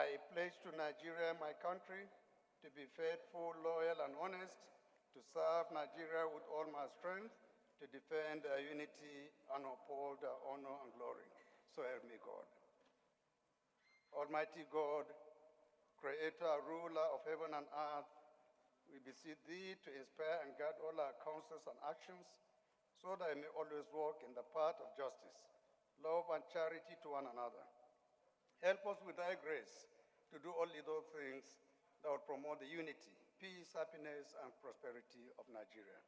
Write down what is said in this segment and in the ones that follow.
I pledge to Nigeria, my country, to be faithful, loyal, and honest, to serve Nigeria with all my strength, to defend our unity and uphold our honor and glory. So help me God. Almighty God, Creator, ruler of heaven and earth, we beseech thee to inspire and guide all our counsels and actions, so that I may always walk in the path of justice, love, and charity to one another. Help us with thy grace to do only those things that will promote the unity, peace, happiness, and prosperity of Nigeria.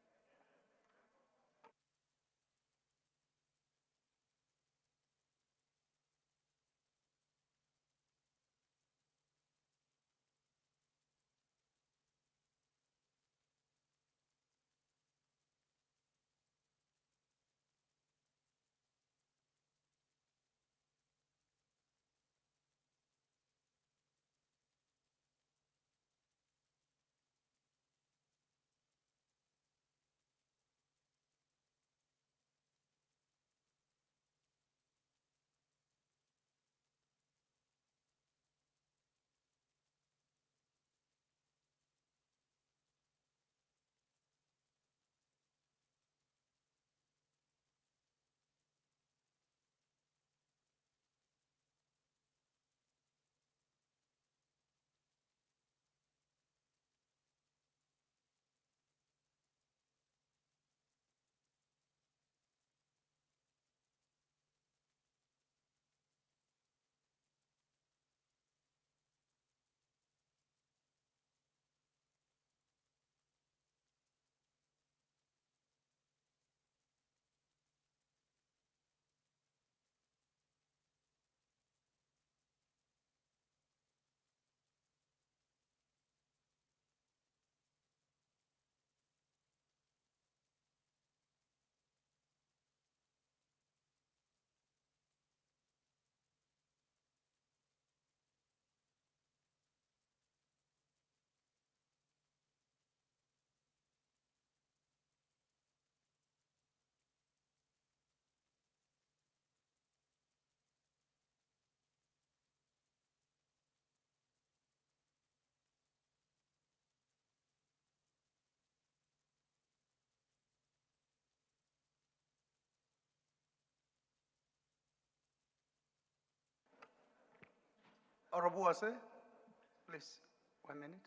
Honorable Wase, please, 1 minute.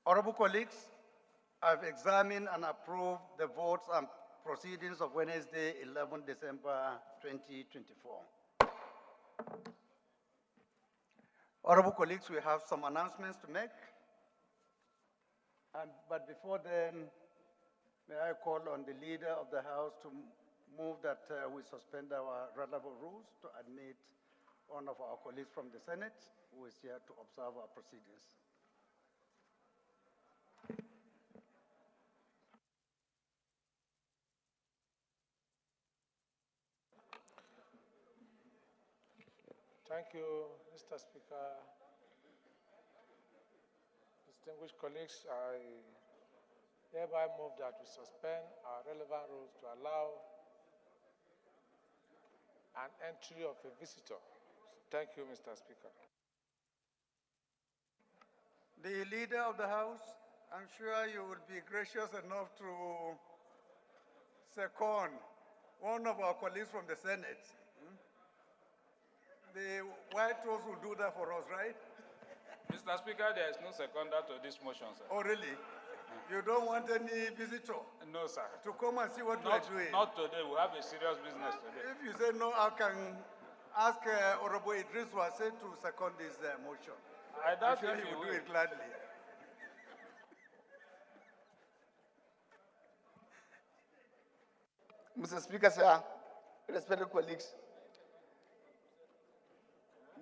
Honorable colleagues, I've examined and approved the votes and proceedings of Wednesday, 11 December 2024. Honorable colleagues, we have some announcements to make. But before then, may I call on the leader of the House to move that we suspend our relevant rules to admit one of our colleagues from the Senate who is here to observe our proceedings. Thank you, Mr. Speaker. Distinguished colleagues, I hereby move that we suspend our relevant rules to allow an entry of a visitor. Thank you, Mr. Speaker. The leader of the House, I'm sure you will be gracious enough to second one of our colleagues from the Senate. The White House will do that for us, right? Mr. Speaker, there is no seconder to this motion, sir. Oh, really? You don't want any visitor? No, sir. To come and see what we are doing? Not today. We have a serious business today. If you say no, I can ask Honorable Idris Wase to second this motion. I doubt I'm sure if he will will. do it gladly. Mr. Speaker, sir, respected colleagues,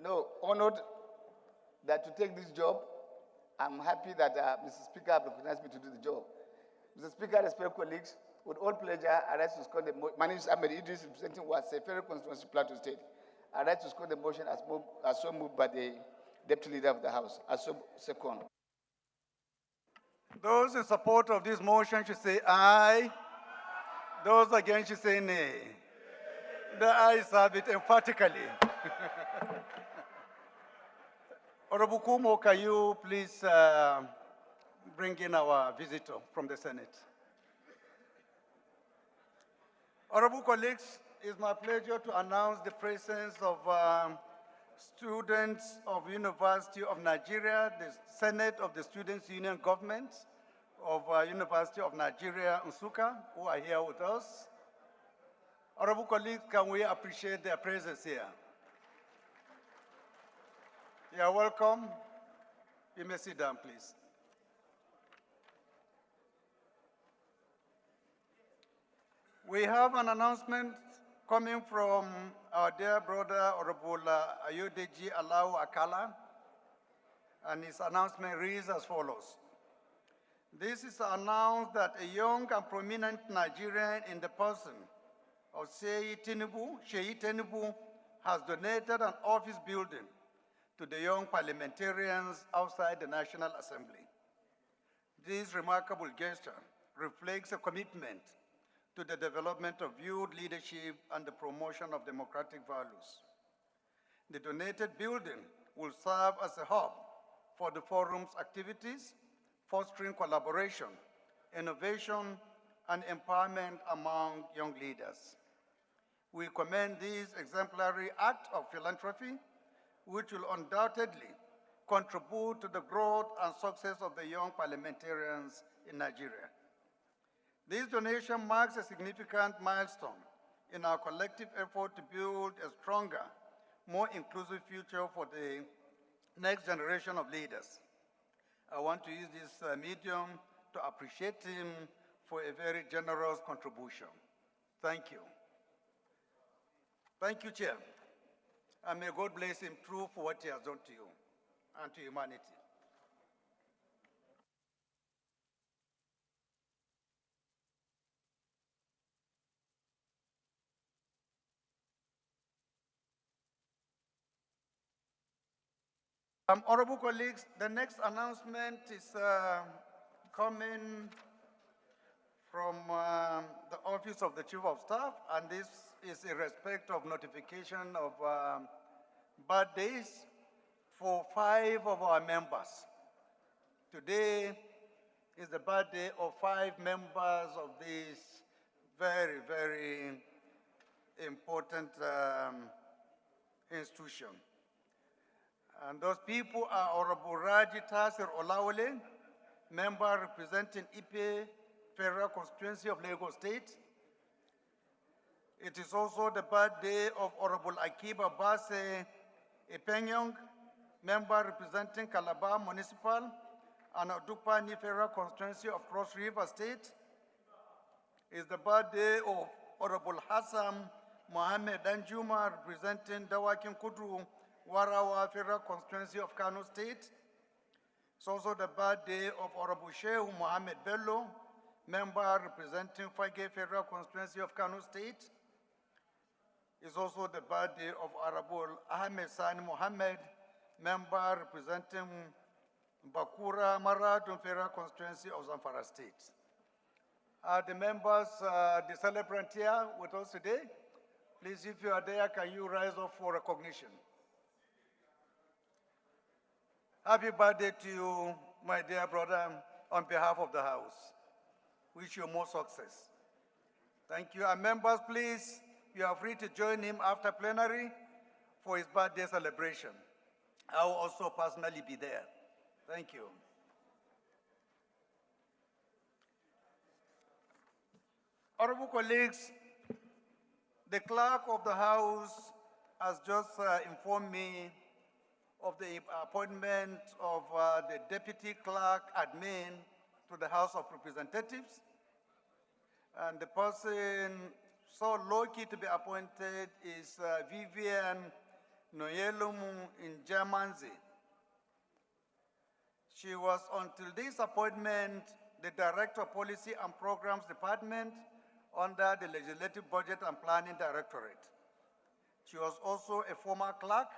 no, honored that to take this job I'm happy that Mr. Speaker has recognized me to do the job. Mr. Speaker, respected colleagues, with all pleasure, I rise to score the motion. My name is Ahmed Idris, representing Wase Federal Constituency, Plateau State. I rise to score the motion as so moved by the Deputy Leader of the House. As so second. Those in support of this motion should say aye. Those against should say nay. The ayes have it emphatically. Honorable Kumo, can you please bring in our visitor from the Senate? Honorable colleagues, it's my pleasure to announce the presence of students of University of Nigeria, the Senate of the Students' Union Government of University of Nigeria, Nsukka, who are here with us. Honorable colleagues, can we appreciate their presence here? You are welcome. You may sit down, please. We have an announcement coming from our dear brother, Honorable Ayodeji Alau Akala, and his announcement reads as follows. This is to announce that a young and prominent Nigerian in the person of Sheyi Tinubu has donated an office building to the young parliamentarians outside the National Assembly. This remarkable gesture reflects a commitment to the development of youth leadership and the promotion of democratic values. The donated building will serve as a hub for the forum's activities, fostering collaboration, innovation, and empowerment among young leaders. We commend this exemplary act of philanthropy, which will undoubtedly contribute to the growth and success of the young parliamentarians in Nigeria. This donation marks a significant milestone in our collective effort to build a stronger, more inclusive future for the next generation of leaders. I want to use this medium to appreciate him for a very generous contribution. Thank you. Thank you, Chair. And may God bless him through for what he has done to you and to humanity. Honorable colleagues, the next announcement is coming from the Office of the Chief of Staff, and this is in respect of notification of birthdays for 5 of our members. Today is the birthday of 5 members of this very, very important institution. And those people are Honorable Raji Tasir Olawale, member representing Ipe Federal Constituency of Lagos State. It is also the birthday of Honorable Akiba Base Epenyong, member representing Calabar Municipal and Odukpani Federal Constituency of Cross River State. It's the birthday of Honorable Hassan Mohammed Danjuma, representing Dawakin Kudru Warawa Federal Constituency of Kano State. It's also the birthday of Honorable Sheikh Mohammed Bello, member representing Fage Federal Constituency of Kano State. It's also the birthday of Honorable Ahmed Sani Mohammed, member representing Bakura Maradun Federal Constituency of Zamfara State. The members, the celebrant here with us today, please, if you are there, can you rise up for recognition? Happy birthday to you, my dear brother, on behalf of the House. Wish you more success. Thank you. And members, please, you are free to join him after plenary for his birthday celebration. I will also personally be there. Thank you. Honorable colleagues, the clerk of the House has just informed me of the appointment of the deputy clerk admin to the House of Representatives. And the person so lucky to be appointed is Vivian Noyelumu in Germanzy. She was, until this appointment, the Director of Policy and Programs Department under the Legislative Budget and Planning Directorate. She was also a former clerk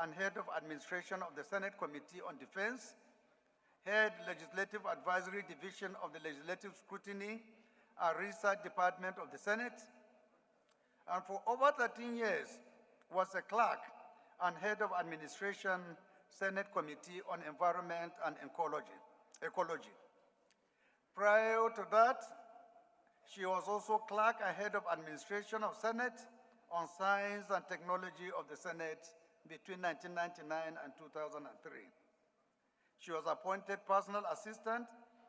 and head of administration of the Senate Committee on Defense, head Legislative Advisory Division of the Legislative Scrutiny and Research Department of the Senate, and for over 13 years was a clerk and head of administration Senate Committee on Environment and Ecology. Prior to that, she was also clerk and head of administration of Senate on Science and Technology of the Senate between 1999 and 2003. She was appointed personal assistant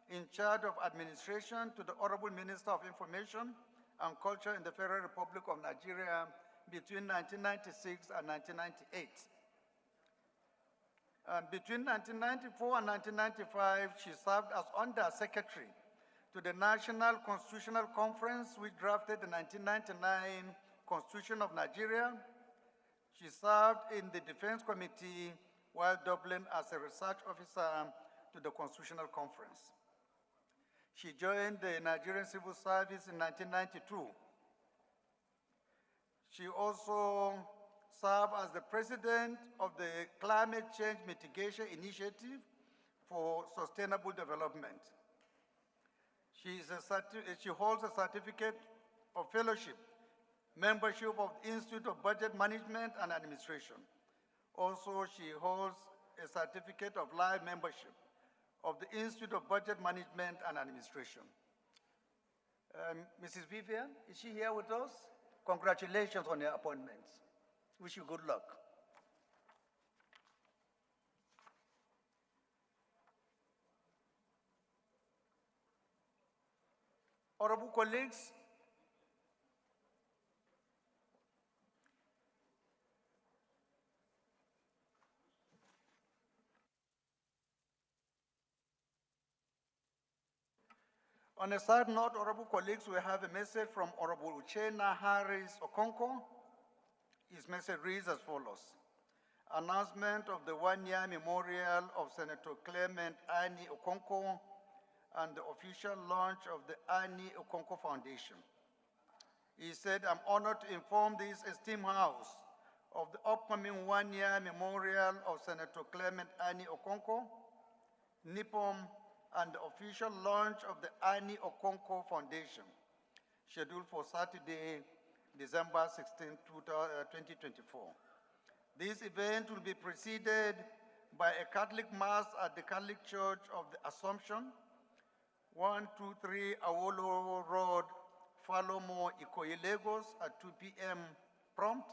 in charge of administration to the Honorable Minister of Information and Culture in the Federal Republic of Nigeria between 1996 and 1998. And between 1994 and 1995, she served as Under Secretary to the National Constitutional Conference, which drafted the 1999 Constitution of Nigeria. She served in the Defense Committee while doubling as a research officer to the Constitutional Conference. She joined the Nigerian Civil Service in 1992. She also served as the president of the Climate Change Mitigation Initiative for Sustainable Development. She holds a certificate of fellowship, membership of the Institute of Budget Management and Administration. Also, she holds a certificate of life membership of the Institute of Budget Management and Administration. Mrs. Vivian, is she here with us? Congratulations on your appointments. Wish you good luck. Honorable colleagues, on a side note, honorable colleagues, we have a message from Honorable Uchenna Harris Okonkwo. His message reads as follows. Announcement of the one-year memorial of Senator Clement Annie Okonkwo and the official launch of the Annie Okonkwo Foundation. He said, I'm honored to inform this esteemed House of the upcoming one-year memorial of Senator Clement Annie Okonkwo, NIPOM, and the official launch of the Annie Okonkwo Foundation, scheduled for Saturday, December 16, 2024. This event will be preceded by a Catholic Mass at the Catholic Church of the Assumption, 123 Awolo Road, Falomo, Ikoyi, Lagos at 2 p.m. prompt,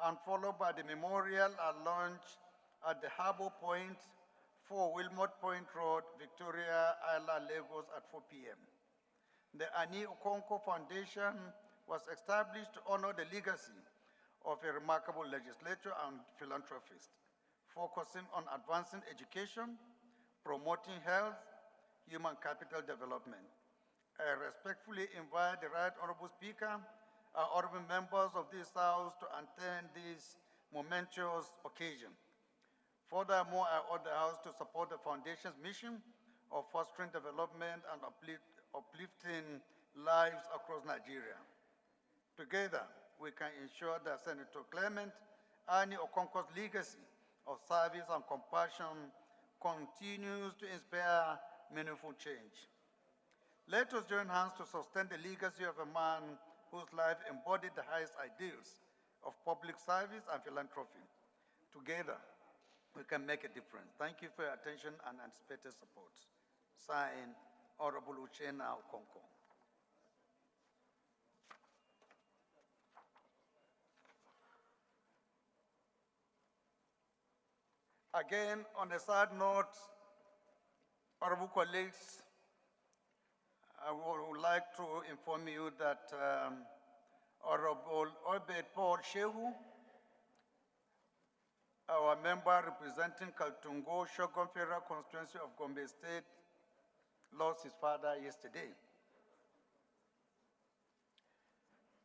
and followed by the memorial and launch at the Harbour Point, 4 Wilmot Point Road, Victoria Island, Lagos at 4 p.m. The Annie Okonkwo Foundation was established to honor the legacy of a remarkable legislator and philanthropist, focusing on advancing education, promoting health, human capital development. I respectfully invite the Right Honorable Speaker and honorable members of this House to attend this momentous occasion. Furthermore, I urge the House to support the Foundation's mission of fostering development and uplifting lives across Nigeria. Together, we can ensure that Senator Clement Annie Okonkwo's legacy of service and compassion continues to inspire meaningful change. Let us join hands to sustain the legacy of a man whose life embodied the highest ideals of public service and philanthropy. Together, we can make a difference. Thank you for your attention and anticipated support. Signed, Honorable Uchenna Okonkwo. Again, on a sad note, honorable colleagues, I would like to inform you that Honorable Obed Paul Shehu, our member representing Kaltungo Shogun Federal Constituency of Gombe State, lost his father yesterday.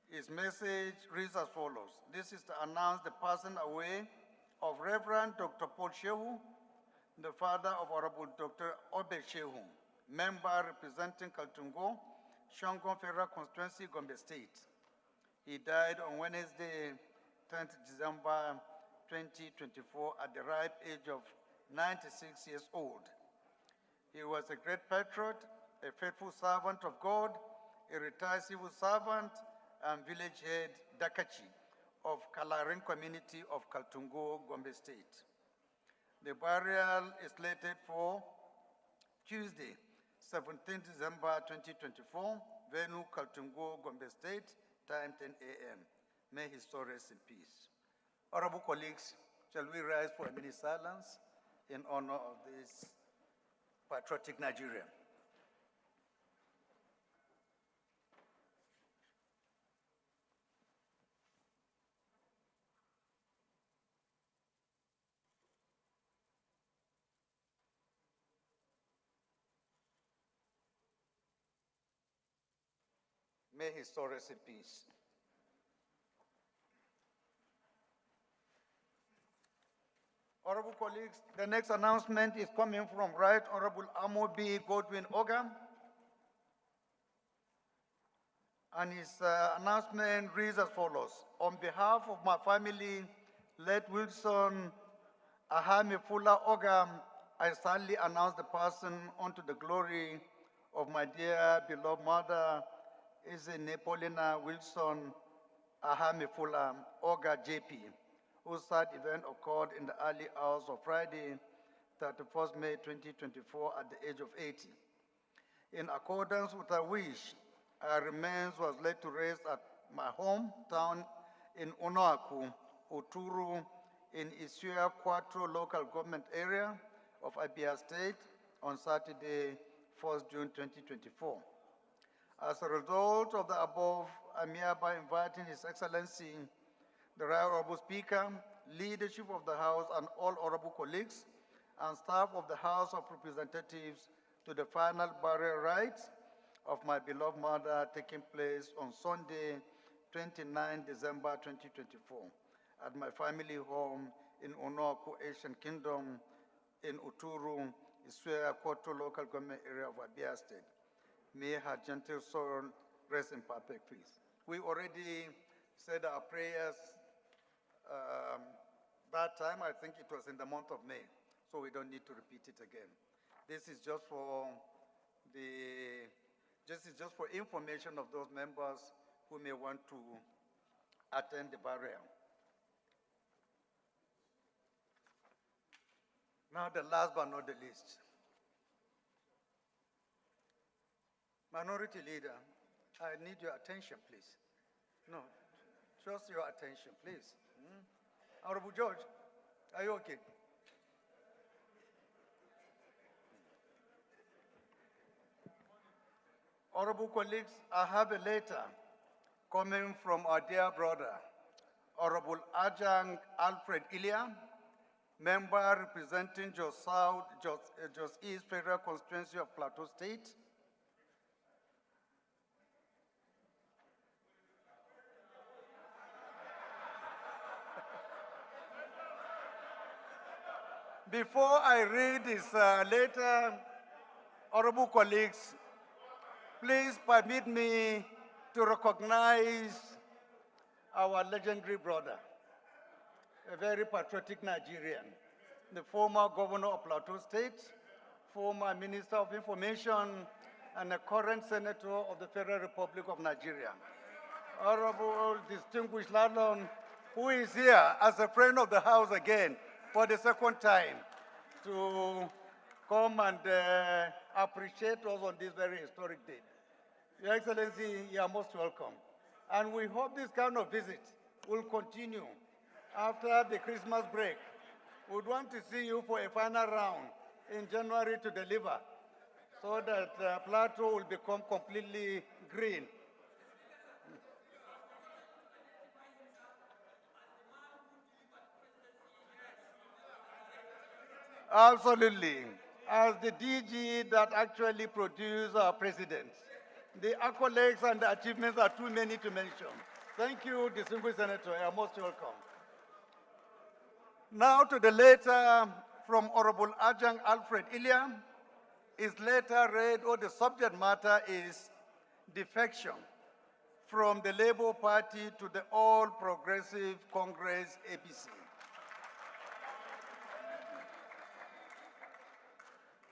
His message reads as follows. This is to announce the passing away of Reverend Dr. Paul Shehu, the father of Honorable Dr. Obe Shehu, member representing Kaltungo, Shangon Federal Constituency, Gombe State. He died on Wednesday, 10th December 2024 at the ripe age of 96 years old. He was a great patriot, a faithful servant of God, a retired civil servant, and village head Dakachi of Kalarin community of Kaltungo, Gombe State. The burial is slated for Tuesday, 17 December 2024, venue Kaltungo, Gombe State, time 10 a.m. May his soul rest in peace. Honorable colleagues, shall we rise for a minute silence in honor of this patriotic Nigeria? May his soul rest in peace. Honorable colleagues, the next announcement is coming from Right Honorable Amo B. Godwin Oga. And his announcement reads as follows. On behalf of my family, late Wilson Ahame Fula Oga, I sadly announce the passing unto the glory of my dear beloved mother, Izene Paulina Wilson Ahame Fula Oga JP, whose sad event occurred in the early hours of Friday, 31st May 2024 at the age of 80. In accordance with her wish, her remains was laid to rest at my hometown in Onoaku, Uturu, in Isua Quattro local government area of Abia State on Saturday, 1st June 2024. As a result of the above, I'm hereby inviting His Excellency, the Right Honorable Speaker, leadership of the House, and all honorable colleagues and staff of the House of Representatives to the final burial rites of my beloved mother taking place on Sunday, 29 December 2024 at my family home in Onoaku, Asian Kingdom, in Uturu, Isua Koto local government area of Abia State. May her gentle soul rest in perfect peace. We already said our prayers that time. I think it was in the month of May, so we don't need to repeat it again. This is just for information of those members who may want to attend the burial. Now, the last but not the least. Minority Leader, I need your attention, please. No, just your attention, please. Honorable George, are you okay? Honorable colleagues, I have a letter coming from our dear brother, Honorable Ajang Alfred Ilya, member representing Jos South, Jos East Federal Constituency of Plateau State. Before I read this letter, honorable colleagues, please permit me to recognize our legendary brother, a very patriotic Nigerian, the former governor of Plateau State, former Minister of Information, and a current senator of the Federal Republic of Nigeria. Honorable distinguished Lalon, who is here as a friend of the house again for the second time to come and appreciate us on this very historic day. Your Excellency, you are most welcome. And we hope this kind of visit will continue after the Christmas break. We'd want to see you for a final round in January to deliver so that Plateau will become completely green. Absolutely. As the DG that actually produced our president, the accolades and the achievements are too many to mention. Thank you, distinguished Senator. You are most welcome. Now to the letter from Honorable Ajang Alfred Ilya is later read, or the subject matter is defection from the Labour Party to the All Progressive Congress, APC.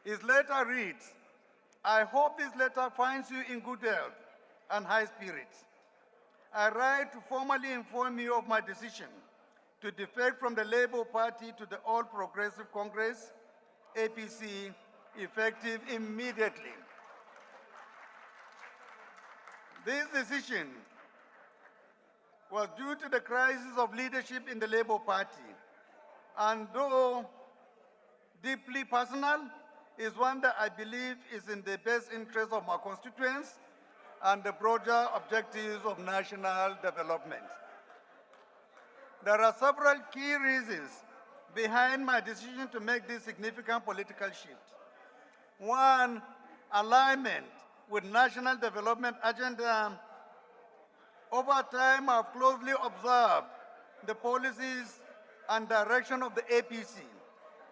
His letter reads, I hope this letter finds you in good health and high spirits. I write to formally inform you of my decision to defect from the Labour Party to the All Progressive Congress, APC, effective immediately. This decision was due to the crisis of leadership in the Labour Party, and though deeply personal, is one that I believe is in the best interest of my constituents and the broader objectives of national development. There are several key reasons behind my decision to make this significant political shift. One, alignment with national development agenda. Over time, I've closely observed the policies and direction of the APC,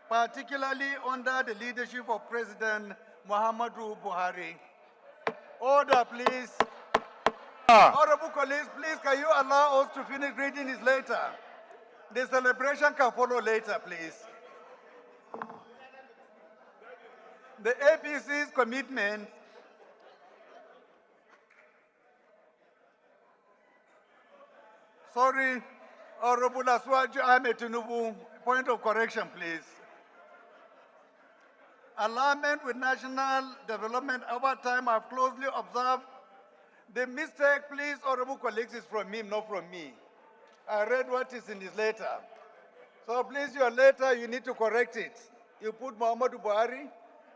particularly under the leadership of President Muhammadu Buhari. Order, please. Honorable colleagues, please, can you allow us to finish reading his letter? The celebration can follow later, please. The APC's commitment Honorable Aswaju Ahmed Tinubu, point of correction, please. Alignment with national development over time, I've closely observed. The mistake, please, honorable colleagues, is from him, not from me. I read what is in his letter. So please, your letter, you need to correct it. You put Muhammadu Buhari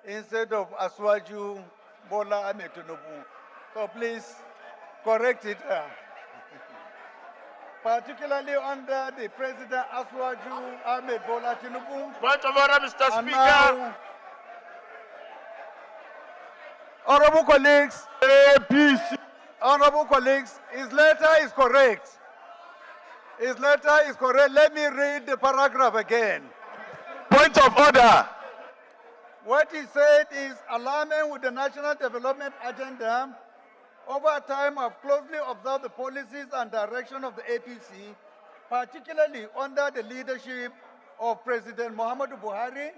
instead of Aswaju Bola Ahmed Tinubu. So please, correct it. Particularly under the President Aswaju Ahmed Bola Tinubu. Point of order, Mr. Speaker. Now, honorable colleagues, APC. honorable colleagues, his letter is correct. His letter is correct. Let me read the paragraph again. Point of order. What he said is alignment with the national development agenda. Over time, I've closely observed the policies and direction of the APC, particularly under the leadership of President Muhammadu Buhari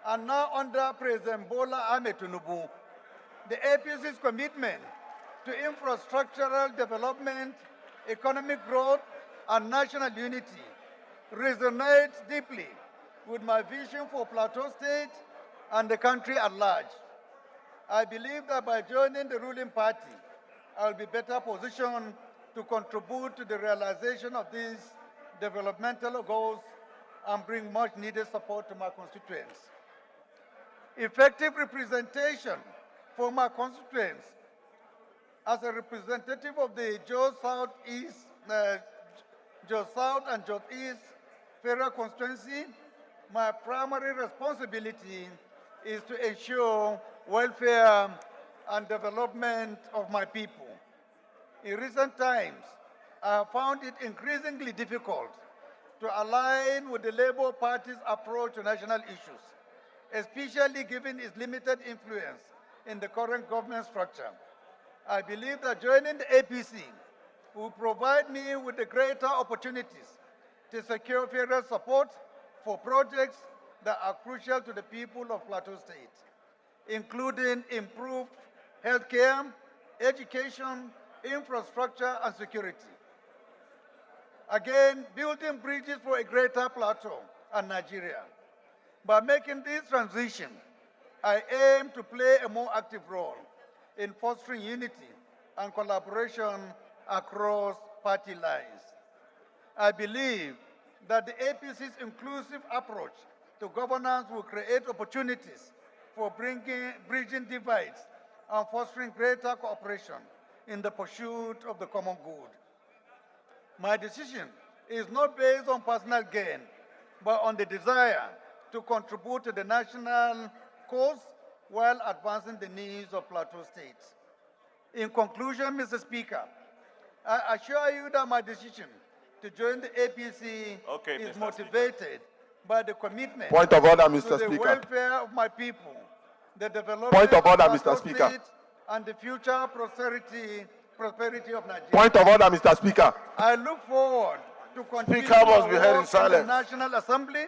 and now under President Bola Ahmed Tinubu. The APC's commitment to infrastructural development, economic growth, and national unity resonates deeply with my vision for Plateau State and the country at large. I believe that by joining the ruling party, I will be better positioned to contribute to the realization of these developmental goals and bring much needed support to my constituents. Effective representation for my constituents as a representative of the Jos South and Jos East Federal Constituency, my primary responsibility is to ensure welfare and development of my people. In recent times, I have found it increasingly difficult to align with the Labour Party's approach to national issues, especially given its limited influence in the current government structure. I believe that joining the APC will provide me with the greater opportunities to secure federal support for projects that are crucial to the people of Plateau State, including improved healthcare, education, infrastructure, and security. Again, building bridges for a greater Plateau and Nigeria. By making this transition, I aim to play a more active role in fostering unity and collaboration across party lines. I believe that the APC's inclusive approach to governance will create opportunities for bridging divides and fostering greater cooperation in the pursuit of the common good. My decision is not based on personal gain, but on the desire to contribute to the national cause while advancing the needs of Plateau State. In conclusion, Mr. Speaker, I assure you that my decision to join the APC is motivated by the commitment Point of order, to Mr. the Speaker. welfare of my people, the development Point of order, our Mr. Speaker. state, and the future prosperity of Nigeria. Point of order, Mr. Speaker. I look forward to continue Speaker must my be heard in work silence. the National Assembly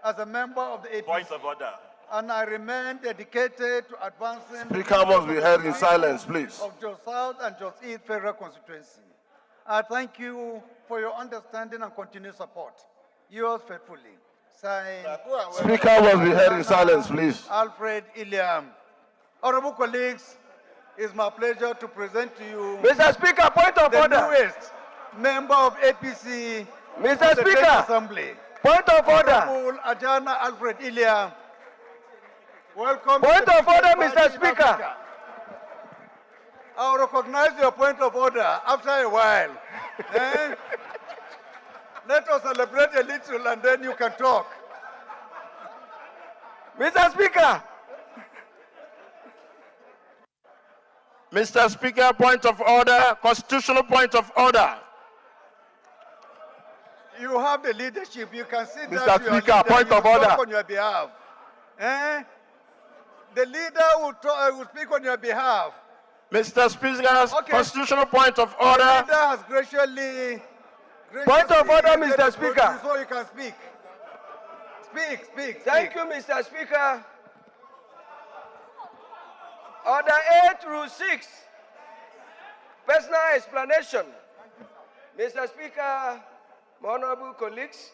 as a member of the APC. Point of order. And I remain dedicated to advancing Speaker must be heard in silence, please. of Jos South and Jos East Federal Constituency. I thank you for your understanding and continued support. Yours faithfully, signed, Speaker must be heard in silence, please. Alfred Iliam. Honorable colleagues, it's my pleasure to present to you Mr. Speaker, point of the order. newest member of APC Mr. of the State Speaker. Assembly. Point of order. Honorable Ajana Alfred Iliam. Welcome. Point to the of order, People's Mr. Party in Speaker. Africa. I'll recognize your point of order after a while. Eh? Let us celebrate a little and then you can talk. Mr. Speaker. Mr. Speaker, point of order, constitutional point of order. You have the leadership. You can sit Mr. down. to your Speaker, leader. point He will of order. talk on your behalf. Eh? The leader will speak on your behalf. Mr. Speaker, Okay. constitutional point of The order. leader has graciously Point of order, let Mr. us go Speaker. through so you can speak. Speak. Thank you, Mr. Speaker. Order 8 through 6. Personal explanation. Mr. Speaker, my honorable colleagues,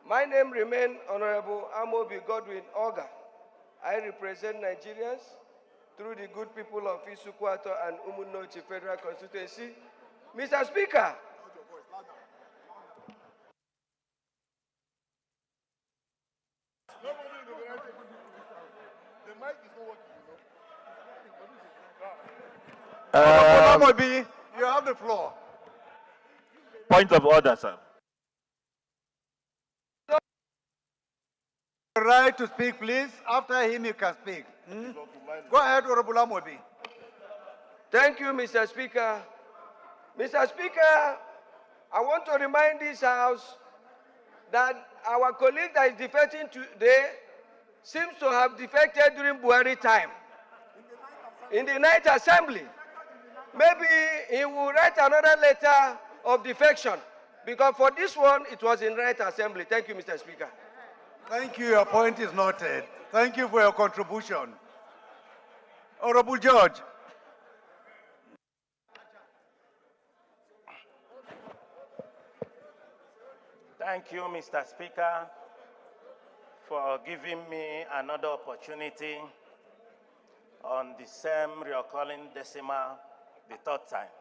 my name remains Honorable Amobi Godwin Oga. I represent Nigerians through the good people of Isukwato and Umunochi Federal Constituency. Mr. Speaker, Amobi, you have the floor. Point of order, sir. Right to speak, please. After him, you can speak. Go ahead, Honorable Amobi. thank you, Mr. Speaker. Mr. Speaker, I want to remind this House that our colleague that is defecting today seems to have defected during Buhari time in the night assembly. Maybe he will write another letter of defection because for this one, it was in right assembly. Thank you, Mr. Speaker. Thank you. Your point is noted. Thank you for your contribution. Honorable George. Thank you, Mr. Speaker, for giving me another opportunity on the same recalling decimal the third time.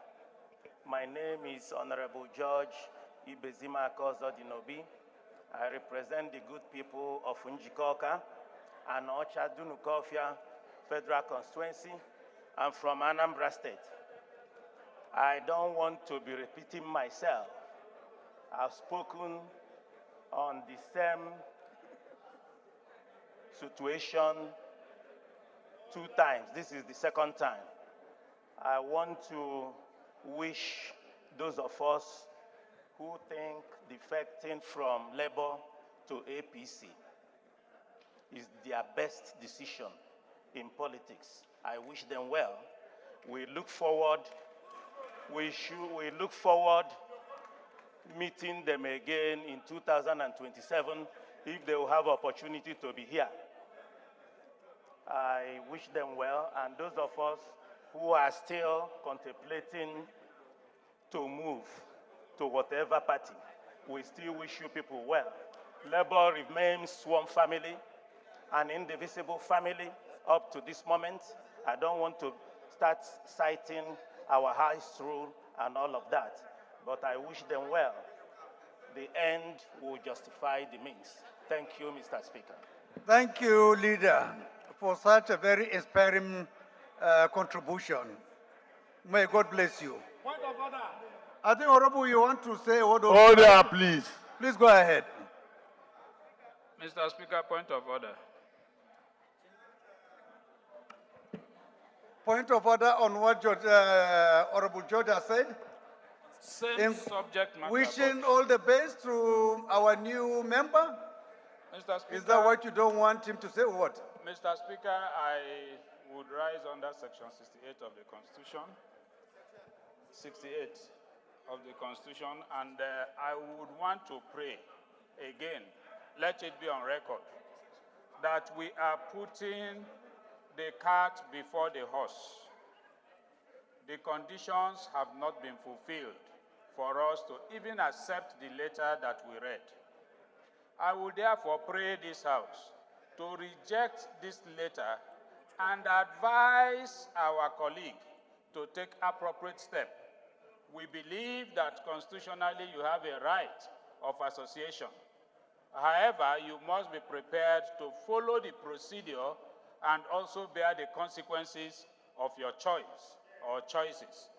My name is Honorable George Ibezima Kozodinobi. I represent the good people of Njikoka and Ocha Dunukofia Federal Constituency. I'm from Anambra State. I don't want to be repeating myself. I've spoken on the same situation 2 times. This is the second time. I want to wish those of us who think defecting from Labour to APC is their best decision in politics. I wish them well. We look forward meeting them again in 2027 if they will have opportunity to be here. I wish them well, and those of us who are still contemplating to move to whatever party, we still wish you people well. Labour remains one family, an indivisible family up to this moment. I don't want to start citing our house rule and all of that, but I wish them well. The end will justify the means. Thank you, Mr. Speaker. Thank you, leader, for such a very inspiring contribution. May God bless you. Point of order. I think, Honorable, you want to say a word of Order, please. Please go ahead. Mr. Speaker, point of order. Point of order on what Honorable George has said. Same In subject matter. Wishing but all the best to our new member. Mr. Speaker, Is that what you don't want him to say or what? Mr. Speaker, I would rise under Section 68 of the Constitution. 68 of the Constitution, and I would want to pray again, let it be on record, that we are putting the cart before the horse. The conditions have not been fulfilled for us to even accept the letter that we read. I would therefore pray this House to reject this letter and advise our colleague to take appropriate steps. We believe that constitutionally you have a right of association. However, you must be prepared to follow the procedure and also bear the consequences of your choice or choices.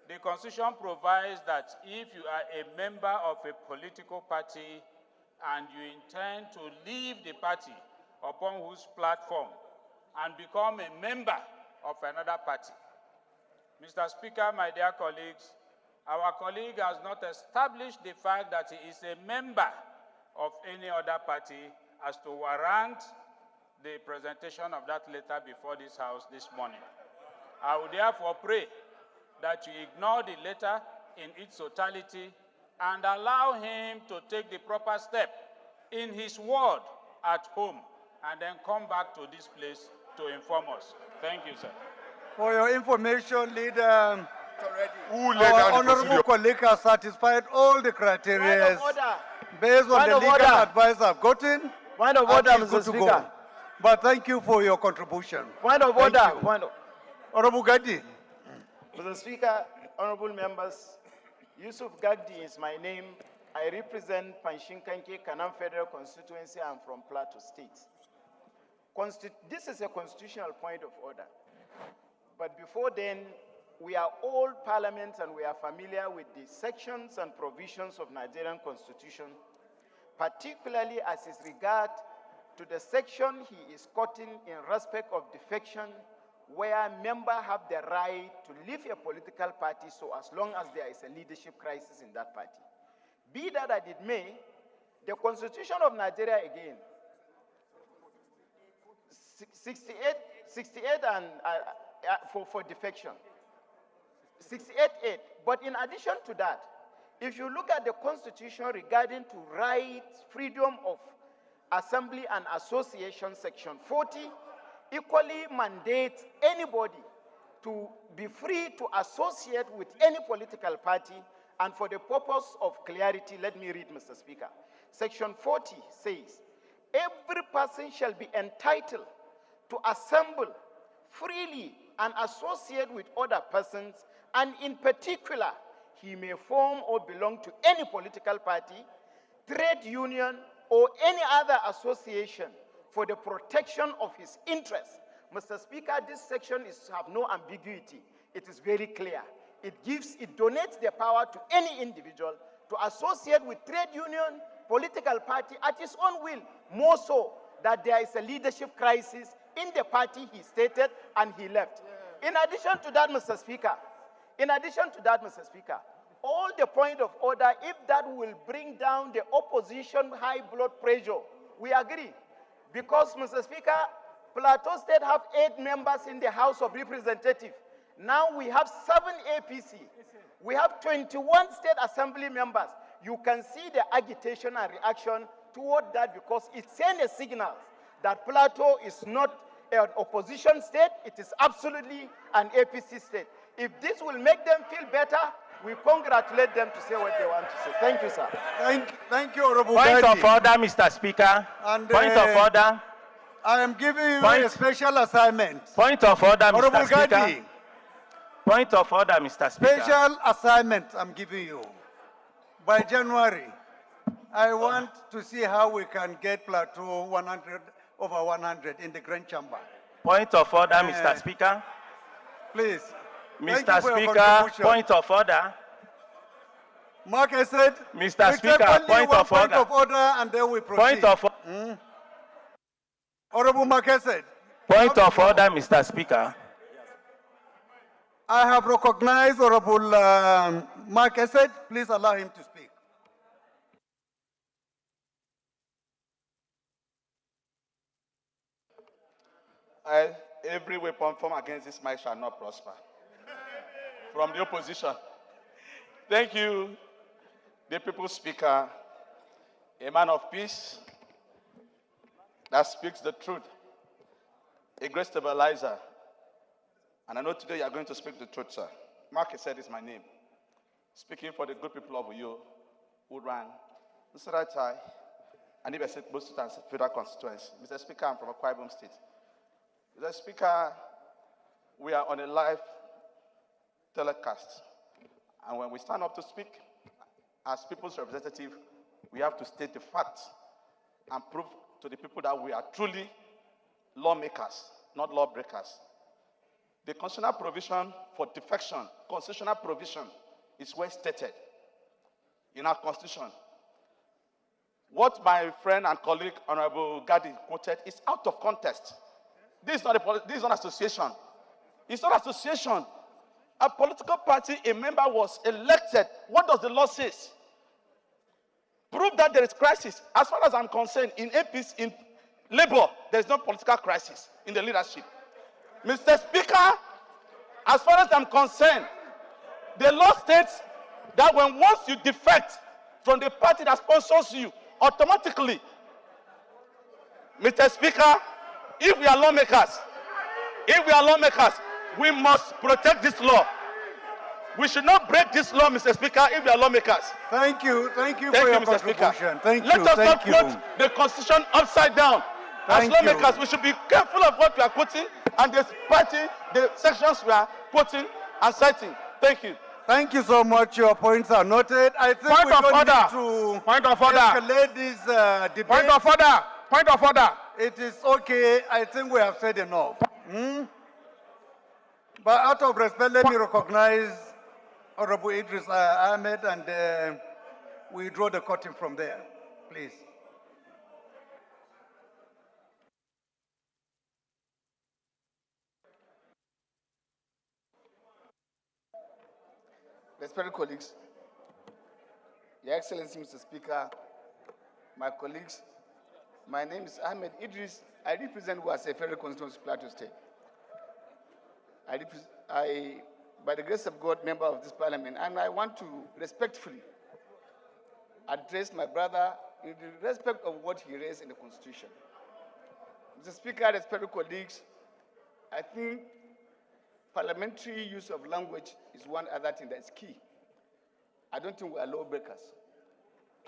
The Constitution provides that if you are a member of a political party and you intend to leave the party upon whose platform and become a member of another party. Mr. Speaker, my dear colleagues, our colleague has not established the fact that he is a member of any other party as to warrant the presentation of that letter before this House this morning. I would therefore pray that you ignore the letter in its totality and allow him to take the proper step in his ward at home and then come back to this place to inform us. Thank you, sir. For your information, Leader, Who laid our down the honorable procedure? colleague has satisfied all the criteria based on Point the of legal order. advice I've gotten. Point of and order, he's Mr. good to Speaker. go. But thank you for your contribution. Point of Thank order. you. Point of, Honorable Gadi. Mr. Speaker, honorable members, Yusuf Gagdi is my name. I represent Panshinkanke Kanam Federal Constituency. I'm from Plateau State. This is a constitutional point of order. But before then, we are all parliament and we are familiar with the sections and provisions of Nigerian Constitution, particularly as is regard to the section he is quoting in respect of defection, where members have the right to leave a political party so as long as there is a leadership crisis in that party. Be that as it may, the Constitution of Nigeria again, 68 and for defection, 68.8. But in addition to that, if you look at the Constitution regarding to rights, freedom of assembly and association, section 40, equally mandates anybody to be free to associate with any political party. And for the purpose of clarity, let me read, Mr. Speaker. Section 40 says, every person shall be entitled to assemble freely and associate with other persons, and in particular, he may form or belong to any political party, trade union, or any other association for the protection of his interests. Mr. Speaker, this section have no ambiguity. It is very clear. It donates the power to any individual to associate with trade union, political party at his own will, more so that there is a leadership crisis in the party he stated and he left. In addition to that, Mr. Speaker, all the point of order, if that will bring down the opposition high blood pressure, we agree. Because, Mr. Speaker, Plateau State have 8 members in the House of Representatives. Now we have 7 APC. We have 21 state assembly members. You can see the agitation and reaction toward that because it sends a signal that Plateau is not an opposition state. It is absolutely an APC state. If this will make them feel better, we congratulate them to say what they want to say. Thank you, sir. Thank you, Honorable Point Gadi. of order, Mr. Speaker. And, Point of order. I am giving you a special assignment. Point of order, Honorable Mr. Speaker. Gadi, Point of order, Mr. Speaker. special assignment I'm giving you. By January, I want to see how we can get Plateau 100 over 100 in the Grand Chamber. Point of order, Mr. Speaker. Please. Mr. Speaker, point of order. Mark, I said, Mr. we Speaker, take only point one of point order. of order and then we proceed. Point of Honorable Mark, I said. Point of order, Mr. Speaker. I have recognized Honorable Mark Esed. Please allow him to speak. every weapon formed against this mic shall not prosper. From the opposition. Thank you, the People's Speaker, a man of peace that speaks the truth, a great stabilizer. And I know today you are going to speak the truth, sir. Mark said is my name. Speaking for the good people of Uyo, Udran, Nsaratai, and even Bosutan Federal Constituency. Mr. Speaker, I'm from Akwa Ibom State. Mr. Speaker, we are on a live telecast. And when we stand up to speak, as people's representative, we have to state the facts and prove to the people that we are truly lawmakers, not lawbreakers. The constitutional provision for defection, constitutional provision, is well stated in our constitution. What my friend and colleague, Honorable Gadi, quoted is out of context. This is not association. It's not association. A political party, a member was elected. What does the law say? Prove that there is crisis. As far as I'm concerned, in APC, in Labour, there is no political crisis in the leadership. Mr. Speaker, as far as I'm concerned, the law states that once you defect from the party that sponsors you, automatically, Mr. Speaker, if we are lawmakers, we must protect this law. We should not break this law, Mr. Speaker, if we are lawmakers. Thank you for your Mr. Speaker. contribution. Thank you. Let us not put the Constitution upside down. As lawmakers, we should be careful of what we are quoting and the sections we are quoting and citing. Thank you. Thank you so much. Your points are noted. I think Point we of don't order. need to Point of order. escalate this debate. Point of order. Point of order. It is okay. I think we have said enough. But out of respect, let me recognize Honorable Idris Ahmed, and we draw the curtain from there, please. Respected colleagues, Your Excellency, Mr. Speaker, my colleagues, my name is Ahmed Idris. I represent Wase Federal Constituency, Plateau State. By the grace of God, member of this parliament, and I want to respectfully address my brother in the respect of what he raised in the Constitution. Mr. Speaker, respected colleagues, I think parliamentary use of language is one other thing that is key. I don't think we are lawbreakers.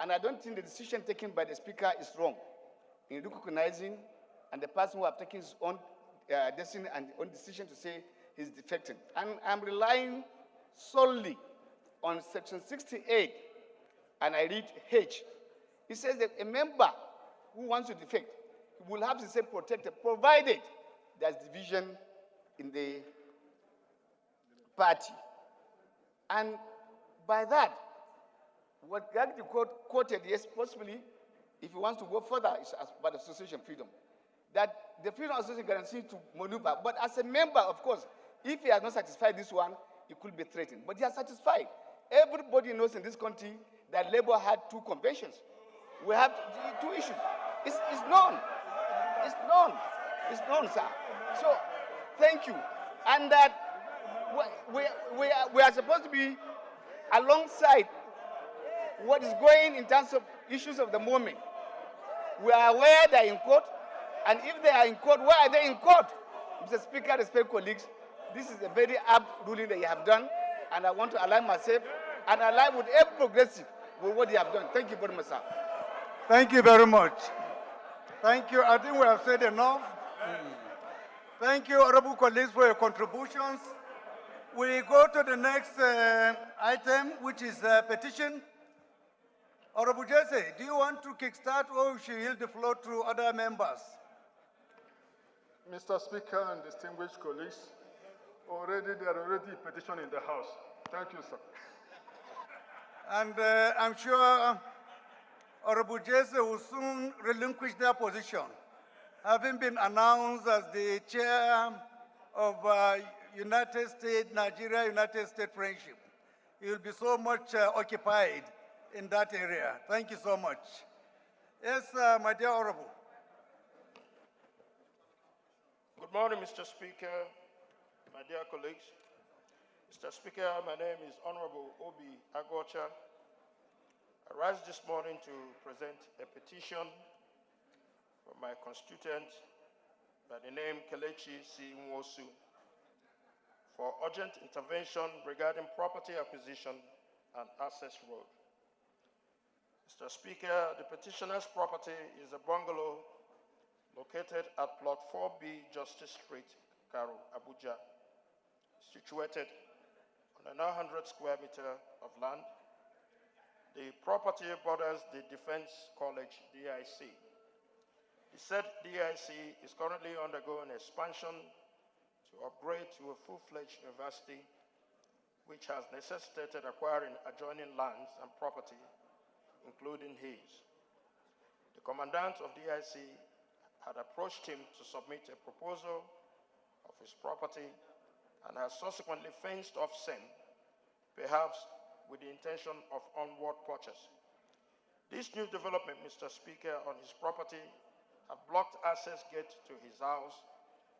And I don't think the decision taken by the Speaker is wrong in recognizing and the person who have taken his own destiny and own decision to say he's defecting. And I'm relying solely on Section 68, and I read H. It says that a member who wants to defect will have to say protected, provided there's division in the party. And by that, what Gagdi quoted, yes, possibly, if he wants to go further, is about association freedom. That the freedom of association guarantees to maneuver. But as a member, of course, if he has not satisfied this one, he could be threatened. But he has satisfied. Everybody knows in this country that Labour had 2 conventions. We have 2 issues. It's known. It's known. It's known, sir. So, thank you. And that we are supposed to be alongside what is going in terms of issues of the moment. We are aware they are in court, and if they are in court, why are they in court? Mr. Speaker, respected colleagues, this is a very apt ruling that you have done, and I want to align myself and align with every progressive with what you have done. Thank you very much, sir. Thank you very much. Thank you. I think we have said enough. Thank you, honorable colleagues, for your contributions. We go to the next item, which is petition. Honorable Jesse, do you want to kickstart or should you yield the floor to other members? Mr. Speaker and distinguished colleagues, there are already a petition in the House. Thank you, sir. And I'm sure Honorable Jesse will soon relinquish their position, having been announced as the chair of United States, Nigeria-United States Friendship. He will be so much occupied in that area. Thank you so much. Yes, my dear Honorable. Good Good morning, Mr. Speaker, my dear colleagues. Mr. Speaker, my name is Honorable Obi Agocha. I rise this morning to present a petition from my constituent by the name Kelechi C. Nwosu for urgent intervention regarding property acquisition and access road. Mr. Speaker, the petitioner's property is a bungalow located at Plot 4B, Justice Street, Karo, Abuja, situated on a 900 square meter of land. The property borders the Defense College, DIC. The said DIC is currently undergoing expansion to upgrade to a full-fledged university, which has necessitated acquiring adjoining lands and property, including his. The commandant of DIC had approached him to submit a proposal of his property and has subsequently fenced off same, perhaps with the intention of onward purchase. This new development, Mr. Speaker, on his property have blocked access gate to his house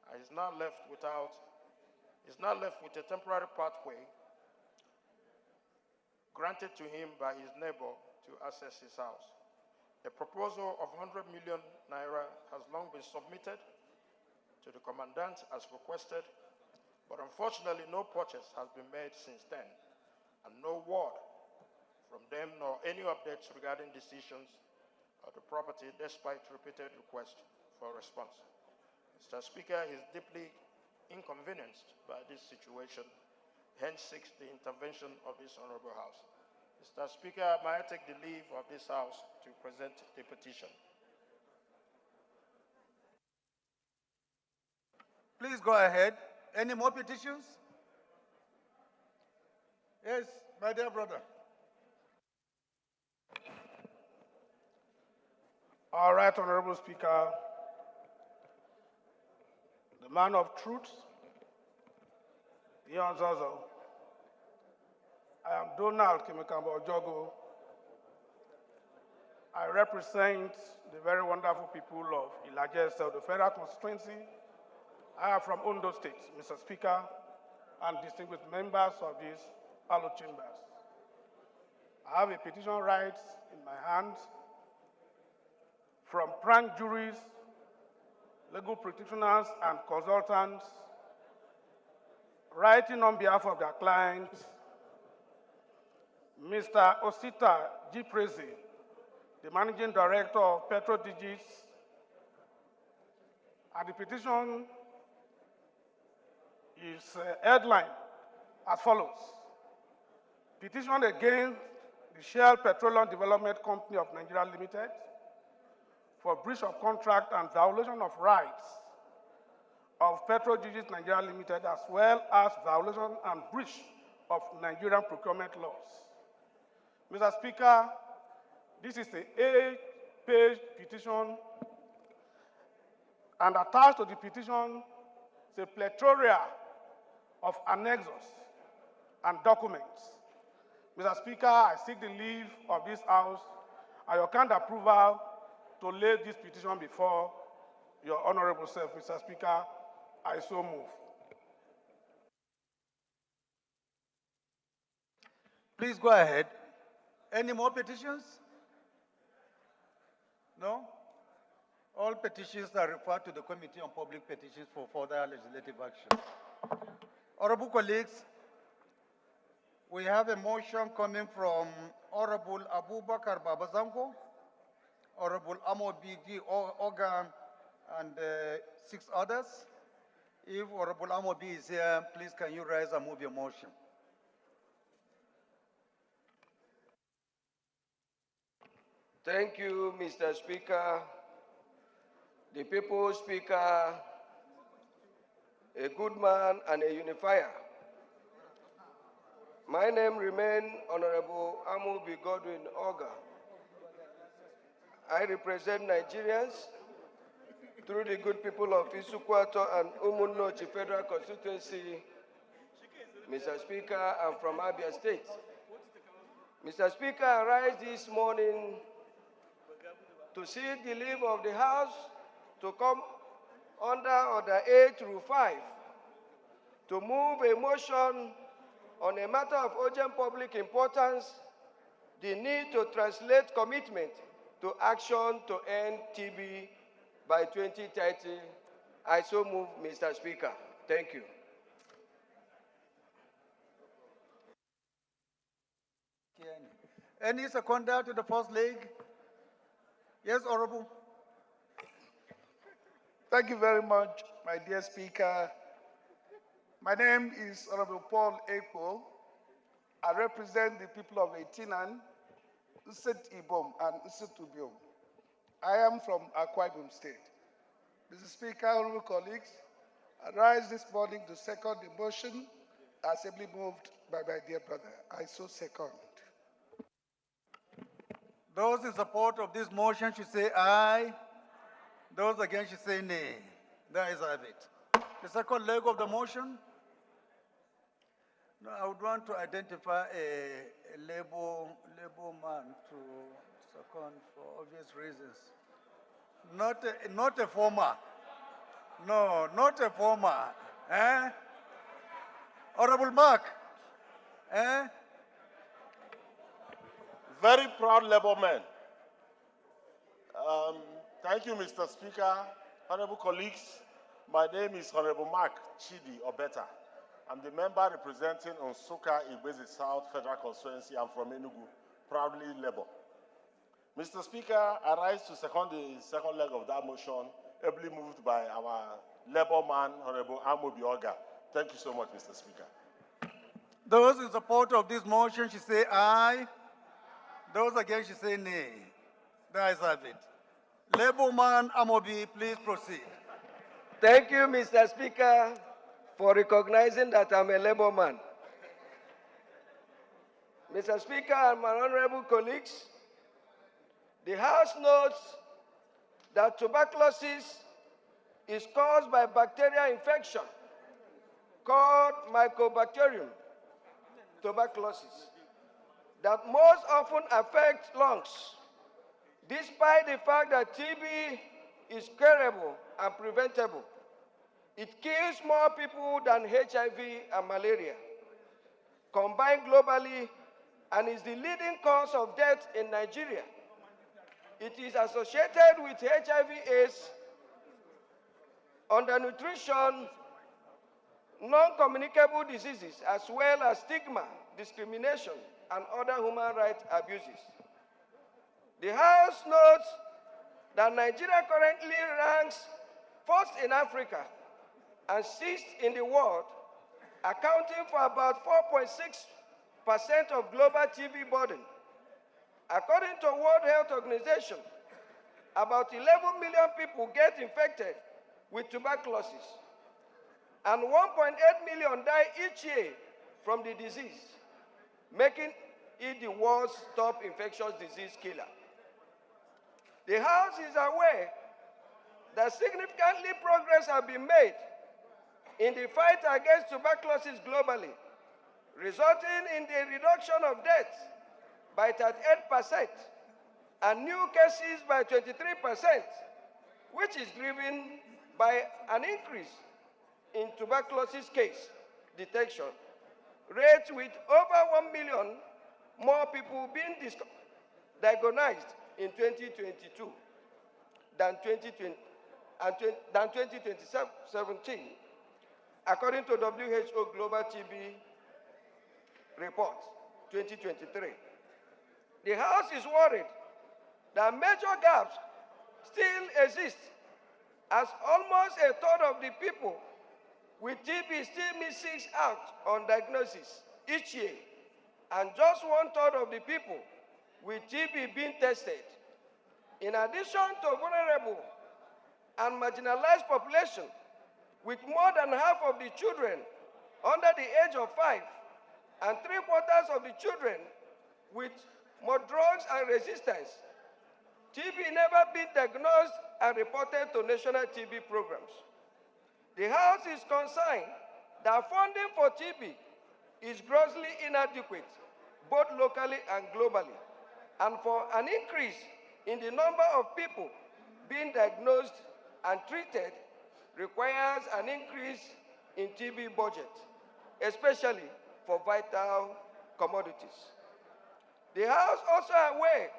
and is now left with a temporary pathway granted to him by his neighbor to access his house. A proposal of 100 million naira has long been submitted to the commandant as requested, but unfortunately no purchase has been made since then, and no word from them nor any updates regarding decisions of the property despite repeated requests for a response. Mr. Speaker, he is deeply inconvenienced by this situation, hence seeks the intervention of this honorable house. Mr. Speaker, may I take the leave of this house to present the petition? Please go ahead. Any more petitions? Yes, my dear brother. All right, Honorable Speaker, the man of truth, Ian Zozo. I am Donald Kimekambo Ojogo. I represent the very wonderful people of Ilaje South, the Federal Constituency. I am from Ondo State, Mr. Speaker, and distinguished members of these Palo chambers. I have a petition right in my hand from prime juries, legal practitioners, and consultants, writing on behalf of their clients, Mr. Osita G. Prezi, the Managing Director of Petro Digits, and the petition is headline as follows. Petition against the Shell Petroleum Development Company of Nigeria Limited for breach of contract and violation of rights of Petro Digits Nigeria Limited, as well as violation and breach of Nigerian procurement laws. Mr. Speaker, this is an 8-page petition, and attached to the petition is a plethora of annexes and documents. Mr. Speaker, I seek the leave of this House and your kind approval to lay this petition before your honorable self, Mr. Speaker. I so move. Please go ahead. Any more petitions? No? All petitions are referred to the Committee on Public Petitions for further legislative action. Honorable colleagues, we have a motion coming from Honorable Abubakar Babazango, Honorable Amo B.G. Oga, and 6 others. If Honorable Amo B is here, please can you rise and move your motion? Thank you, Mr. Speaker. The People's Speaker, a good man and a unifier. My name remains Honorable Amo B. Godwin Oga. I represent Nigerians through the good people of Isukwato and Umunnochi Federal Constituency. Mr. Speaker, I'm from Abia State. Mr. Speaker, I rise this morning to seek the leave of the House to come under Order A through 5 to move a motion on a matter of urgent public importance, the need to translate commitment to action to end TB by 2030. I so move, Mr. Speaker. Thank you. Any seconder to the first leg? Yes, Honorable. Thank you very much, my dear Speaker. My name is Honorable Paul Ekpo. I represent the people of Etinan, Nset Ibom, and Nset Ubiom. I am from Akwa Ibom State. Mr. Speaker, honorable colleagues, I rise this morning to second the motion as ably moved by my dear brother. I so second. Those in support of this motion should say aye. Those against should say nay. There is have it. The second leg of the motion. Now, I would want to identify a labor man to second for obvious reasons. Not a former. No, not a former. Eh? Honorable Mark. Eh? Very proud Labour man. Thank you, Mr. Speaker. Honorable colleagues, my name is Honorable Mark Chidi Obeta. I'm the member representing Nsukka Igbezi South Federal Constituency. I'm from Enugu, proudly Labour. Mr. Speaker, I rise to second the second leg of that motion, ably moved by our Labour man, Honorable Amobi Oga. Thank you so much, Mr. Speaker. Those in support of this motion should say aye. Those against should say nay. There is have it. Labour man Amobi, please proceed. Thank you, Mr. Speaker, for recognizing that I'm a Labour man. Mr. Speaker and my honorable colleagues, the House notes that tuberculosis is caused by bacterial infection called Mycobacterium tuberculosis that most often affects lungs, despite the fact that TB is curable and preventable. It kills more people than HIV and malaria, combined globally, and is the leading cause of death in Nigeria. It is associated with HIV/AIDS, undernutrition, non-communicable diseases, as well as stigma, discrimination, and other human rights abuses. The House notes that Nigeria currently ranks first in Africa and sixth in the world, accounting for about 4.6% of global TB burden. According to World Health Organization, about 11 million people get infected with tuberculosis, and 1.8 million die each year from the disease, making it the world's top infectious disease killer. The House is aware that significantly progress has been made in the fight against tuberculosis globally, resulting in the reduction of deaths by 38% and new cases by 23%, which is driven by an increase in tuberculosis case detection rates, with over 1 million more people being diagnosed in 2022 than 2017, according to WHO Global TB Report 2023. The House is worried that major gaps still exist, as almost a third of the people with TB still misses out on diagnosis each year, and just 1/3 of the people with TB being tested. In addition to vulnerable and marginalized population, with more than half of the children under the age of 5 and 3/4 of the children with more drugs and resistance, TB never been diagnosed and reported to national TB programs. The House is concerned that funding for TB is grossly inadequate, both locally and globally, and for an increase in the number of people being diagnosed and treated requires an increase in TB budget, especially for vital commodities. The House also aware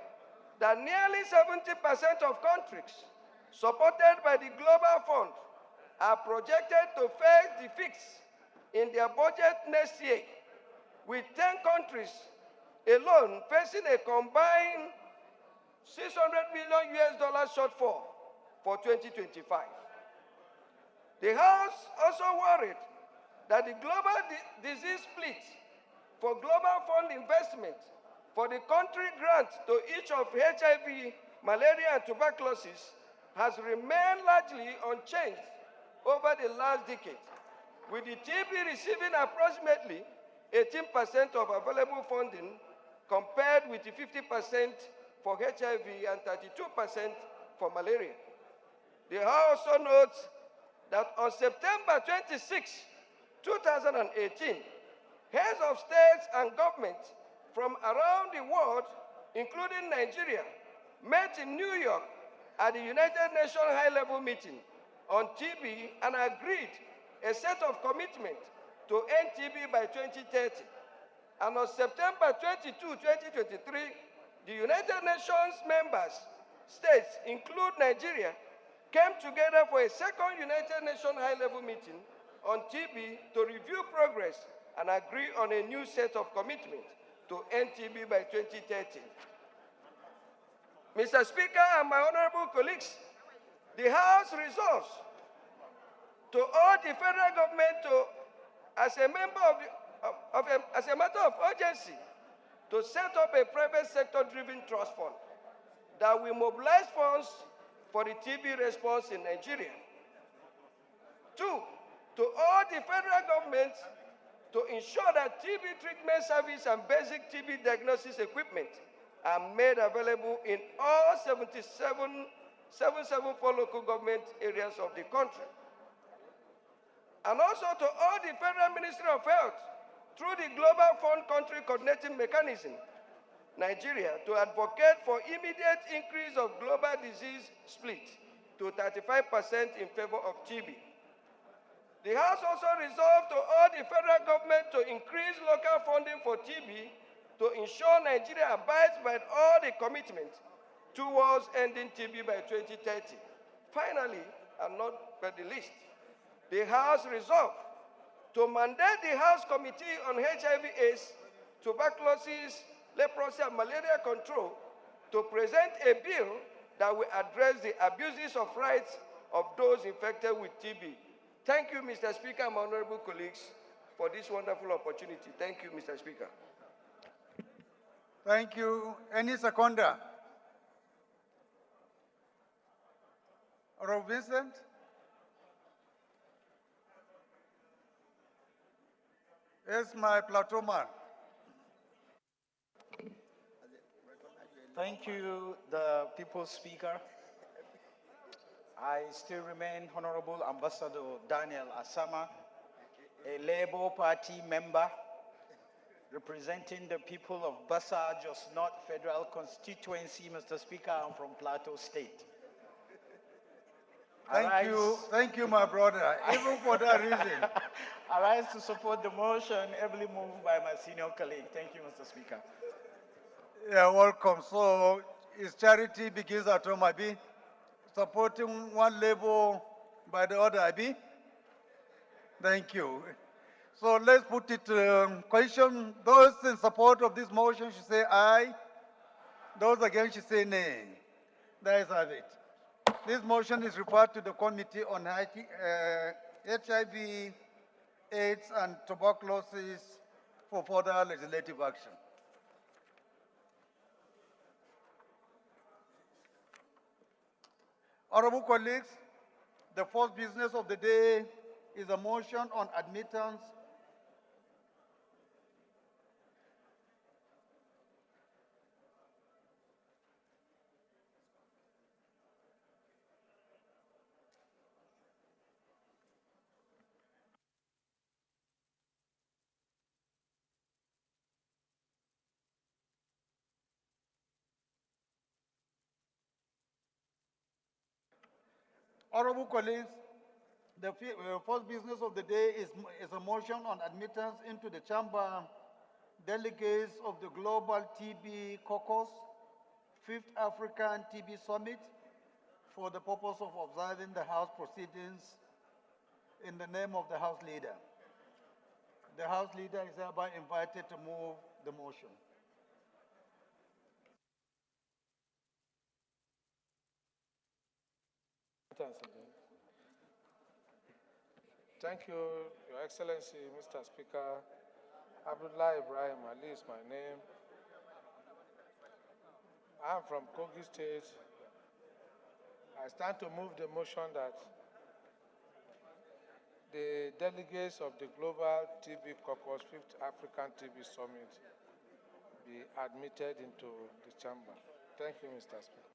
that nearly 70% of countries supported by the Global Fund are projected to face deficits in their budget next year, with 10 countries alone facing a combined $600 million shortfall for 2025. The House also worried that the global disease split for Global Fund investment for the country grant to each of HIV, malaria, and tuberculosis has remained largely unchanged over the last decade, with the TB receiving approximately 18% of available funding compared with the 50% for HIV and 32% for malaria. The House also notes that on September 26, 2018, heads of states and governments from around the world, including Nigeria, met in New York at the United Nations high-level meeting on TB and agreed a set of commitments to end TB by 2030. And on September 22, 2023, the United Nations members states, include Nigeria, came together for a second United Nations high-level meeting on TB to review progress and agree on a new set of commitments to end TB by 2030. Mr. Speaker and my honorable colleagues, the House resolves to urge the federal government to, as a matter of urgency, to set up a private sector-driven trust fund that will mobilize funds for the TB response in Nigeria. 2, to urge the federal government to ensure that TB treatment service and basic TB diagnosis equipment are made available in all 774 local government areas of the country. And also to urge the Federal Ministry of Health, through the Global Fund Country Coordinating Mechanism, Nigeria, to advocate for immediate increase of global disease split to 35% in favor of TB. The House also resolved to urge the federal government to increase local funding for TB to ensure Nigeria abides by all the commitments towards ending TB by 2030. Finally, and not by the least, the House resolved to mandate the House Committee on HIV/AIDS, Tuberculosis, Leprosy, and Malaria Control to present a bill that will address the abuses of rights of those infected with TB. Thank you, Mr. Speaker and my honorable colleagues, for this wonderful opportunity. Thank you, Mr. Speaker. Thank you. Any seconder? Honorable Vincent? Yes, my plateau man. Thank you, the People's Speaker. I still remain Honorable Ambassador Daniel Asama, a Labour Party member representing the people of Bassa, Jos North Federal Constituency. Mr. Speaker, I'm from Plateau State. Thank you, my brother, even for that reason. I rise to support the motion ably moved by my senior colleague. Thank you, Mr. Speaker. You're welcome. So, is charity begins at home, IB? Supporting one label by the other, IB? Thank you. So let's put it question. Those in support of this motion should say aye. Those against should say nay. There is it. This motion is referred to the Committee on HIV, AIDS, and Tuberculosis for further legislative action. Honorable colleagues, the first business of the day is a motion on admittance Honorable colleagues, The first business of the day is a motion on admittance into the chamber delegates of the Global TB Caucus, 5th African TB Summit, for the purpose of observing the House proceedings in the name of the House Leader. The House Leader is hereby invited to move the motion. Thank you, Your Excellency, Mr. Speaker. Abdullah Ibrahim Ali is my name. I'm from Kogi State. I stand to move the motion that the delegates of the Global TB Caucus 5th African TB Summit be admitted into the chamber. Thank you, Mr. Speaker.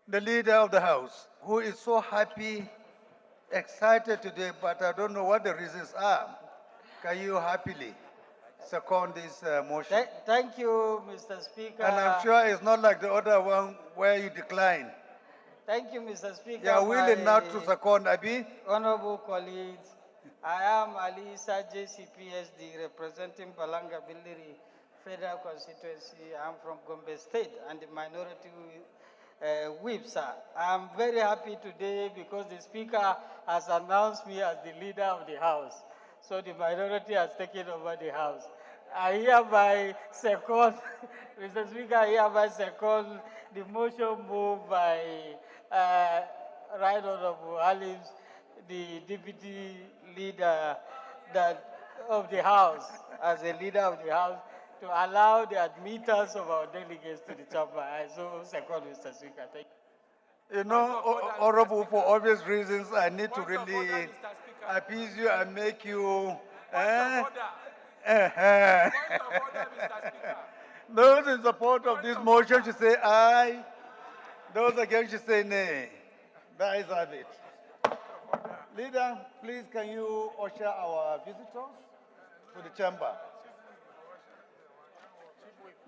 The Leader of the House, who is so happy, excited today, but I don't know what the reasons are. Can you happily second this motion? Thank you, Mr. Speaker. And I'm sure it's not like the other one where you decline. Thank you, Mr. Speaker. You are willing not to second, Abi? Honorable colleagues, I am Ali Issa JCPSD representing Balanga Billiri Federal Constituency. I'm from Gombe State and the minority whip, sir. I'm very happy today because the Speaker has announced me as the leader of the House. So the minority has taken over the House. I hereby second, Mr. Speaker, I hereby second the motion moved by Right Honorable Alims, the Deputy Leader of the House, as a leader of the House, to allow the admittance of our delegates to the chamber. I so second, Mr. Speaker. Thank you. You know, Honorable, for obvious reasons, I need to really appease you and make you. Those in support of this motion should say aye. Those against should say nay. That is of it. Leader, please can you usher our visitors to the chamber?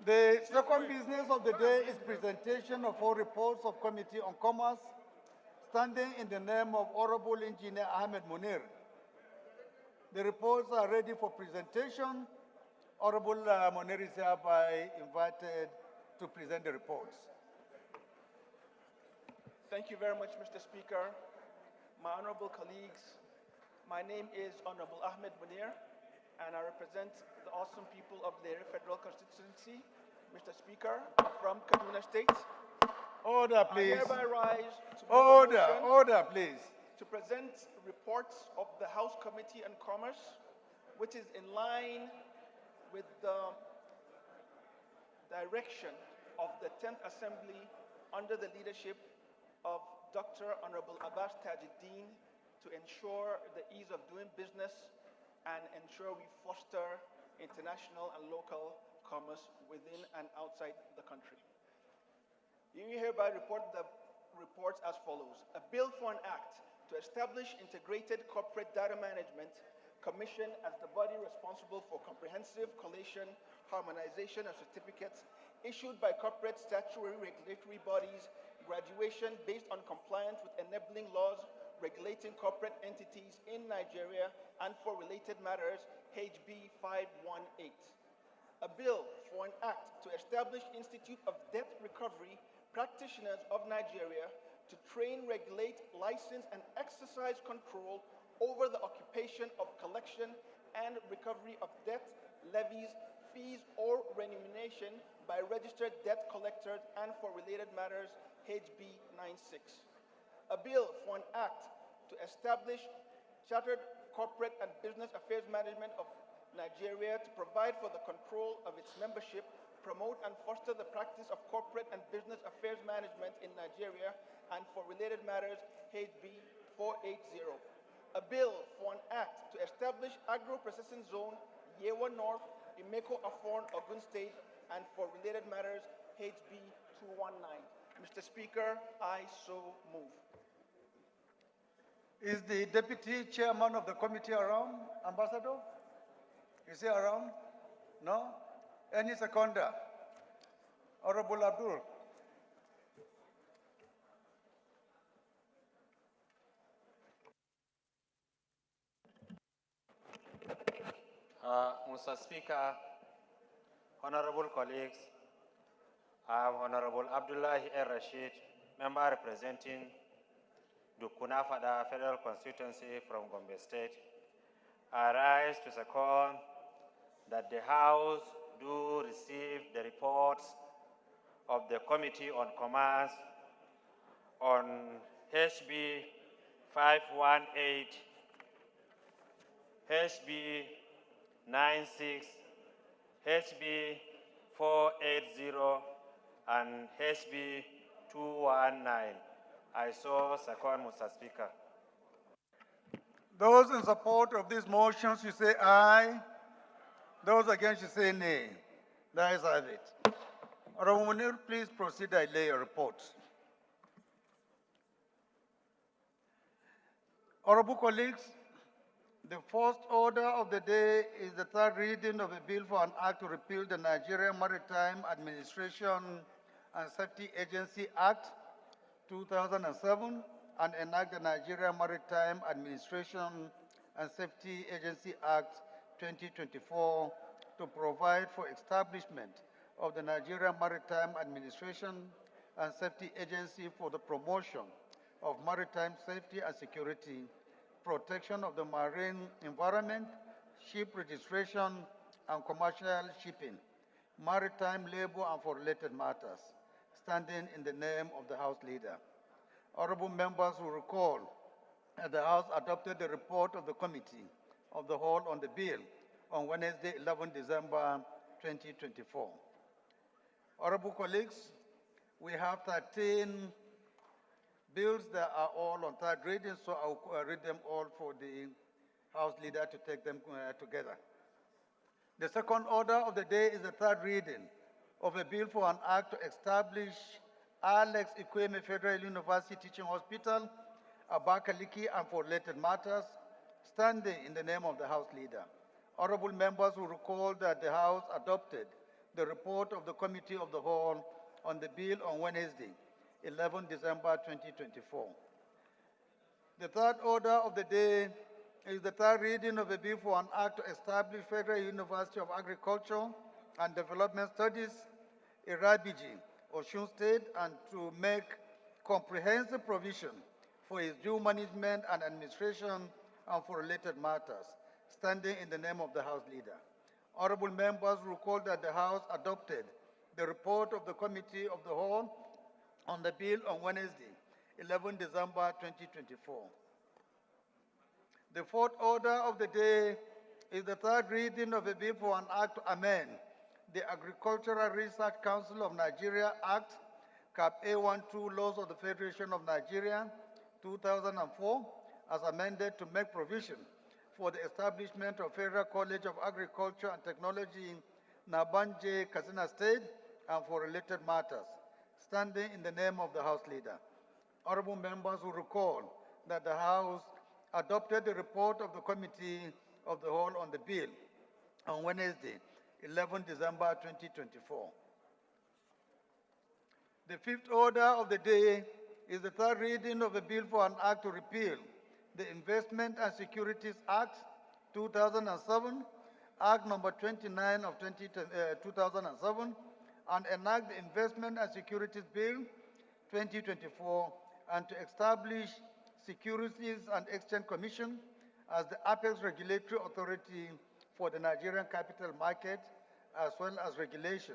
The second business of the day is presentation of all reports of Committee on Commerce, standing in the name of Honorable Engineer Ahmed Munir. The reports are ready for presentation. Honorable Munir is hereby invited to present the reports. Thank you very much, Mr. Speaker. My honorable colleagues, my name is Honorable Ahmed Munir, and I represent the awesome people of the Federal Constituency, Mr. Speaker, from Kaduna State. Order, please. I hereby rise to Order, please. To present reports of the House Committee on Commerce, which is in line with the direction of the 10th Assembly under the leadership of Dr. Honorable Abbas Tajuddin to ensure the ease of doing business and ensure we foster international and local commerce within and outside the country. You hereby report the reports as follows. A bill for an act to establish integrated corporate data management commission as the body responsible for comprehensive collation, harmonization of certificates issued by corporate statutory regulatory bodies, graduation based on compliance with enabling laws regulating corporate entities in Nigeria and for related matters, HB 518. A bill for an act to establish Institute of Debt Recovery Practitioners of Nigeria to train, regulate, license, and exercise control over the occupation of collection and recovery of debt, levies, fees, or remuneration by registered debt collectors and for related matters, HB 96. A bill for an act to establish Chartered Corporate and Business Affairs Management of Nigeria to provide for the control of its membership, promote and foster the practice of corporate and business affairs management in Nigeria and for related matters, HB 480. A bill for an act to establish Agro-Processing Zone, Yewa North, Imeko Afon, Ogun State, and for related matters, HB 219. Mr. Speaker, I so move. Is the deputy chairman of the committee around, Ambassador? Is he around? No? Any seconder? Honorable Abdul. Mr. Speaker, honorable colleagues, I am Honorable Abdullahi El Rashid, member representing Dukunafada Federal Constituency from Gombe State. I rise to second that the House do receive the reports of the Committee on Commerce on HB 518, HB 96, HB 480, and HB 219. I so second, Mr. Speaker. Those in support of these motions should say aye. Those against should say nay. The ayes have it. Honorable Munir, please proceed. I lay your report. Honorable colleagues, the first order of the day is the third reading of a bill for an act to repeal the Nigerian Maritime Administration and Safety Agency Act 2007 and enact the Nigerian Maritime Administration and Safety Agency Act 2024 to provide for establishment of the Nigerian Maritime Administration and Safety Agency for the promotion of maritime safety and security, protection of the marine environment, ship registration and commercial shipping, maritime labor and for related matters, standing in the name of the House Leader. Honorable members will recall that the House adopted the report of the Committee of the Whole on the bill on Wednesday, 11 December 2024. Honorable colleagues, we have 13 bills that are all on third reading, so I'll read them all for the House Leader to take them together. The second order of the day is the third reading of a bill for an act to establish Alex Ikweme Federal University Teaching Hospital, Abakaliki, and for related matters, standing in the name of the House Leader. Honorable members will recall that the House adopted the report of the Committee of the Whole on the bill on Wednesday, 11 December 2024. The third order of the day is the third reading of a bill for an act to establish Federal University of Agriculture and Development Studies, Irabiji, Osun State, and to make comprehensive provision for its due management and administration and for related matters, standing in the name of the House Leader. Honorable members recall that the House adopted the report of the Committee of the Whole on the bill on Wednesday, 11 December 2024. The fourth order of the day is the third reading of a bill for an act to amend the Agricultural Research Council of Nigeria Act, Cap A12 Laws of the Federation of Nigeria, 2004, as amended to make provision for the establishment of Federal College of Agriculture and Technology, Nabanje, Katsina State, and for related matters, standing in the name of the House Leader. Honorable members will recall that the House adopted the report of the Committee of the Whole on the bill on Wednesday, 11 December 2024. The fifth order of the day is the third reading of a bill for an act to repeal the Investment and Securities Act 2007, Act number 29 of 2007, and enact the Investment and Securities Bill 2024, and to establish Securities and Exchange Commission as the apex regulatory authority for the Nigerian capital market, as well as regulation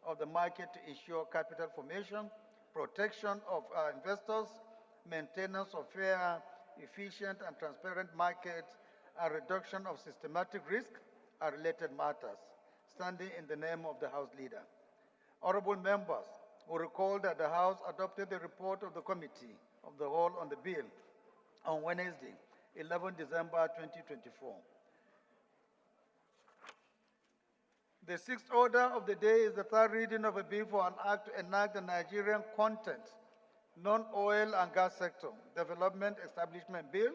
of the market to ensure capital formation, protection of investors, maintenance of fair, efficient, and transparent markets, and reduction of systematic risk and related matters, standing in the name of the House Leader. Honorable members will recall that the House adopted the report of the Committee of the Whole on the bill on Wednesday, 11 December 2024. The sixth order of the day is the third reading of a bill for an act to enact the Nigerian Content Non-Oil and Gas Sector Development Establishment Bill,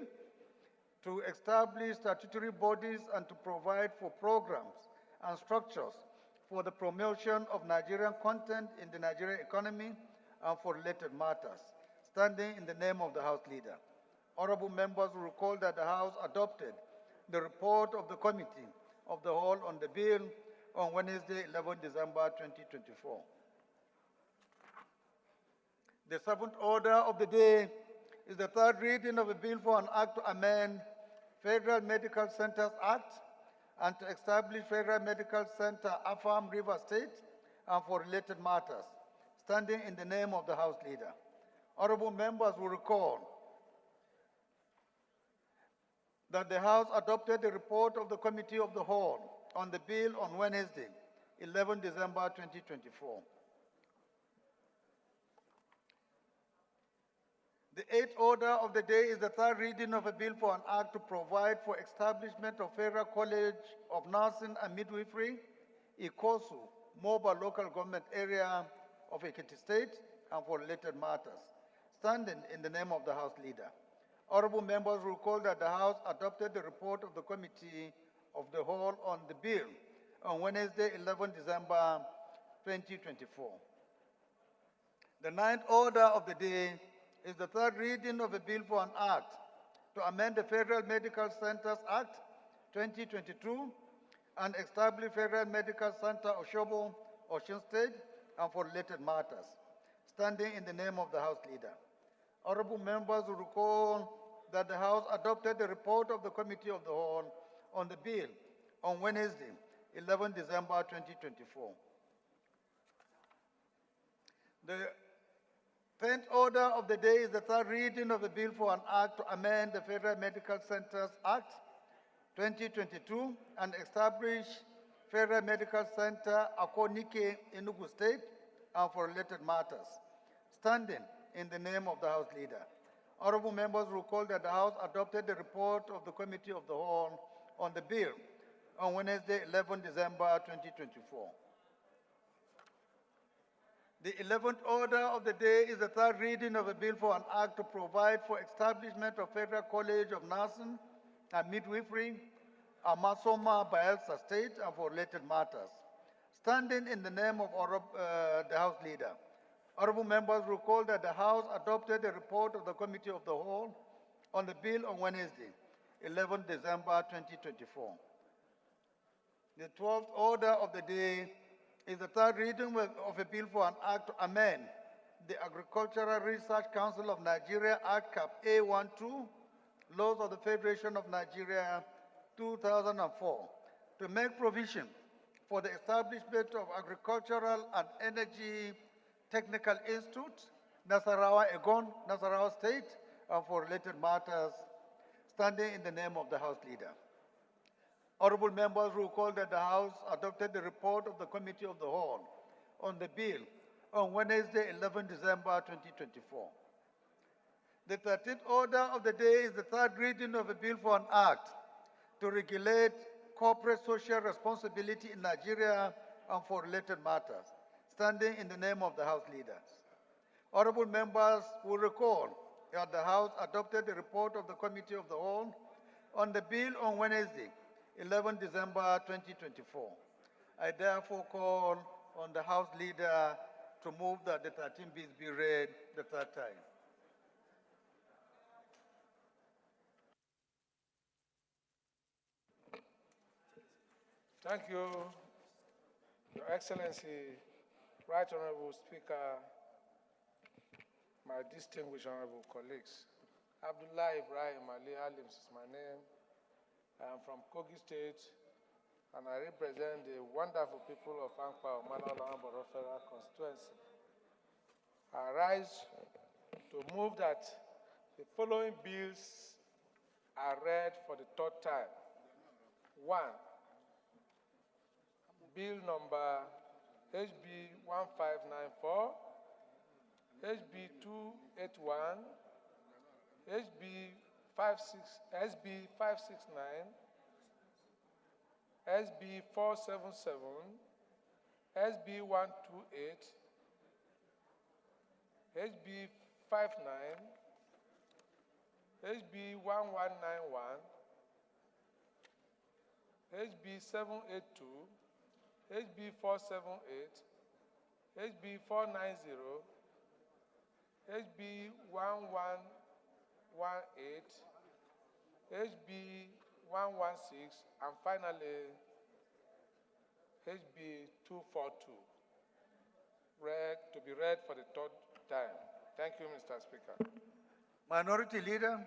to establish statutory bodies and to provide for programs and structures for the promotion of Nigerian content in the Nigerian economy and for related matters, standing in the name of the House Leader. Honorable members will recall that the House adopted the report of the Committee of the Whole on the bill on Wednesday, 11 December 2024. The seventh order of the day is the third reading of a bill for an act to amend Federal Medical Centers Act and to establish Federal Medical Center Afam River State and for related matters, standing in the name of the House Leader. Honorable members will recall that the House adopted the report of the Committee of the Whole on the bill on Wednesday, 11 December 2024. The eighth order of the day is the third reading of a bill for an act to provide for establishment of Federal College of Nursing and Midwifery, Ikosu, Mobile Local Government Area of Ekiti State, and for related matters, standing in the name of the House Leader. Honorable members will recall that the House adopted the report of the Committee of the Whole on the bill on Wednesday, 11 December 2024. The ninth order of the day is the third reading of a bill for an act to amend the Federal Medical Centers Act 2022 and establish Federal Medical Center Oshobo, Osun State, and for related matters, standing in the name of the House Leader. Honorable members will recall that the House adopted the report of the Committee of the Whole on the bill on Wednesday, 11 December 2024. The 10th order of the day is the third reading of the bill for an act to amend the Federal Medical Centers Act 2022 and establish Federal Medical Center Akonike, Enugu State, and for related matters, standing in the name of the House Leader. Honorable members recall that the House adopted the report of the Committee of the Whole on the bill on Wednesday, 11 December 2024. The 11th order of the day is the third reading of a bill for an act to provide for establishment of Federal College of Nursing and Midwifery, Amasoma, Bayelsa State, and for related matters, standing in the name of the House Leader. Honorable members recall that the House adopted the report of the Committee of the Whole on the bill on Wednesday, 11 December 2024. The 12th order of the day is the third reading of a bill for an act to amend the Agricultural Research Council of Nigeria Act Cap A12, Laws of the Federation of Nigeria 2004, to make provision for the establishment of Agricultural and Energy Technical Institute, Nasarawa Egon, Nasarawa State, and for related matters, standing in the name of the House Leader. Honorable members recall that the House adopted the report of the Committee of the Whole on the bill on Wednesday, 11 December 2024. The 13th order of the day is the third reading of a bill for an act to regulate corporate social responsibility in Nigeria and for related matters, standing in the name of the House Leaders. Honorable members will recall that the House adopted the report of the Committee of the Whole on the bill on Wednesday, 11 December 2024. I therefore call on the House Leader to move that the 13 bills be read the third time. Thank you, Your Excellency, Right Honorable Speaker, my distinguished honorable colleagues. Abdullah Ibrahim Ali Alims is my name. I am from Kogi State, and I represent the wonderful people of Ankpa Omala Federal Constituency. I rise to move that the following bills are read for the third time. 1. Bill number HB 1594, HB 281, SB 569, SB 477, SB 128, HB 1159, HB 1191, HB 782, HB 478, HB 490, HB 1118, HB 116, and finally HB 242, to be read for the third time. Thank you, Mr. Speaker. Minority Leader,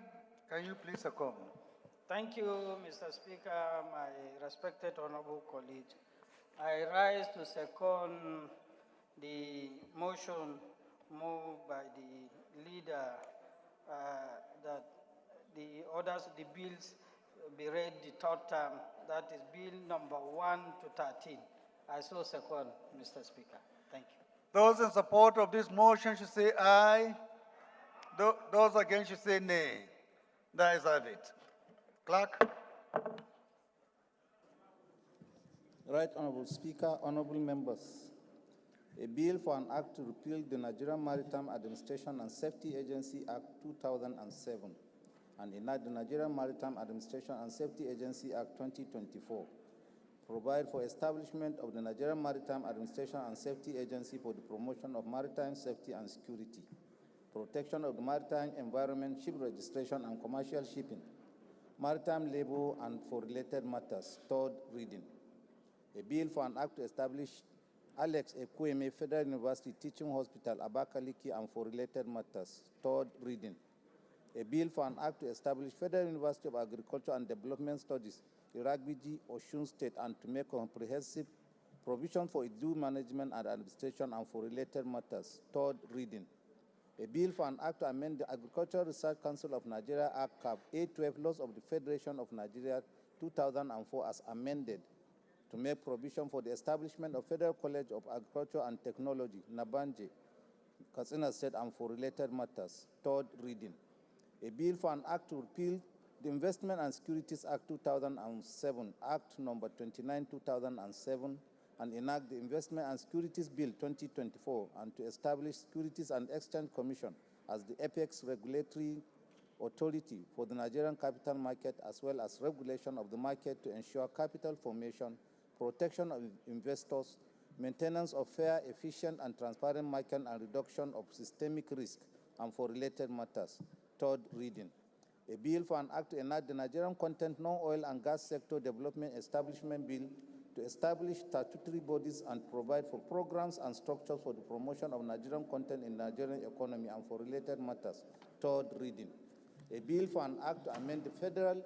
can you please second? Thank you, Mr. Speaker, my respected honorable colleague. I rise to second the motion moved by the leader that the bills be read the third term, that is bill number 1 to 13. I so second, Mr. Speaker. Thank you. Those in support of this motion should say aye. Those against should say nay. The ayes have it. Clerk. Right Honorable Speaker, honorable members. A bill for an act to repeal the Nigerian Maritime Administration and Safety Agency Act 2007 and enact the Nigerian Maritime Administration and Safety Agency Act 2024. Provide for establishment of the Nigerian Maritime Administration and Safety Agency for the promotion of maritime safety and security, protection of the maritime environment, ship registration and commercial shipping, maritime labor and for related matters. Third reading. A bill for an act to establish Alex Ekweme Federal University Teaching Hospital, Abakaliki, and for related matters. Third reading. A bill for an act to establish Federal University of Agriculture and Development Studies, Iragbiji, Osun State, and to make comprehensive provision for its due management and administration and for related matters. Third reading. A bill for an act to amend the Agricultural Research Council of Nigeria Act Cap A12 Laws of the Federation of Nigeria 2004 as amended, to make provision for the establishment of Federal College of Agriculture and Technology, Nabanje, Katsina State, and for related matters. Third reading. A bill for an act to repeal the Investment and Securities Act 2007, Act number 29, 2007, and enact the Investment and Securities Bill 2024, and to establish Securities and Exchange Commission as the apex regulatory authority for the Nigerian capital market, as well as regulation of the market to ensure capital formation, protection of investors, maintenance of fair, efficient, and transparent market, and reduction of systemic risk, and for related matters. Third reading. A bill for an act to enact the Nigerian Content Non-Oil and Gas Sector Development Establishment Bill to establish statutory bodies and provide for programs and structures for the promotion of Nigerian content in Nigerian economy and for related matters. Third reading. A bill for an act to amend the Federal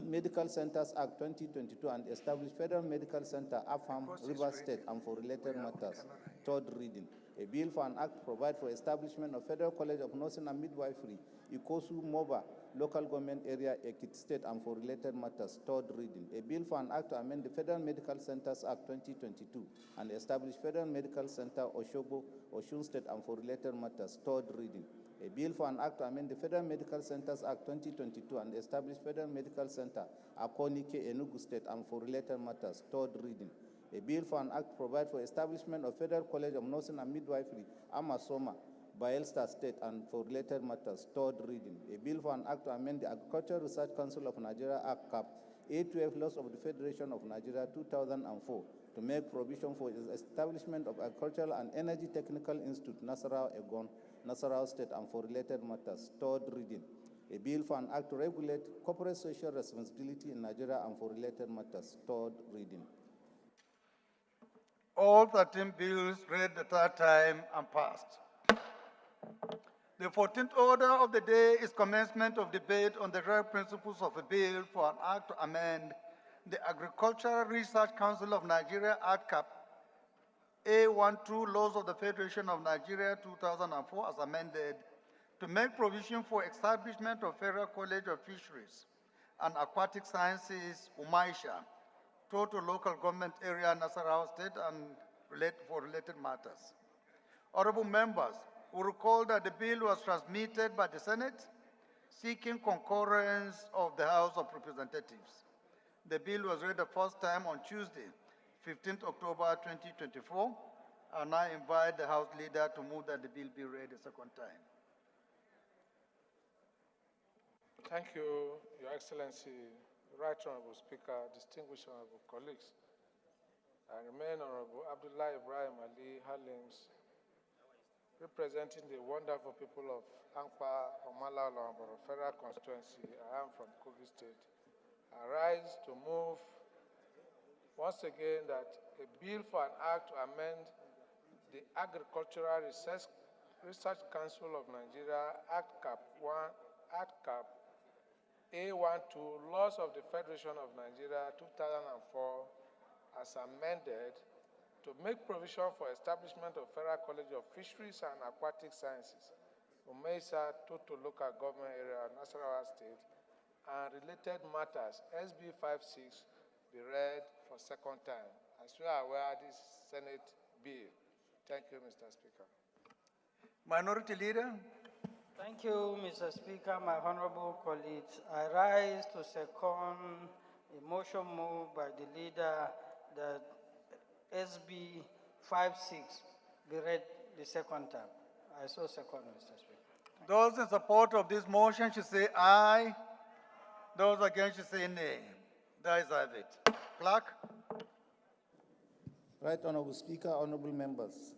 Medical Centers Act 2022 and establish Federal Medical Center, Afam, River State, and for related matters. Third reading. A bill for an act to provide for establishment of Federal College of Nursing and Midwifery, Ikosu, Moba, Local Government Area, Ekiti State, and for related matters. Third reading. A bill for an act to amend the Federal Medical Centers Act 2022 and establish Federal Medical Center, Oshobo, Osun State, and for related matters. Third reading. A bill for an act to amend the Federal Medical Centers Act 2022 and establish Federal Medical Center, Akonike, Enugu State, and for related matters. Third reading. A bill for an act to provide for establishment of Federal College of Nursing and Midwifery, Amasoma, Bayelsa State, and for related matters. Third reading. A bill for an act to amend the Agricultural Research Council of Nigeria Act Cap A12 Laws of the Federation of Nigeria 2004 to make provision for the establishment of Agricultural and Energy Technical Institute, Nasarawa, Egon, Nasarawa State, and for related matters. Third reading. A bill for an act to regulate corporate social responsibility in Nigeria and for related matters. Third reading. All 13 bills read the third time and passed. The 14th order of the day is commencement of debate on the rare principles of a bill for an act to amend the Agricultural Research Council of Nigeria Act Cap A12 Laws of the Federation of Nigeria 2004 as amended to make provision for establishment of Federal College of Fisheries and Aquatic Sciences, Umaisha, Total Local Government Area, Nasarawa State, and for related matters. Honorable members, we recall that the bill was transmitted by the Senate seeking concurrence of the House of Representatives. The bill was read the first time on Tuesday, 15th October 2024, and I invite the House Leader to move that the bill be read a second time. Thank you, Your Excellency, Right Honorable Speaker, distinguished honorable colleagues. I remain Honorable Abdullah Ibrahim Ali Halims, representing the wonderful people of Ankpa, Omala, Olamboro Federal Constituency. I am from Kogi State. I rise to move once again that a bill for an act to amend the Agricultural Research Council of Nigeria, Act Cap A12, Laws of the Federation of Nigeria 2004, as amended, to make provision for establishment of Federal College of Fisheries and Aquatic Sciences, Umeisa, Toto Local Government Area, Nasarawa State, and related matters, SB 56, be read for second time. As you are aware, this Senate bill. Thank you, Mr. Speaker. Minority Leader. Thank you, Mr. Speaker, my honorable colleagues. I rise to second a motion moved by the leader that SB 56 be read the second time. I so second, Mr. Speaker. Those in support of this motion should say aye. Those against should say nay. The ayes have it. Clerk. Right Honorable Speaker, honorable members.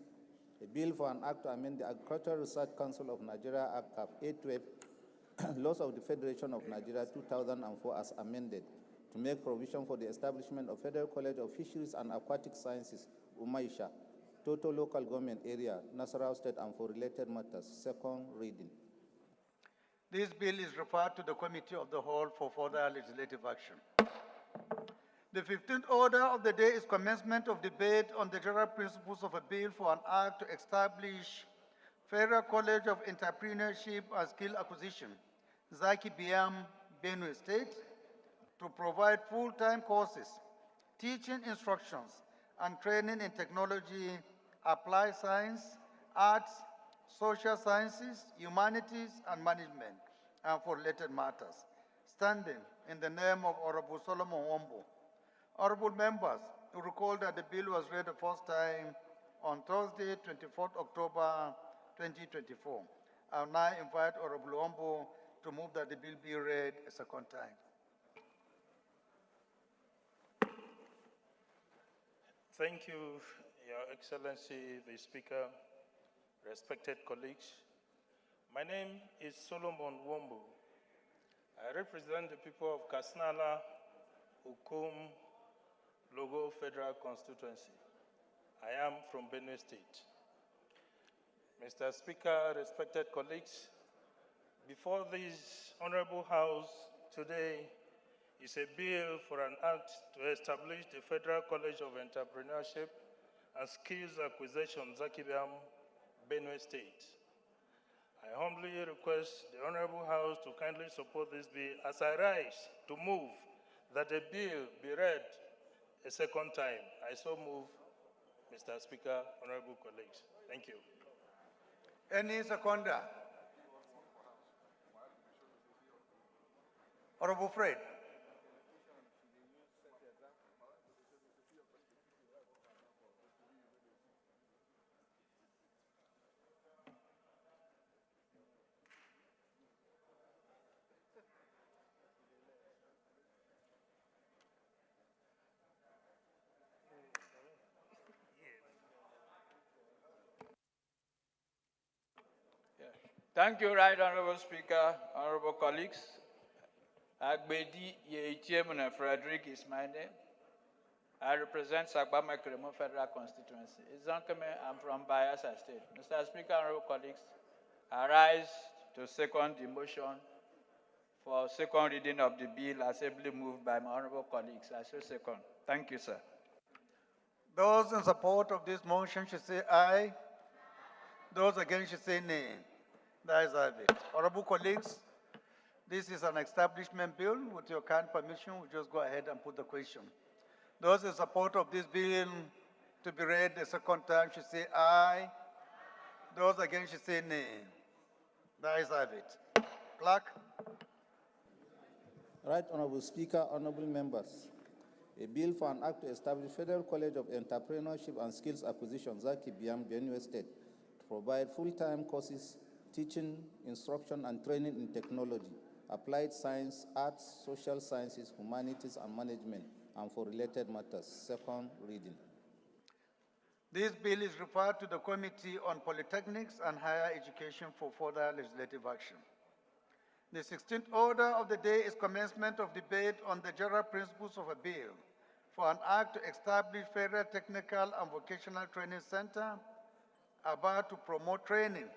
A bill for an act to amend the Agricultural Research Council of Nigeria Act Cap A12, Laws of the Federation of Nigeria 2004 as amended, to make provision for the establishment of Federal College of Fisheries and Aquatic Sciences, Umaisha, Toto Local Government Area, Nasarawa State, and for related matters. Second reading. This bill is referred to the Committee of the Whole for further legislative action. The 15th order of the day is commencement of debate on the general principles of a bill for an act to establish Federal College of Entrepreneurship and Skill Acquisition, Zaki Biam, Benue State, to provide full-time courses, teaching instructions, and training in technology, applied science, arts, social sciences, humanities, and management, and for related matters. Standing in the name of Honorable Solomon Wombo. Honorable members, you recall that the bill was read the first time on Thursday, 24th October 2024. I will now invite Honorable Wombo to move that the bill be read a second time. Thank you, Your Excellency, the Speaker, respected colleagues. My name is Solomon Wombo. I represent the people of Kasnala, Ukum, Logo Federal Constituency. I am from Benue State. Mr. Speaker, respected colleagues, before this Honorable House today is a bill for an act to establish the Federal College of Entrepreneurship and Skills Acquisition, Zakibiam, Benue State. I humbly request the Honorable House to kindly support this bill as I rise to move that the bill be read a second time. I so move, Mr. Speaker, honorable colleagues. Thank you. Any seconder? Honorable Fred. Thank you, Right Honorable Speaker, honorable colleagues. Agbedi Yeitiemune Frederick is my name. I represent Sagbama Kremo Federal Constituency. I'm from Bayelsa State. Mr. Speaker, honorable colleagues, I rise to second the motion for second reading of the bill as ably moved by my honorable colleagues. I so second. Thank you, sir. Those in support of this motion should say aye. Those against should say nay. The ayes have it. Honorable colleagues, this is an establishment bill. With your kind permission, we'll just go ahead and put the question. Those in support of this bill to be read the second time should say aye. Those against should say nay. The ayes have it. Clerk. Right Honorable Speaker, honorable members. A bill for an act to establish Federal College of Entrepreneurship and Skills Acquisition, Zaki Biam, Benue State, to provide full-time courses, teaching, instruction, and training in technology, applied science, arts, social sciences, humanities, and management, and for related matters. Second reading. This bill is referred to the Committee on Polytechnics and Higher Education for further legislative action. The 16th order of the day is commencement of debate on the general principles of a bill for an act to establish Federal Technical and Vocational Training Center about to promote training,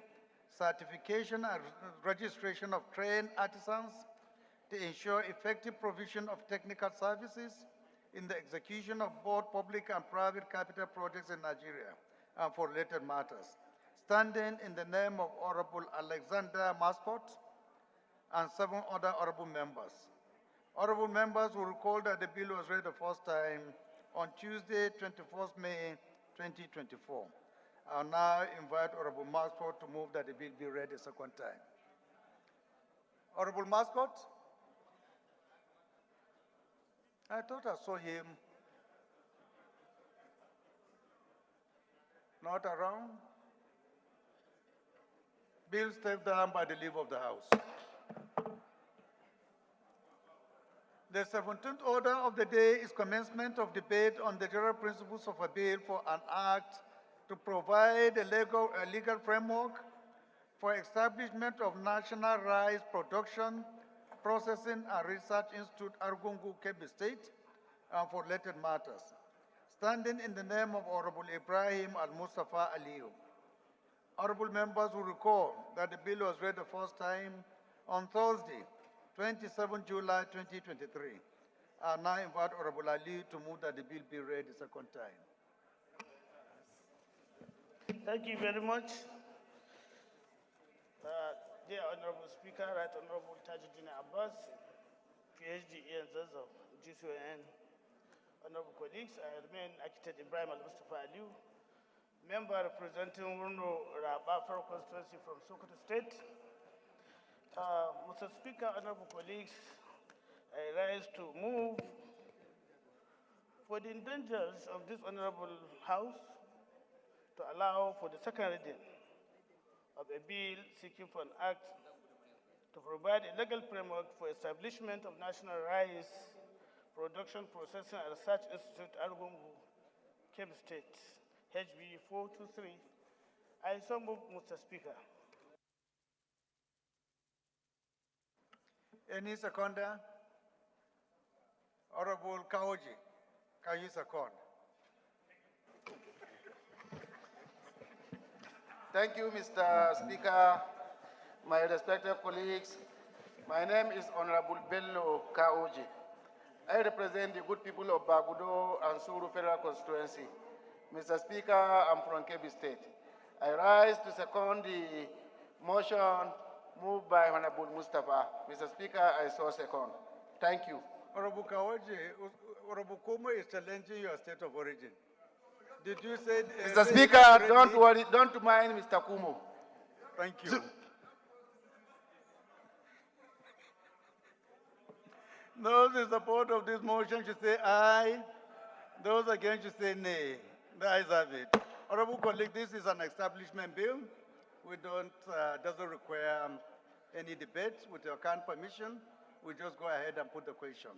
certification and registration of trained artisans to ensure effective provision of technical services in the execution of both public and private capital projects in Nigeria and for related matters, standing in the name of Honorable Alexander Mascot and 7 other honorable members. Honorable members will recall that the bill was read the first time on Tuesday, 21st May 2024. I'll now invite Honorable Mascot to move that the bill be read a second time. Honorable Mascot? I thought I saw him. Not around? Bill stepped down by the leave of the House. The 17th order of the day is commencement of debate on the general principles of a bill for an act to provide a legal framework for establishment of National Rice Production, Processing and Research Institute, Argungu, Kebbi State, and for related matters, standing in the name of Honorable Ibrahim Al-Mustafa Aliyu. Honorable members will recall that the bill was read the first time on Thursday, 27 July 2023. I now invite Honorable Ali to move that the bill be read a second time. Thank you very much. Dear Honorable Speaker, Right Honorable Tajuddin Abbas, PhD in Zazzau, GCON, Honorable colleagues, I remain Architect Ibrahim Al-Mustafa Aliyu, member representing Wurno Rabafar constituency from Sokoto State. Mr. Speaker, honorable colleagues, I rise to move for the indulgence of this honorable House to allow for the second reading of a bill seeking for an act to provide a legal framework for establishment of National Rice Production, Processing and Research Institute, Argungu, Kebbi State, HB 423. I so move, Mr. Speaker. Any seconder? Honorable Kaoji, can you second? Thank you, Mr. Speaker, my respected colleagues. My name is Honorable Bello Kaoji. I represent the good people of Bagudo and Suru Federal Constituency. Mr. Speaker, I'm from Kebbi State. I rise to second the motion moved by Honorable Mustafa. Mr. Speaker, I so second. Thank you. Honorable Kaoji, Honorable Kumo is challenging your state of origin. Did you say... Mr. Speaker, don't worry, don't mind Mr. Kumo. Thank you. Those in support of this motion should say aye. Those against should say nay. The ayes have it. Honorable colleague, this is an establishment bill. We doesn't require any debate. With your kind permission, we just go ahead and put the question.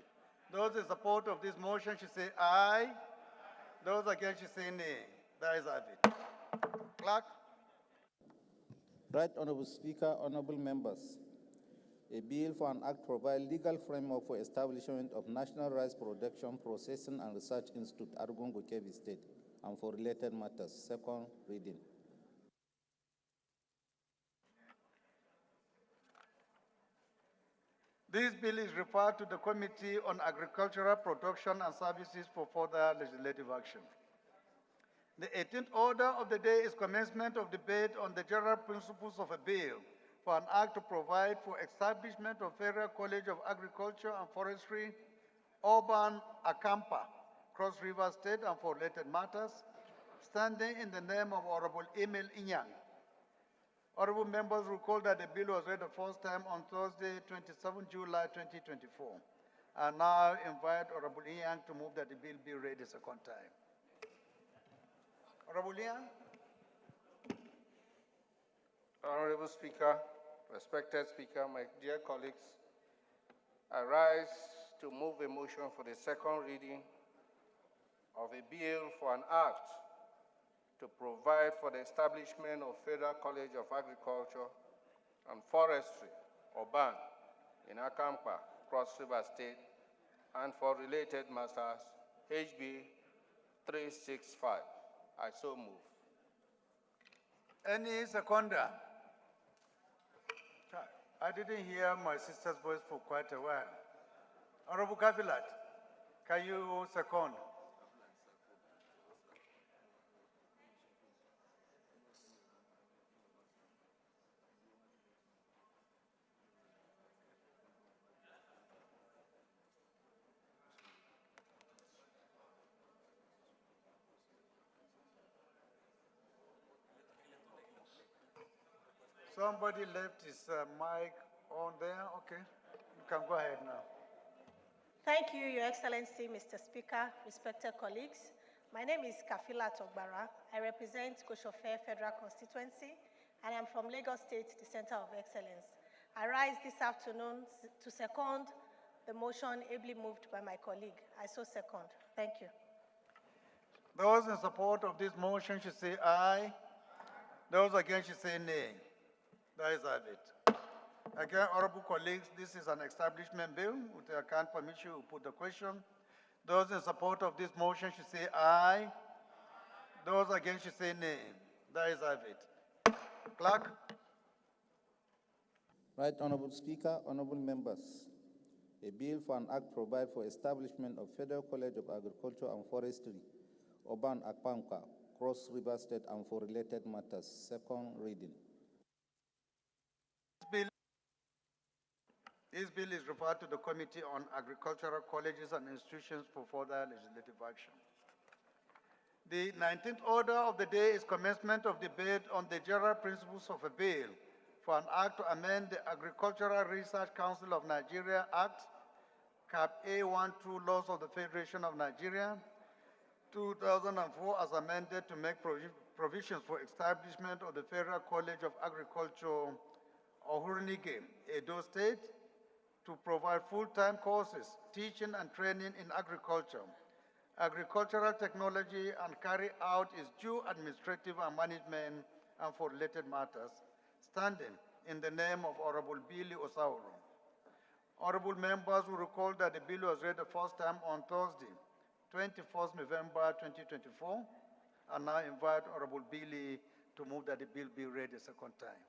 Those in support of this motion should say aye. Those against should say nay. The ayes have it. Clerk. Right Honorable Speaker, honorable members. A bill for an act to provide legal framework for establishment of National Rice Production, Processing and Research Institute, Argungu, Kebbi State, and for related matters. Second reading. This bill is referred to the Committee on Agricultural Production and Services for further legislative action. The 18th order of the day is commencement of debate on the general principles of a bill for an act to provide for establishment of Federal College of Agriculture and Forestry, Urban Akampa, Cross River State, and for related matters, standing in the name of Honorable Emil Inyang. Honorable members recall that the bill was read the first time on Thursday, 27 July 2024. I now invite Honorable Inyang to move that the bill be read a second time. Honorable Inyang. Honorable Speaker, respected Speaker, my dear colleagues, I rise to move a motion for the second reading of a bill for an act to provide for the establishment of Federal College of Agriculture and Forestry, Oban, in Akampa, Cross River State, and for related matters, HB 365. I so move. Any seconder? I didn't hear my sister's voice for quite a while. Honorable Kafilat, can you second? Somebody left his mic on there. Okay, you can go ahead now. Thank you, Your Excellency, Mr. Speaker, respected colleagues. My name is Kafila Togbara. I represent Koshofe Federal Constituency, and I'm from Lagos State, the Center of Excellence. I rise this afternoon to second the motion ably moved by my colleague. I so second. Thank you. Those in support of this motion should say aye. Those against should say nay. That is it. Again, honorable colleagues, this is an establishment bill. With the account permission, we put the question. Those in support of this motion should say aye. Those against should say nay. That is it. Clerk. Right Honorable Speaker, honorable members. A bill for an act provide for establishment of Federal College of Agriculture and Forestry, Oban Akpanka, Cross River State, and for related matters. Second reading. This bill is referred to the Committee on Agricultural Colleges and Institutions for further legislative action. The 19th order of the day is commencement of debate on the general principles of a bill for an act to amend the Agricultural Research Council of Nigeria Act, Cap A12 Laws of the Federation of Nigeria, 2004 as amended to make provisions for establishment of the Federal College of Agriculture, Ohurnike, Edo State, to provide full-time courses, teaching and training in agriculture, agricultural technology, and carry out its due administrative and management and for related matters, standing in the name of Honorable Billy Osauro. Honorable members will recall that the bill was read the first time on Thursday, 21st November 2024, and now invite Honorable Billy to move that the bill be read a second time.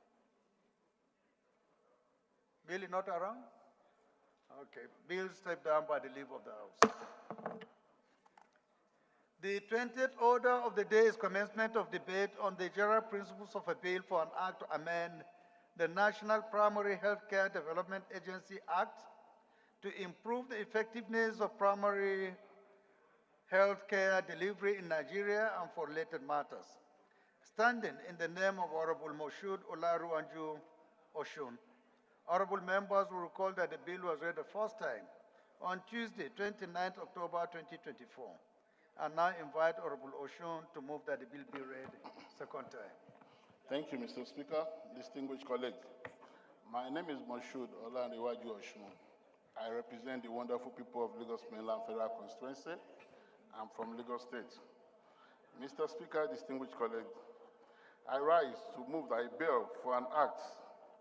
Billy not around? Okay, bill stepped down by the leave of the House. The 20th order of the day is commencement of debate on the general principles of a bill for an act to amend the National Primary Healthcare Development Agency Act to improve the effectiveness of primary healthcare delivery in Nigeria and for related matters. Standing in the name of Honorable Moshood Olaruanju Oshun, honorable members will recall that the bill was read the first time on Tuesday, 29th October 2024. I now invite Honorable Oshun to move that the bill be read second time. Thank you, Mr. Speaker, distinguished colleagues. My name is Moshood Olaruanju Oshun. I represent the wonderful people of Lagos Mainland Federal Constituency. I'm from Lagos State. Mr. Speaker, distinguished colleagues, I rise to move that a bill for an act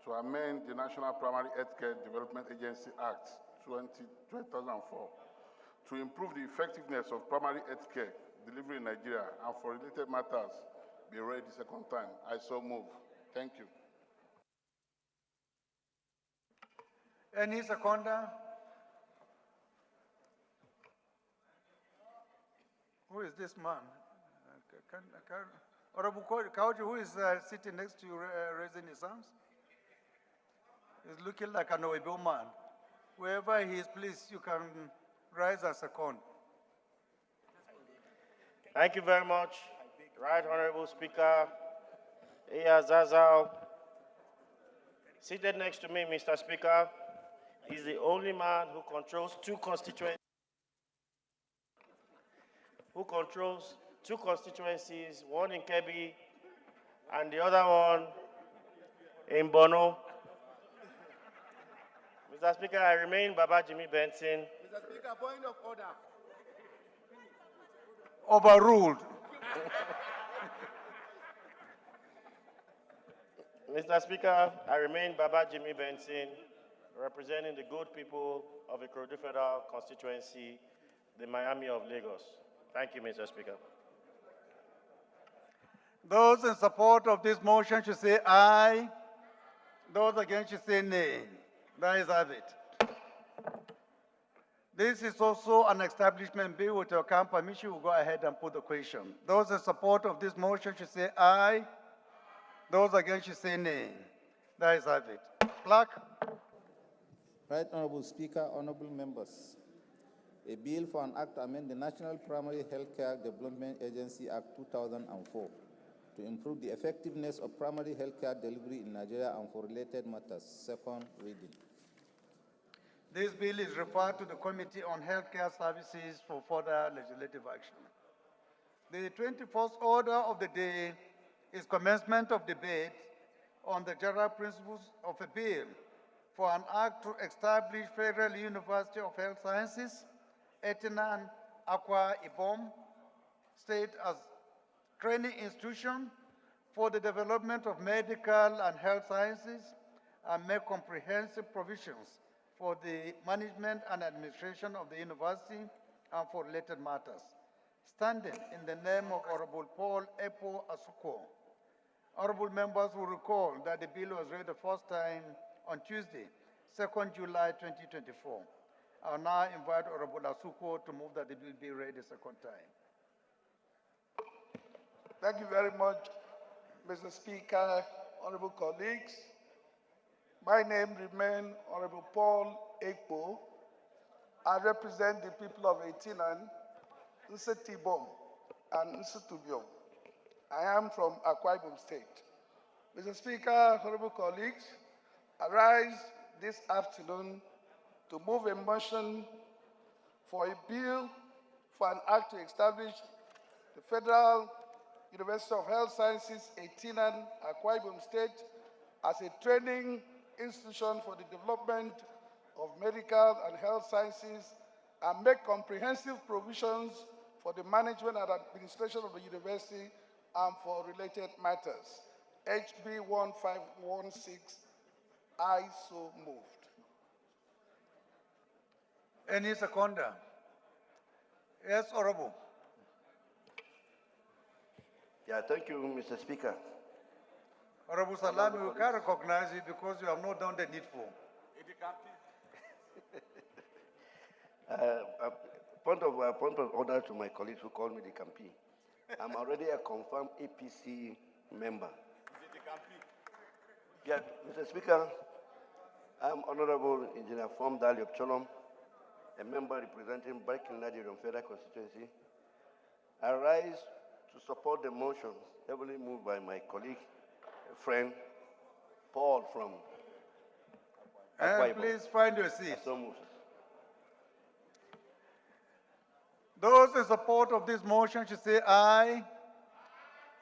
to amend the National Primary Healthcare Development Agency Act 2004 to improve the effectiveness of primary healthcare delivery in Nigeria and for related matters be read the second time. I so move. Thank you. Any seconder? Who is this man? Honorable Kauji, who is sitting next to you raising his arms? He's looking like an Oibo man. Wherever he is, please, you can rise and second. Thank you very much. Right Honorable Speaker, Iya Zazao. Seated next to me, Mr. Speaker, is the only man who controls two constituencies. One in Kebbi and the other one in Bono. Mr. Speaker, I remain Baba Jimmy Benson. Mr. Speaker, point of order. Overruled. Mr. Speaker, I remain Baba Jimmy Benson, representing the good people of the Ikorodu Federal Constituency, the Miami of Lagos. Thank you, Mr. Speaker. Those in support of this motion should say aye. Those against should say nay. That is have it. This is also an establishment bill. With your kind permission, we'll go ahead and put the question. Those in support of this motion should say aye. Those against should say nay. That is have it. Clerk. Right Honorable Speaker, honorable members. A bill for an act to amend the National Primary Healthcare Development Agency Act 2004 to improve the effectiveness of primary healthcare delivery in Nigeria and for related matters. Second reading. This bill is referred to the Committee on Healthcare Services for further legislative action. The 21st order of the day is commencement of debate on the general principles of a bill for an act to establish Federal University of Health Sciences, Etinan, Akwa Ibom State as training institution for the development of medical and health sciences and make comprehensive provisions for the management and administration of the university and for related matters. Standing in the name of Honorable Paul Epo Asuko. Honorable members will recall that the bill was read the first time on Tuesday, 2nd July 2024. I'll now invite Honorable Asuko to move that the bill be read a second time. Thank you very much, Mr. Speaker, honorable colleagues. My name remains Honorable Paul Ekpo. I represent the people of Etinan, Nsetibom, and Nsetubiom. I am from Akwa Ibom State. Mr. Speaker, honorable colleagues, I rise this afternoon to move a motion for a bill for an act to establish the Federal University of Health Sciences, Etinan, Akwa Ibom State, as a training institution for the development of medical and health sciences and make comprehensive provisions for the management and administration of the university and for related matters. HB 1516, I so moved. Any seconder? Yes, Honorable. Yeah, thank you, Mr. Speaker. Honorable Salami, we can't recognize you because you have not done the needful. Point of order to my colleagues who call me the Campi. I'm already a confirmed APC member. Yeah, Mr. Speaker, I'm Honorable Engineer Form Dali of Cholom, a member representing Barking Nigerian Federal Constituency. I rise to support the motion heavily moved by my colleague, friend, Paul from Akwa Ibom. Please find your seat. So moved. Those in support of this motion should say aye.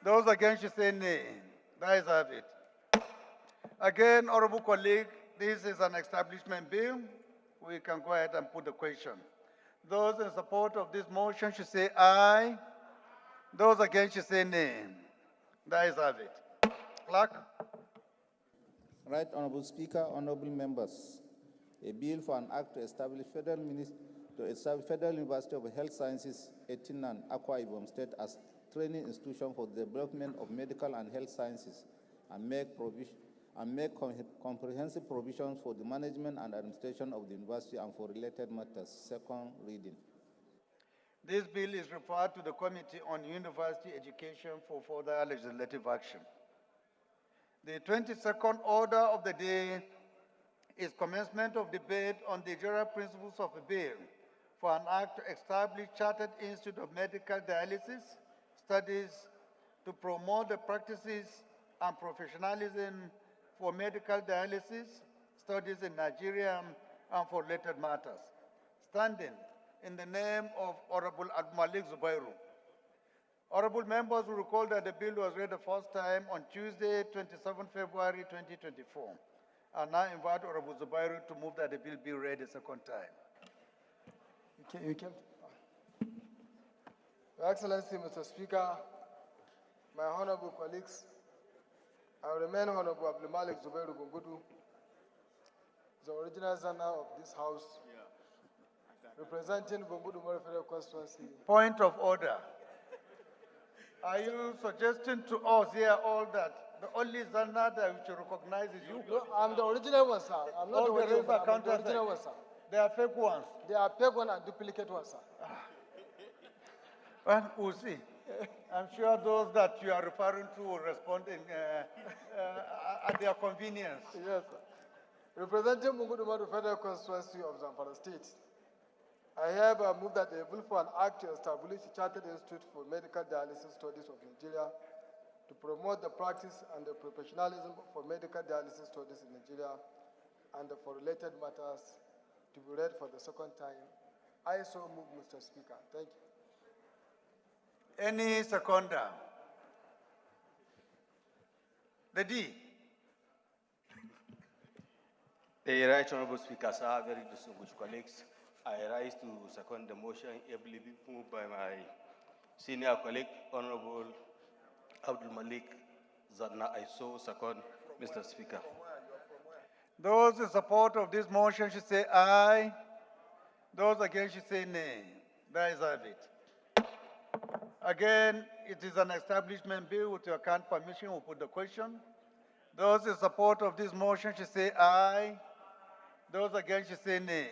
Those against should say nay. That is have it. Again, honorable colleague, this is an establishment bill. We can go ahead and put the question. Those in support of this motion should say aye. Those against should say nay. That is have it. Clerk. Right Honorable Speaker, honorable members. A bill for an act to establish Federal University of Health Sciences, Etinan, Akwa Ibom State as training institution for the development of medical and health sciences and make comprehensive provisions for the management and administration of the university and for related matters. Second reading. This bill is referred to the Committee on University Education for further legislative action. The 22nd order of the day is commencement of debate on the general principles of a bill for an act to establish Chartered Institute of Medical Dialysis Studies to promote the practices and professionalism for medical dialysis studies in Nigeria and for related matters. Standing in the name of Honorable Abdulmalik Zubairu. Honorable members will recall that the bill was read the first time on Tuesday, 27 February 2024. I now invite Honorable Zubairu to move that the bill be read a second time. Your Excellency, Mr. Speaker, my honorable colleagues, I remain Honorable Abdulmalik Zubairu Gungudu, the original Zana of this House, representing Gungudu Federal Constituency. Point of order. Are you suggesting to us here all that the only Zana that we should recognize is you? No, I'm the original one, sir. I'm not All the the original rest one. are I'm the counterfeit. original one, sir. They are fake ones. They are fake one and duplicate one, sir. Well, we'll see. I'm sure those that you are referring to will respond at their convenience. Yes, sir. Representing Bungudu Federal Constituency of Zamfara State, I hereby move that the bill for an act to establish a Chartered Institute for Medical Dialysis Studies of Nigeria to promote the practice and the professionalism for medical dialysis studies in Nigeria and for related matters to be read for the second time. I so move, Mr. Speaker. Thank you. Any seconder? The D. The Right Honorable Speaker, sir, very distinguished colleagues, I rise to second the motion ably moved by my senior colleague, Honorable Abdul Malik Zadna. I so second, Mr. Speaker. Those in support of this motion should say aye. Those against should say nay. That is it. Again, it is an establishment bill. With your kind permission, we'll put the question. Those in support of this motion should say aye. Those against should say nay.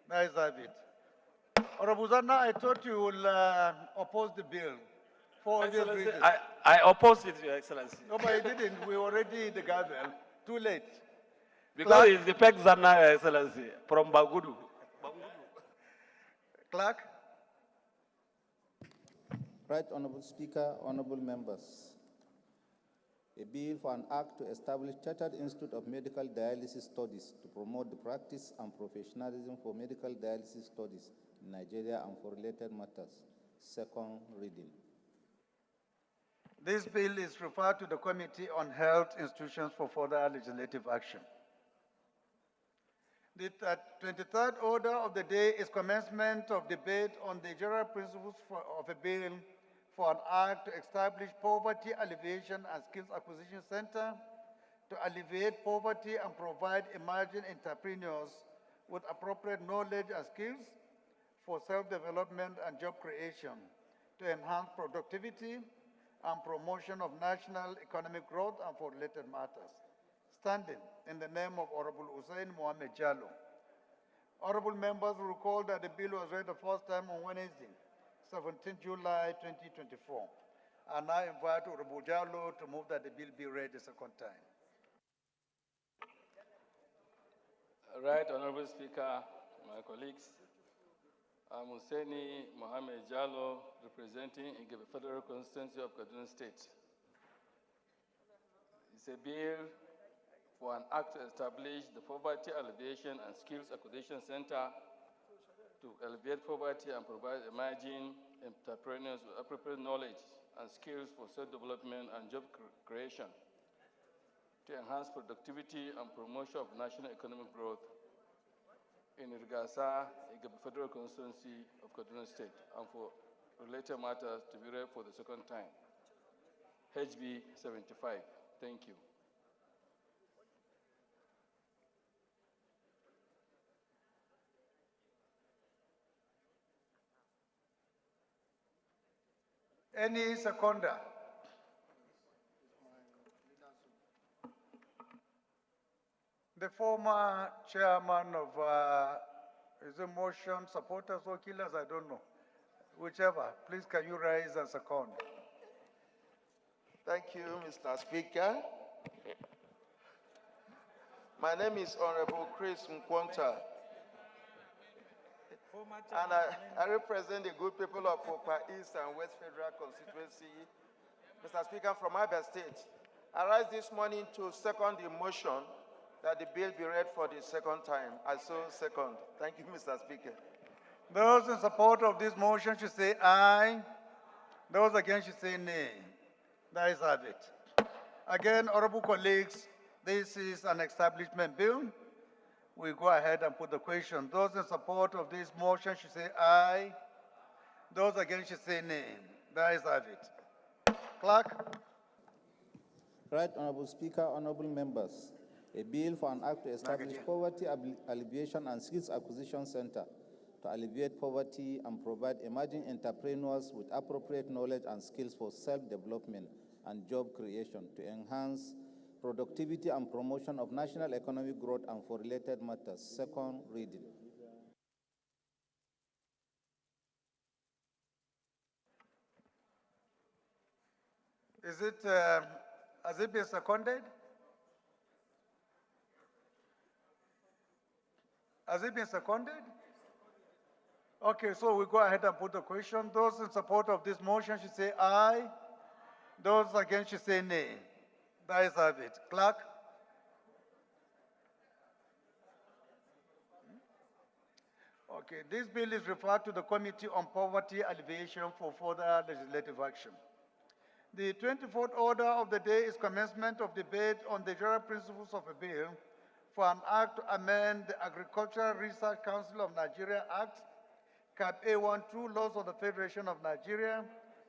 That is it. Honorable Zana, I thought you will oppose the bill for obvious reasons. I oppose it, Your Excellency. No, but you didn't. We already the gavel. Too late. Because it's the peg Zana, Your Excellency, from Bagudu. Clerk. Right Honorable Speaker, honorable members. A bill for an act to establish Chartered Institute of Medical Dialysis Studies to promote the practice and professionalism for medical dialysis studies in Nigeria and for related matters. Second reading. This bill is referred to the Committee on Health Institutions for further legislative action. The 23rd order of the day is commencement of debate on the general principles of a bill for an act to establish Poverty Alleviation and Skills Acquisition Center to alleviate poverty and provide emerging entrepreneurs with appropriate knowledge and skills for self-development and job creation to enhance productivity and promotion of national economic growth and for related matters. Standing in the name of Honorable Hussein Mohamed Jallo. Honorable members will recall that the bill was read the first time on Wednesday, 17 July 2024. I now invite Honorable Jallo to move that the bill be read the second time. Right, Honorable Speaker, my colleagues, I'm Husseini Mohamed Jallo, representing Igebe Federal Constituency of Kaduna State. It's a bill for an act to establish the Poverty Alleviation and Skills Acquisition Center to alleviate poverty and provide emerging entrepreneurs with appropriate knowledge and skills for self-development and job creation to enhance productivity and promotion of national economic growth in Rigasa, Igebe Federal Constituency of Kaduna State, and for related matters to be read for the second time. HB 75. Thank you. Any seconder? The former chairman of, is it motion supporters or killers? I don't know. Whichever. Please, can you rise and second? Thank you, Mr. Speaker. My name is Honorable Chris Mkwonta, and I represent the good people of Okpa East and West Federal Constituency. Mr. Speaker, from Abia State, I rise this morning to second the motion that the bill be read for the second time. I so second. Thank you, Mr. Speaker. Those in support of this motion should say aye. Those against should say nay. That is it. Again, honorable colleagues, This is an establishment bill. We go ahead and put the question. Those in support of this motion should say aye. Those against should say nay. The ayes have it. Clerk. Right Honorable Speaker, honorable members, a bill for an act to establish Poverty Alleviation and Skills Acquisition Center to alleviate poverty and provide emerging entrepreneurs with appropriate knowledge and skills for self-development and job creation to enhance productivity and promotion of national economic growth and for related matters. Second reading. Has it been seconded? Has it been seconded? Okay, so we go ahead and put the question. Those in support of this motion should say aye. Those against should say nay. The ayes have it. Clerk. Okay, this bill is referred to the Committee on Poverty Alleviation for further legislative action. The 24th order of the day is commencement of debate on the general principles of a bill for an act to amend the Agricultural Research Council of Nigeria Act, Cap A12, Laws of the Federation of Nigeria,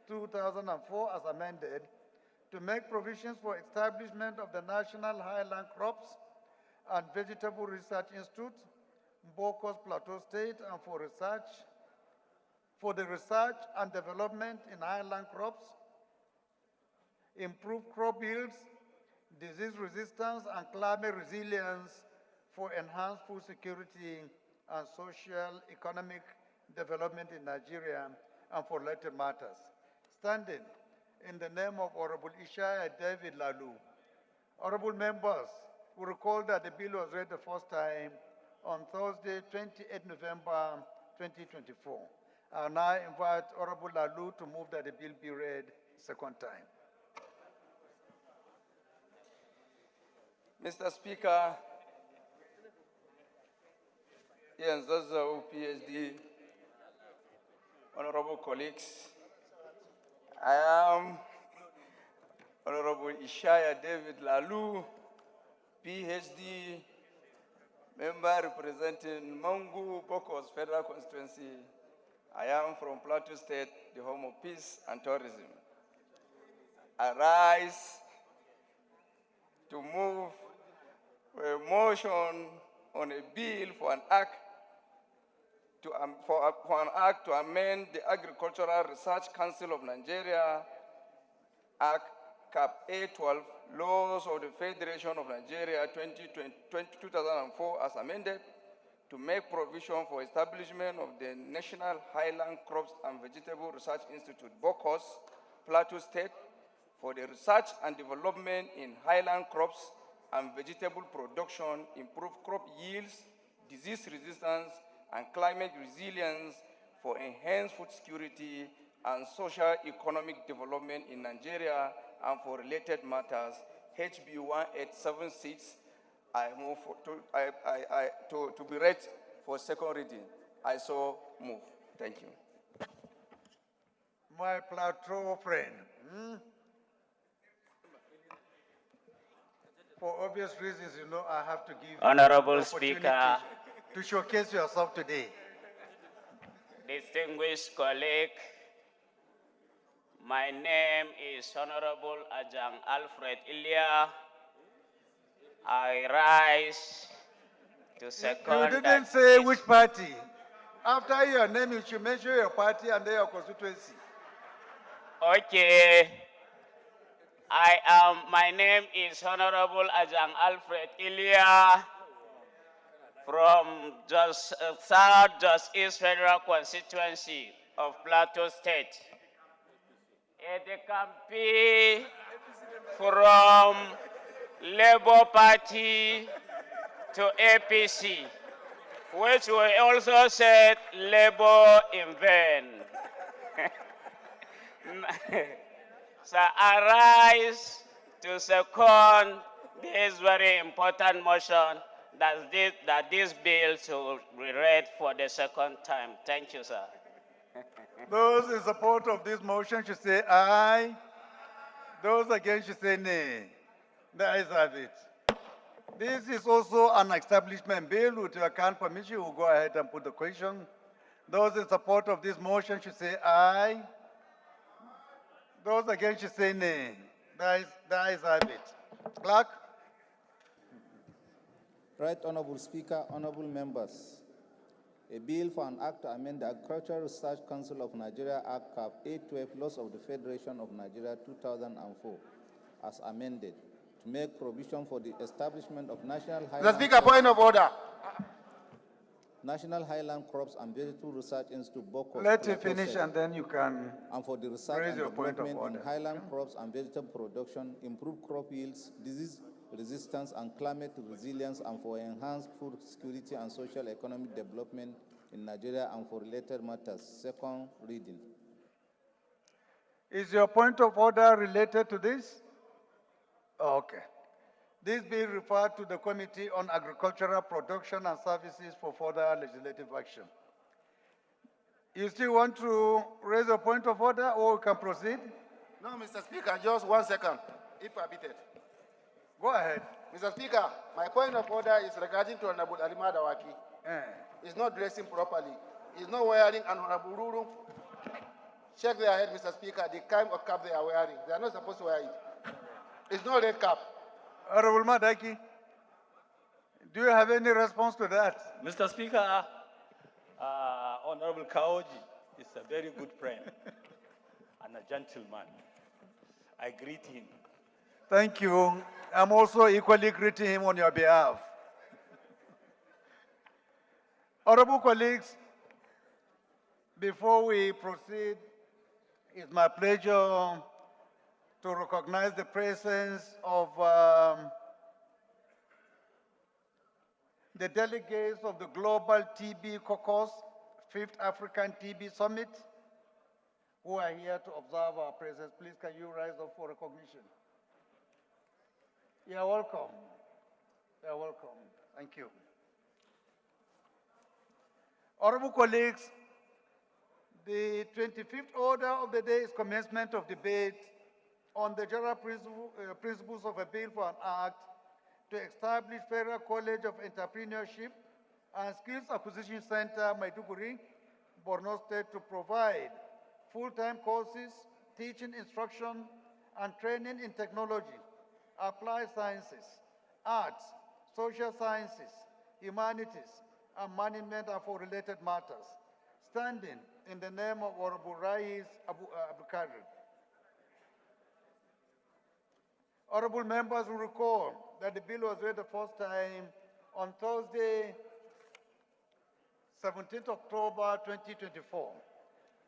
2004 as amended, to make provisions for establishment of the National Highland Crops and Vegetable Research Institute, Bokos Plateau State, and for the research and development in highland crops, improve crop yields, disease resistance, and climate resilience for enhanced food security and social economic development in Nigeria and for related matters. Standing in the name of Honorable Ishaya David Lalu. Honorable members, we recall that the bill was read the first time on Thursday, 28 November 2024. I now invite Honorable Lalu to move that the bill be read second time. Mr. Speaker, Ian Zazo, PhD, honorable colleagues, I am Honorable Ishaya David Lalu, PhD, member representing Mangu Bokos Federal Constituency. I am from Plateau State, the home of peace and tourism. I rise to move a motion on a bill for an act to amend the Agricultural Research Council of Nigeria Act Cap A12, Laws of the Federation of Nigeria 2004 as amended, to make provision for establishment of the National Highland Crops and Vegetable Research Institute, Bokos, Plateau State, for the research and development in highland crops and vegetable production, improve crop yields, disease resistance, and climate resilience for enhanced food security and social economic development in Nigeria and for related matters, HB 1876, I move to be read for second reading. I so move. Thank you. My Plateau friend, for obvious reasons, you know, I have to give Honorable you the opportunity Speaker, to showcase yourself today. distinguished colleague, my name is Honorable Ajang Alfred Ilya. I rise to second. You didn't say which party. After your name, you should mention your party and then your constituency. Okay. My name is Honorable Ajang Alfred Ilya from South Just East Federal Constituency of Plateau State. It can be from Labour Party to APC, which we also said Labour in vain. So I rise to second this very important motion that this bill should be read for the second time. Thank you, sir. Those in support of this motion should say aye. Those against should say nay. The ayes have it. This is also an establishment bill. With your kind permission, we'll go ahead and put the question. Those in support of this motion should say aye. Those against should say nay. The ayes have it. Clerk? Right Honorable Speaker, honorable members, a bill for an act to amend the Agricultural Research Council of Nigeria Act Cap 812 Laws of the Federation of Nigeria 2004 as amended to make provision for the establishment of National Highland Mr. Speaker, point of order. National Highland Crops and Vegetable Research Institute, BOCOS. Let you finish and then you can and for the research raise and your point of development in order. highland crops and vegetable production, improve crop yields, disease resistance and climate resilience, and for enhanced food security and social economic development in Nigeria and for related matters. Second reading. Is your point of order related to this? Okay. This bill referred to the Committee on Agricultural Production and Services for further legislative action. You still want to raise a point of order or we can proceed? No, Mr. Speaker, just 1 second, if permitted. Go ahead. Mr. Speaker, my point of order is regarding to Honorable Alima Dawaki. He's not dressing properly. He's not wearing an Honorable Ruru. Check their head, Mr. Speaker, the kind of cap they are wearing. They are not supposed to wear it. It's not red cap. Honorable Madaki, do you have any response to that? Mr. Speaker, Honorable Kaoji is a very good friend and a gentleman. I greet him. Thank you. I'm also equally greeting him on your behalf. Honorable colleagues, before we proceed, it's my pleasure to recognize the presence of the delegates of the Global TB Caucus, 5th African TB Summit, who are here to observe our presence. Please, can you rise up for recognition? You're welcome. You're welcome. Thank you. Honorable colleagues, the 25th order of the day is commencement of debate on the general principles of a bill for an act to establish Federal College of Entrepreneurship and Skills Acquisition Center, Maiduguri, Borno State, to provide full-time courses, teaching, instruction, and training in technology, applied sciences, arts, social sciences, humanities, and management and for related matters, standing in the name of Honorable Rais Abukadri. Honorable members will recall that the bill was read the first time on Thursday, 17th October 2024.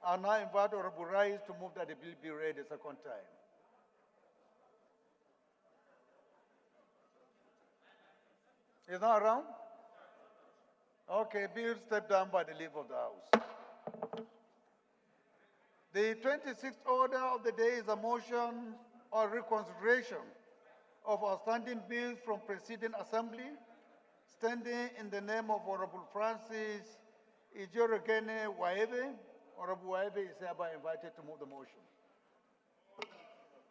I now invite Honorable Rais to move that the bill be read a second time. He's not around? Okay, bill step down by the leave of the House. The 26th order of the day is a motion or reconsideration of outstanding bills from preceding assembly, standing in the name of Honorable Francis Ijorogene Waebe. Honorable Waebe is hereby invited to move the motion.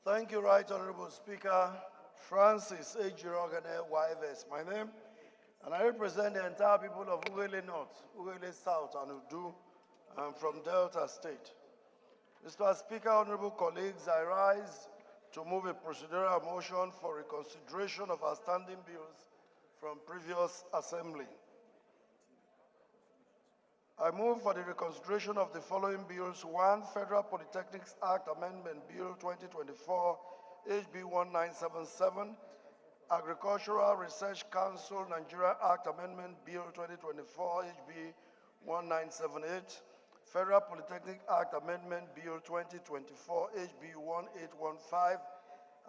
Thank you, Right Honorable Speaker. Francis Ejirogene Waebe is my name, and I represent the entire people of Ughelli North, Ughelli South, and Udu. I'm from Delta State. Mr. Speaker, honorable colleagues, I rise to move a procedural motion for reconsideration of outstanding bills from previous assembly. I move for the reconsideration of the following bills. 1, Federal Polytechnics Act Amendment Bill 2024, HB 1977, Agricultural Research Council Nigeria Act Amendment Bill 2024, HB 1978, Federal Polytechnic Act Amendment Bill 2024, HB 1815,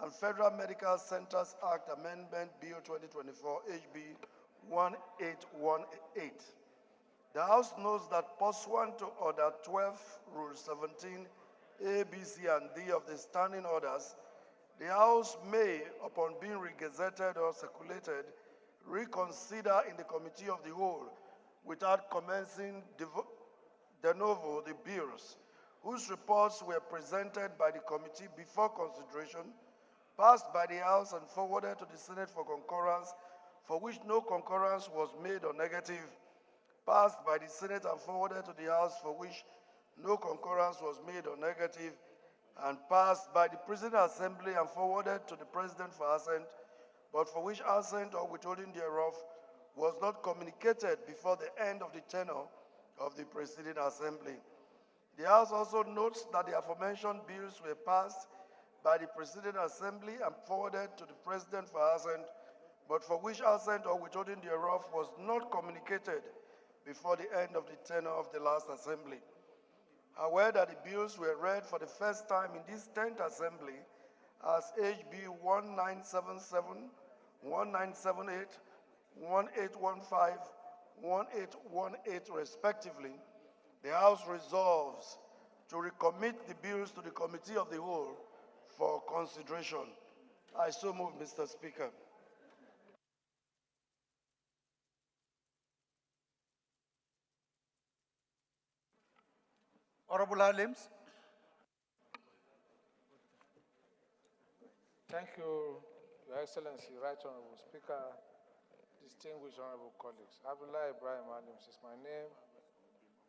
and Federal Medical Centers Act Amendment Bill 2024, HB 1818. The House knows that pursuant to Order 12, Rule 17, A, B, C, and D of the Standing Orders, the House may, upon being regazetted or circulated, reconsider in the Committee of the Whole without commencing de novo the bills, whose reports were presented by the committee before consideration, passed by the House and forwarded to the Senate for concurrence for which no concurrence was made or negative, passed by the Senate and forwarded to the House, for which no concurrence was made or negative, and passed by the President Assembly and forwarded to the President for assent, but for which assent or withholding thereof was not communicated before the end of the tenure of the preceding Assembly. The House also notes that the aforementioned bills were passed by the preceding Assembly and forwarded to the President for assent, but for which assent or withholding thereof was not communicated before the end of the tenure of the last Assembly. Aware that the bills were read for the first time in this 10th Assembly as HB 1977, 1978, 1815, 1818 respectively, the House resolves to recommit the bills to the Committee of the Whole for consideration. I so move, Mr. Speaker. Honorable Halims. Thank you, Your Excellency, Right Honorable Speaker, distinguished honorable colleagues. Abdullah Ibrahim Alims is my name,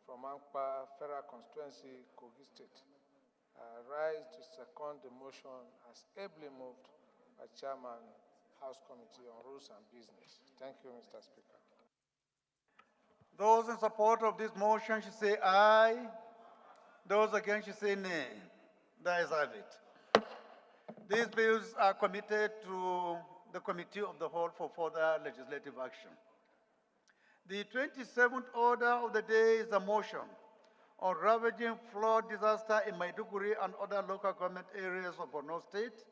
from Ankpa Federal Constituency, Kogi State. I rise to second the motion as ably moved by Chairman, House Committee on Rules and Business. Thank you, Mr. Speaker. Those in support of this motion should say aye. Those against should say nay. The ayes have it. These bills are committed to the Committee of the Whole for further legislative action. The 27th order of the day is a motion on ravaging flood disaster in Maiduguri and other local government areas of Borno State,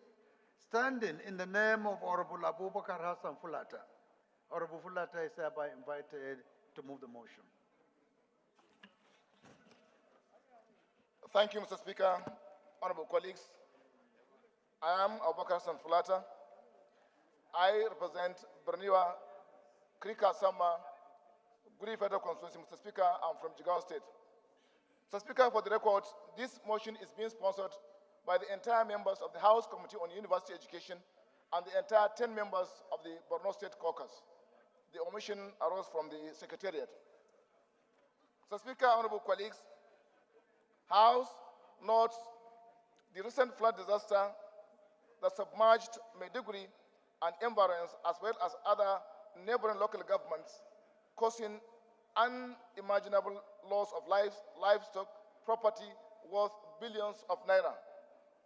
standing in the name of Honorable Abubakar Hassan Fulata. Honorable Fulata is hereby invited to move the motion. Thank you, Mr. Speaker. Honorable colleagues, I am Abubakar Hassan Fulata. I represent Berniwa, Krika Sama, Guri Federal Constituency. Mr. Speaker, I'm from Jigawa State. Mr. Speaker, for the record, this motion is being sponsored by the entire members of the House Committee on University Education and the entire 10 members of the Borno State Caucus. The omission arose from the Secretariat. Mr. Speaker, honorable colleagues, House notes the recent flood disaster that submerged Maiduguri and environs, as well as other neighboring local governments, causing unimaginable loss of lives, livestock, property worth billions of naira.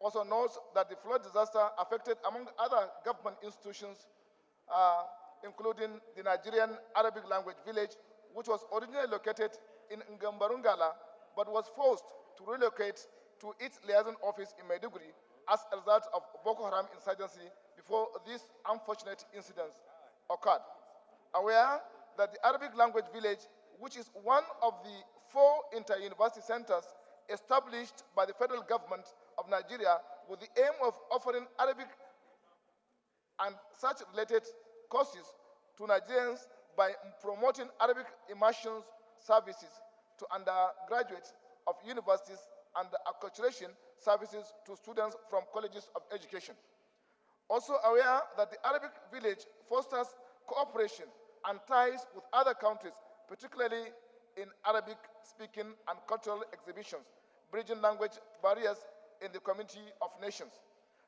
Also notes that the flood disaster affected, among other government institutions, including the Nigerian Arabic language village, which was originally located in Ngambarungala, but was forced to relocate to its liaison office in Maiduguri as a result of Boko Haram insurgency before these unfortunate incidents occurred. Aware that the Arabic language village, which is one of the 4 inter-university centers established by the federal government of Nigeria with the aim of offering Arabic and such related courses to Nigerians by promoting Arabic immersion services to undergraduates of universities and acculturation services to students from colleges of education. Also aware that the Arabic village fosters cooperation and ties with other countries, particularly in Arabic-speaking and cultural exhibitions, bridging language barriers in the community of nations.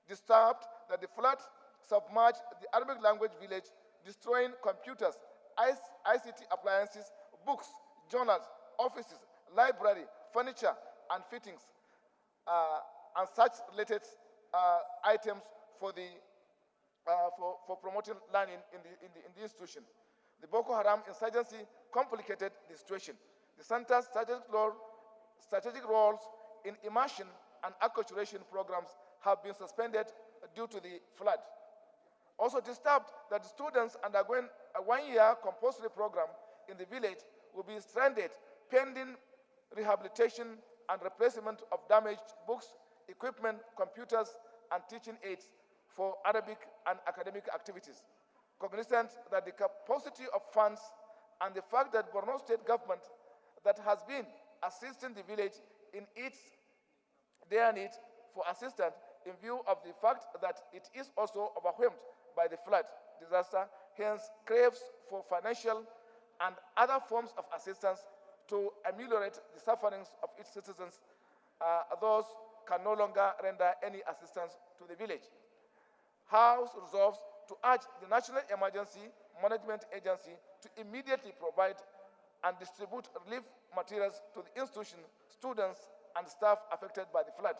Disturbed that the flood submerged the Arabic language village, destroying computers, ICT appliances, books, journals, offices, library, furniture, and fittings, and such related items for promoting learning in the institution. The Boko Haram insurgency complicated the situation. The center's strategic roles in immersion and acculturation programs have been suspended due to the flood. Also disturbed that the students undergoing a 1-year compulsory program in the village will be stranded pending rehabilitation and replacement of damaged books, equipment, computers, and teaching aids for Arabic and academic activities. Cognizant that the capacity of funds and the fact that Borno State government that has been assisting the village in its their need for assistance in view of the fact that it is also overwhelmed by the flood disaster, hence craves for financial and other forms of assistance to ameliorate the sufferings of its citizens, those can no longer render any assistance to the village. House resolves to urge the National Emergency Management Agency to immediately provide and distribute relief materials to the institution, students, and staff affected by the flood.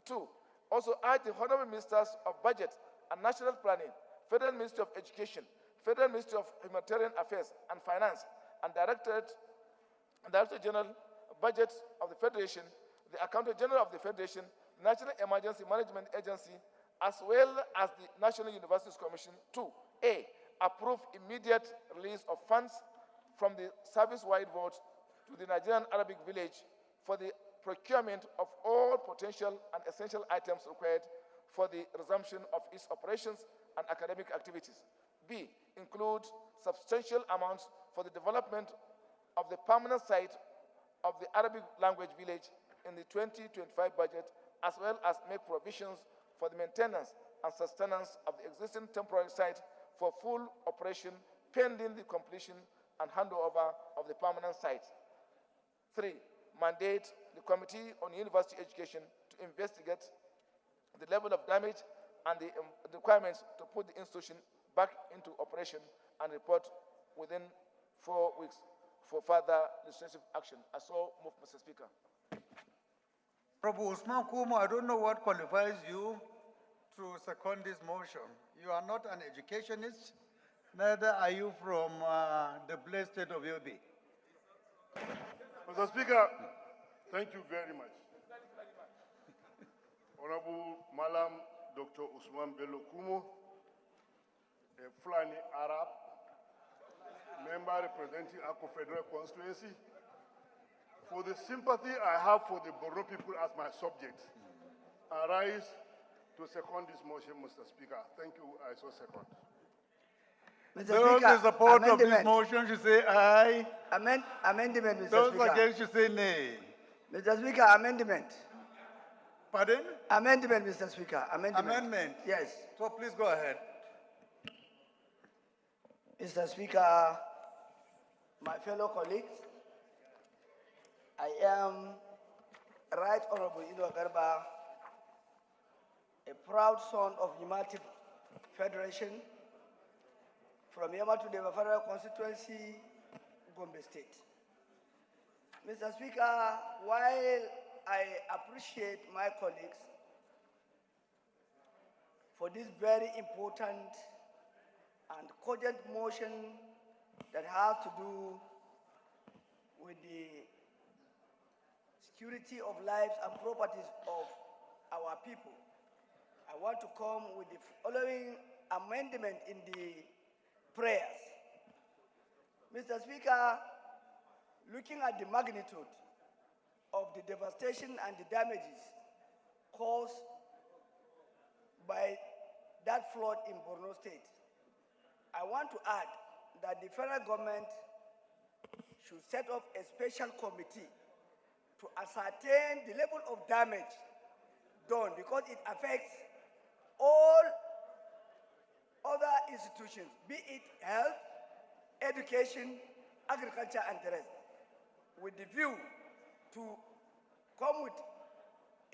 2. Also urge the Honorable Ministers of Budget and National Planning, Federal Ministry of Education, Federal Ministry of Humanitarian Affairs and Finance, and Director General Budget of the Federation, the Accountant General of the Federation, the National Emergency Management Agency, as well as the National Universities Commission to A. Approve immediate release of funds from the service-wide vote to the Nigerian Arabic village for the procurement of all potential and essential items required for the resumption of its operations and academic activities. B. Include substantial amounts for the development of the permanent site of the Arabic language village in the 2025 budget, as well as make provisions for the maintenance and sustenance of the existing temporary site for full operation pending the completion and handover of the permanent site. 3. Mandate the Committee on University Education to investigate the level of damage and the requirements to put the institution back into operation and report within 4 weeks for further legislative action. I so move, Mr. Speaker. Honorable Usman Kumo, I don't know what qualifies you to second this motion. You are not an educationist, neither are you from the blessed state of Yobe. Mr. Speaker, thank you very much. Honorable Malam Dr. Usman Bello Kumo, a Fulani Arab, member representing Akko Federal Constituency, for the sympathy I have for the Boro people as my subject, I rise to second this motion, Mr. Speaker. Thank you, I so second. Those in support of this motion should say aye. Amendment, Mr. Those Speaker. against should say nay. Mr. Speaker, amendment. Pardon? Amendment, Mr. Speaker. Amendment. Amendment? Yes. So please go ahead. Mr. Speaker, my fellow colleagues, I am Right Honorable Ido Garba, a proud son of United Federation from Yamatu Deva Federal Constituency, Gombe State. Mr. Speaker, while I appreciate my colleagues for this very important and cogent motion that has to do with the security of lives and properties of our people, I want to come with the following amendment in the prayers. Mr. Speaker, looking at the magnitude of the devastation and the damages caused by that flood in Borno State, I want to add that the federal government should set up a special committee to ascertain the level of damage done, because it affects all other institutions, be it health, education, agriculture, and the rest, with the view to come with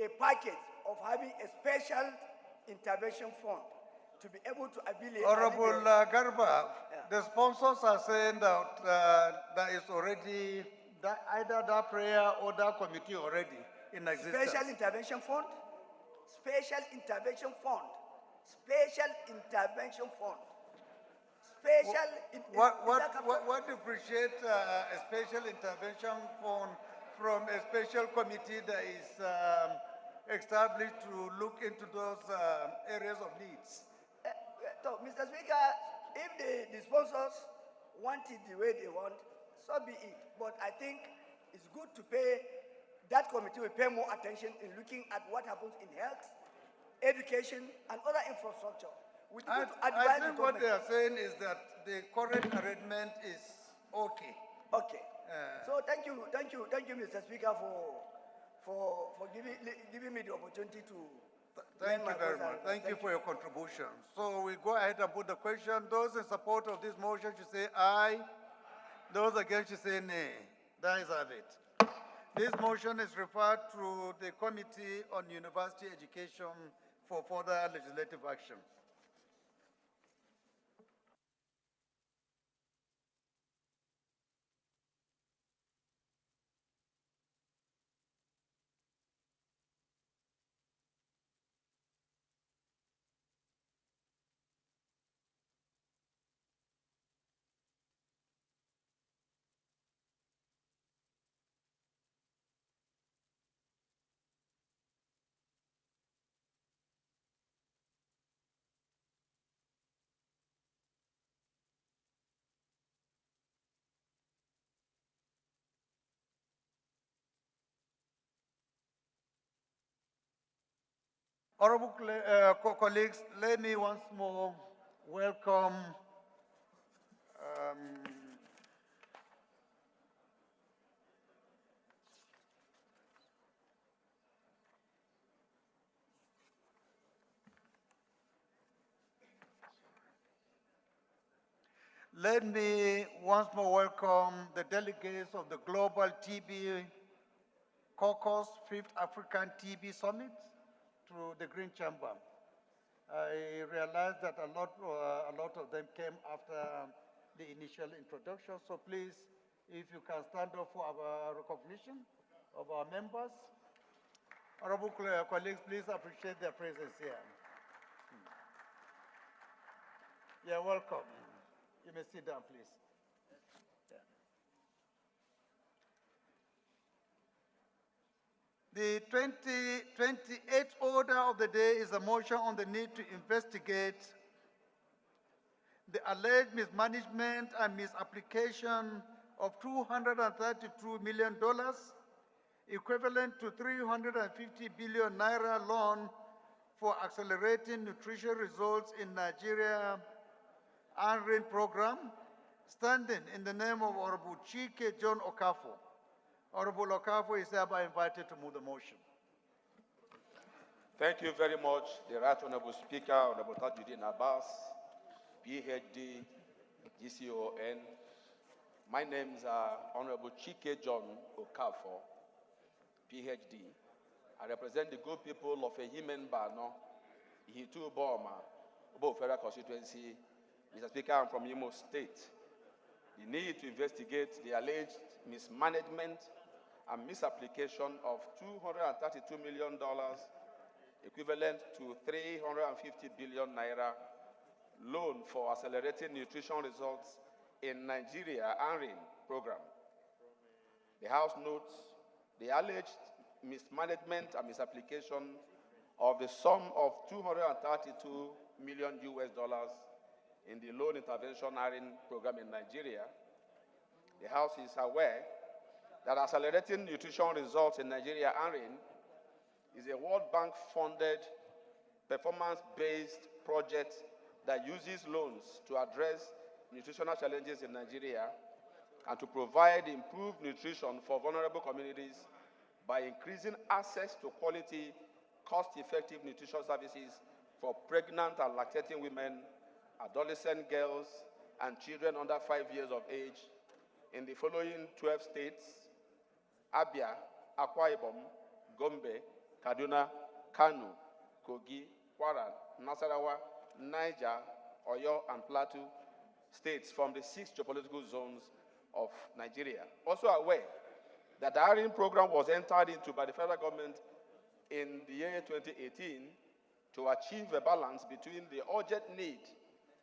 a package of having a special intervention fund to be able to alleviate. Honorable Garba, the sponsors are saying that there is already either that prayer or that committee already in existence. Special intervention fund? Special intervention fund. Special intervention fund. What differentiates a special intervention fund from a special committee that is established to look into those areas of needs? So, Mr. Speaker, if the sponsors want it the way they want, so be it. But I think it's good to pay, that committee will pay more attention in looking at what happens in health, education, and other infrastructure. I think what they are saying is that the current arrangement is okay. Okay. So thank you, Mr. Speaker, for giving me the opportunity to Thank you very much. Thank you for your contribution. So we go ahead and put the question. Those in support of this motion should say aye. Those against should say nay. That is it. This motion is referred to the Committee on University Education for further legislative action. Honorable colleagues, let me once more welcome let me once more welcome the delegates of the Global TB Caucus, 5th African TB Summit, to the Green Chamber. I realize that a lot of them came after the initial introduction, so please, if you can stand up for our recognition of our members. Honorable colleagues, please appreciate their presence here. You're welcome. You may sit down, please. The 28th order of the day is a motion on the need to investigate the alleged mismanagement and misapplication of $232 million, equivalent to 350 billion naira loan for accelerating nutrition results in Nigeria ANRIN program, standing in the name of Honorable Chike John Okafor. Honorable Okafor is hereby invited to move the motion. Thank you very much, the Right Honorable Speaker, Honorable Tajuddin Abbas, PhD, GCON. My names are Honorable Chike John Okafor, PhD. I represent the good people of Ehimen Bano, Ihitu Boma, Obo Federal Constituency. Mr. Speaker, I'm from Imo State. The need to investigate the alleged mismanagement and misapplication of $232 million, equivalent to 350 billion naira loan for accelerating nutrition results in Nigeria ANRIN program. The House notes the alleged mismanagement and misapplication of the sum of $232 million in the loan intervention ANRIN program in Nigeria. The House is aware that accelerating nutrition results in Nigeria ANRIN is a World Bank funded performance-based project that uses loans to address nutritional challenges in Nigeria and to provide improved nutrition for vulnerable communities by increasing access to quality, cost-effective nutrition services for pregnant and lactating women, adolescent girls, and children under 5 years of age in the following 12 states: Abia, Akwa Ibom, Gombe, Kaduna, Kano, Kogi, Kwara, Nasarawa, Niger, Oyo, and Plateau states from the 6 geopolitical zones of Nigeria. Also aware that the ANRIN program was entered into by the federal government in the year 2018 to achieve a balance between the urgent need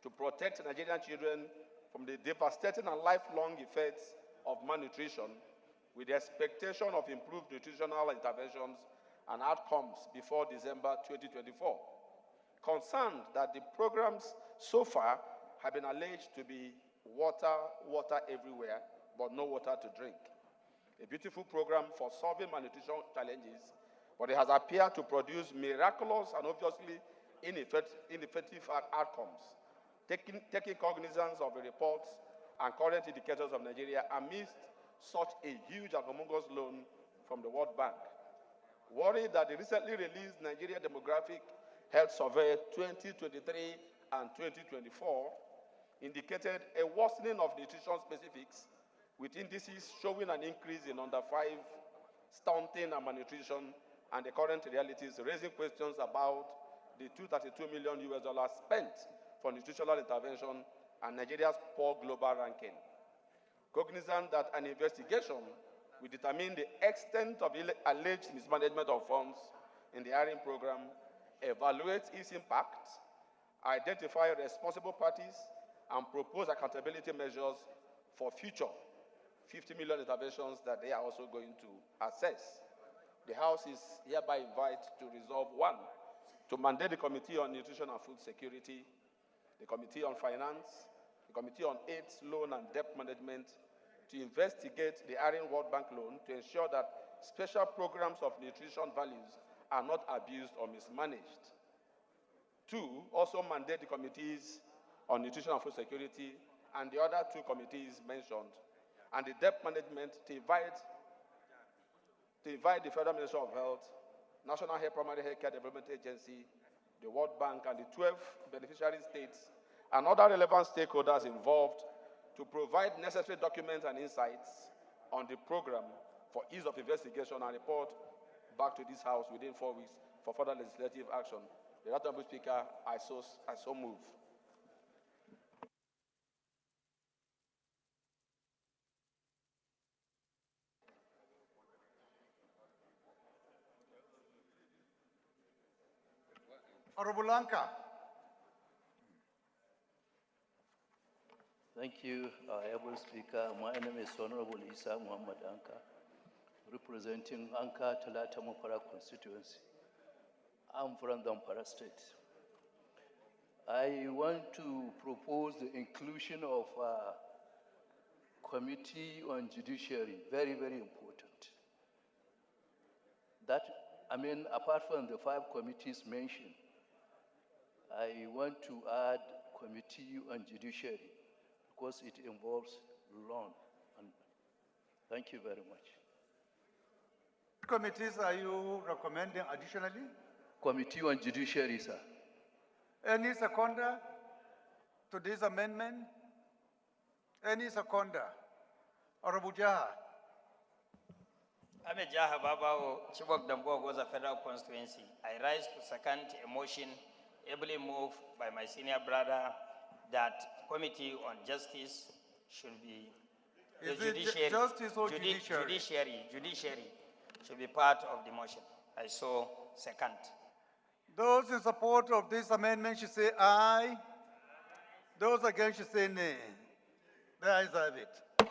to protect Nigerian children from the devastating and lifelong effects of malnutrition with the expectation of improved nutritional interventions and outcomes before December 2024. Concerned that the programs so far have been alleged to be water everywhere, but no water to drink. A beautiful program for solving malnutrition challenges, but it has appeared to produce miraculous and obviously ineffective outcomes, taking cognizance of the reports and current indicators of Nigeria amidst such a huge and humongous loan from the World Bank. worried that the recently released Nigeria Demographic Health Survey 2023 and 2024 indicated a worsening of nutrition specifics, with indices showing an increase in under 5 stunting and malnutrition, and the current realities raising questions about the $232 million spent for nutritional intervention and Nigeria's poor global ranking. Cognizant that an investigation will determine the extent of alleged mismanagement of funds in the hiring program, evaluate its impact, identify responsible parties, and propose accountability measures for future 50 million interventions that they are also going to assess. The House is hereby invited to resolve 1, to mandate the Committee on Nutrition and Food Security, the Committee on Finance, the Committee on AIDS, Loan and Debt Management to investigate the Iron World Bank loan to ensure that special programs of nutrition values are not abused or mismanaged. 2, also mandate the Committees on Nutrition and Food Security and the other 2 committees mentioned, and the debt management to invite the Federal Ministry of Health, National Primary Health Care Development Agency, the World Bank, and the 12 beneficiary states and other relevant stakeholders involved to provide necessary documents and insights on the program for ease of investigation and report back to this House within 4 weeks for further legislative action. The Honourable Speaker, I so move. Honorable Lanka. Thank you, Honorable Speaker. My name is Honorable Isa Muhammad Anka, representing Anka Talata Mopara constituency. I'm from Zamfara State. I want to propose the inclusion of Committee on Judiciary, very, very important. Apart from the 5 committees mentioned, I want to add Committee on Judiciary because it involves law. And thank you very much. Committees are you recommending additionally? Committee on Judiciary, sir. Any seconder to this amendment? Any seconder? Honorable Jaha. I'm a Jaha Babao, Chibok Dambo Goza Federal Constituency. I rise to second a motion ably moved by my senior brother that Committee on Justice should be Judiciary or judiciary? Judiciary should be part of the motion. I so second. Those in support of this amendment should say aye. Those against should say nay. The ayes have it.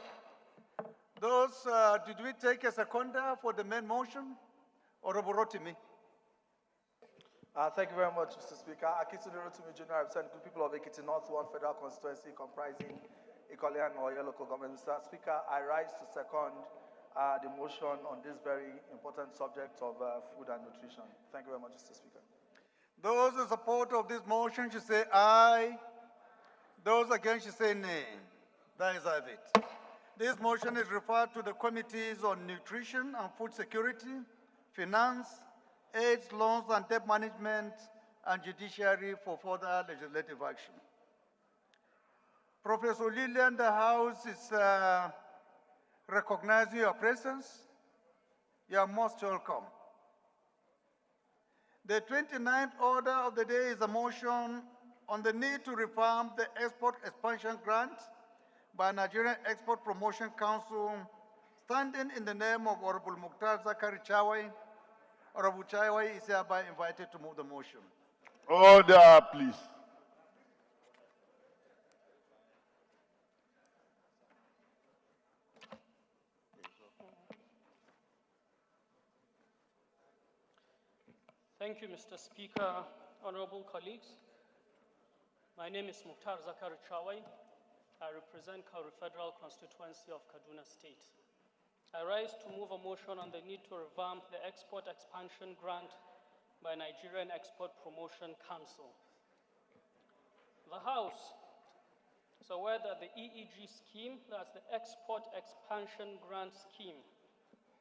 Those, did we take a seconder for the main motion? Honorable Rotimi. Thank you very much, Mr. Speaker. Akitune Rotimi Jr., I represent the people of Ekiti North 1 Federal Constituency comprising Ikole and Oyo local government. Mr. Speaker, I rise to second the motion on this very important subject of food and nutrition. Thank you very much, Mr. Speaker. Those in support of this motion should say aye. Those against should say nay. The ayes have it. This motion is referred to the Committees on Nutrition and Food Security, Finance, AIDS, Loans and Debt Management, and Judiciary for further legislative action. Professor Lillian, the House is recognizing your presence. You are most welcome. The 29th order of the day is a motion on the need to reform the Export Expansion Grant by Nigerian Export Promotion Council, standing in the name of Honorable Mukhtar Zakari Chawai. Honorable Chawai is hereby invited to move the motion. Order, please. Thank you, Mr. Speaker, honorable colleagues. My name is Mukhtar Zakari Chawai. I represent Kauri Federal Constituency of Kaduna State. I rise to move a motion on the need to revamp the Export Expansion Grant by Nigerian Export Promotion Council. The House is aware that the EEG scheme, that's the Export Expansion Grant Scheme,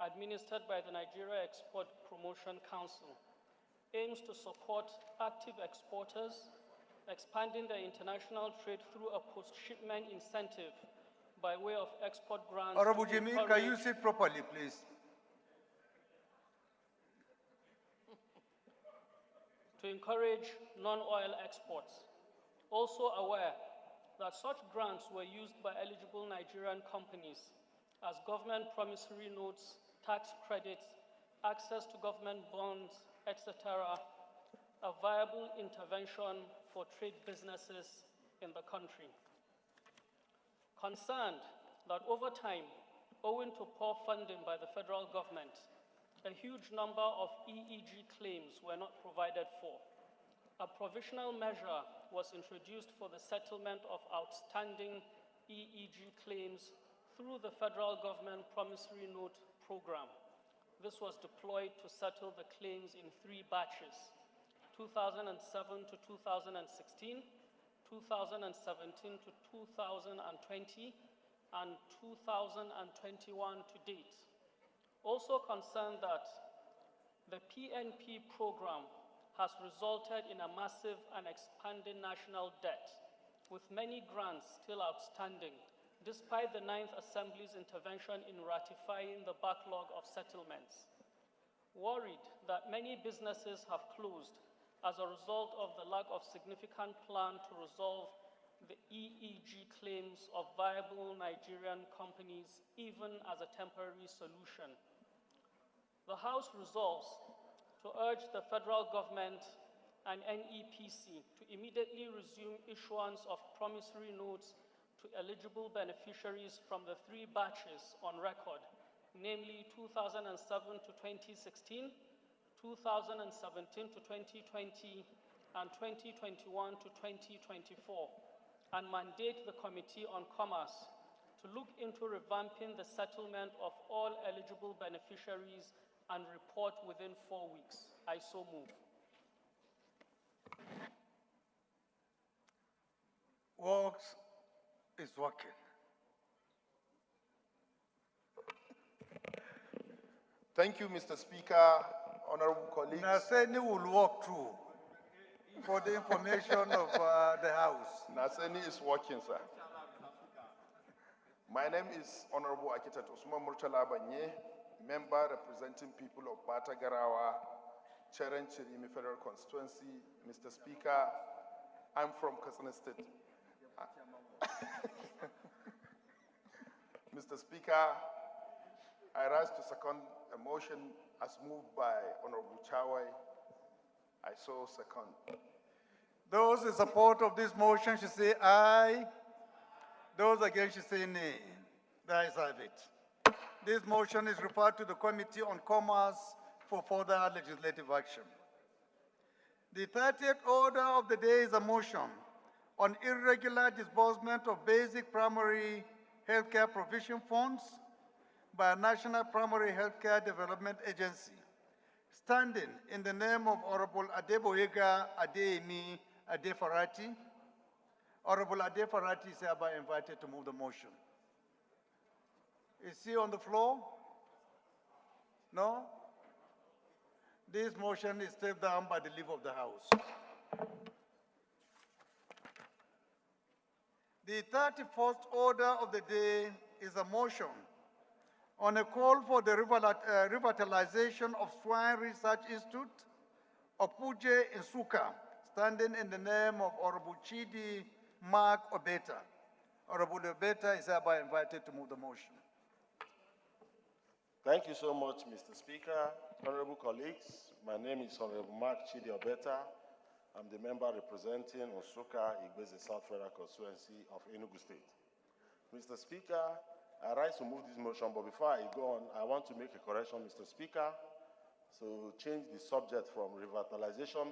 administered by the Nigeria Export Promotion Council, aims to support active exporters, expanding their international trade through a post-shipment incentive by way of export grants. Honorable Jimmy, can you sit properly, please? To encourage non-oil exports. Also aware that such grants were used by eligible Nigerian companies as government promissory notes, tax credits, access to government bonds, etc., a viable intervention for trade businesses in the country. Concerned that over time, owing to poor funding by the federal government, a huge number of EEG claims were not provided for. A provisional measure was introduced for the settlement of outstanding EEG claims through the federal government promissory note program. This was deployed to settle the claims in 3 batches, 2007 to 2016, 2017 to 2020, and 2021 to date. Also concerned that the PNP program has resulted in a massive and expanding national debt, with many grants still outstanding, despite the 9th Assembly's intervention in ratifying the backlog of settlements. Worried that many businesses have closed as a result of the lack of significant plan to resolve the EEG claims of viable Nigerian companies, even as a temporary solution. The House resolves to urge the federal government and NEPC to immediately resume issuance of promissory notes to eligible beneficiaries from the 3 batches on record, namely 2007 to 2016, 2017 to 2020, and 2021 to 2024, and mandate the Committee on Commerce to look into revamping the settlement of all eligible beneficiaries and report within 4 weeks. I so move. Works is working. Thank you, Mr. Speaker, honorable colleagues. Naseni will walk through for the information of the House. Naseni is working, sir. My name is Honorable Architect Usman Murtala Banye, member representing people of Batagarawa, Cheren Chirimi Federal Constituency. Mr. Speaker, I'm from Katsina State. Mr. Speaker, I rise to second a motion as moved by Honorable Chawai. I so second. Those in support of this motion should say aye. Those against should say nay. The ayes have it. This motion is referred to the Committee on Commerce for further legislative action. The 30th order of the day is a motion on irregular disbursement of basic primary healthcare provision funds by a National Primary Healthcare Development Agency, standing in the name of Honorable Adeboyega Adeyemi Adefarati. Honorable Adefarati is hereby invited to move the motion. Is he on the floor? No? This motion is stepped down by the leave of the House. The 31st order of the day is a motion on a call for the revitalization of Swine Research Institute, Opuje in Suka, standing in the name of Honorable Chidi Mark Obeta. Honorable Obeta is hereby invited to move the motion. Thank you so much, Mr. Speaker. Honorable colleagues, my name is Honorable Mark Chidi Obeta. I'm the member representing Osuka, Igbeze South Federal Constituency of Enugu State. Mr. Speaker, I rise to move this motion, but before I go on, I want to make a correction, Mr. Speaker. So change the subject from revitalization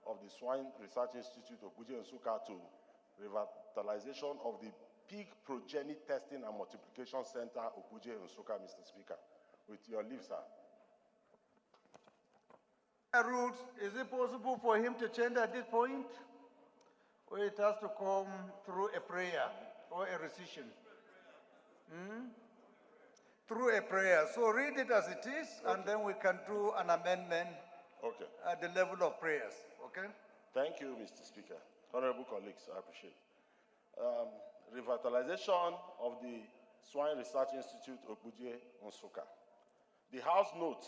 of the Swine Research Institute of Opuje and Suka to revitalization of the Pig Progeny Testing and Multiplication Center, Opuje and Suka, Mr. Speaker. With your leave, sir. Rules, is it possible for him to change at this point? Or it has to come through a prayer or a rescission? through a prayer. So read it as it is, and then we can do an amendment at the level of prayers. Okay? Thank you, Mr. Speaker. Honorable colleagues, I appreciate it. Revitalization of the Swine Research Institute, Okpuje, Nsukka. The House notes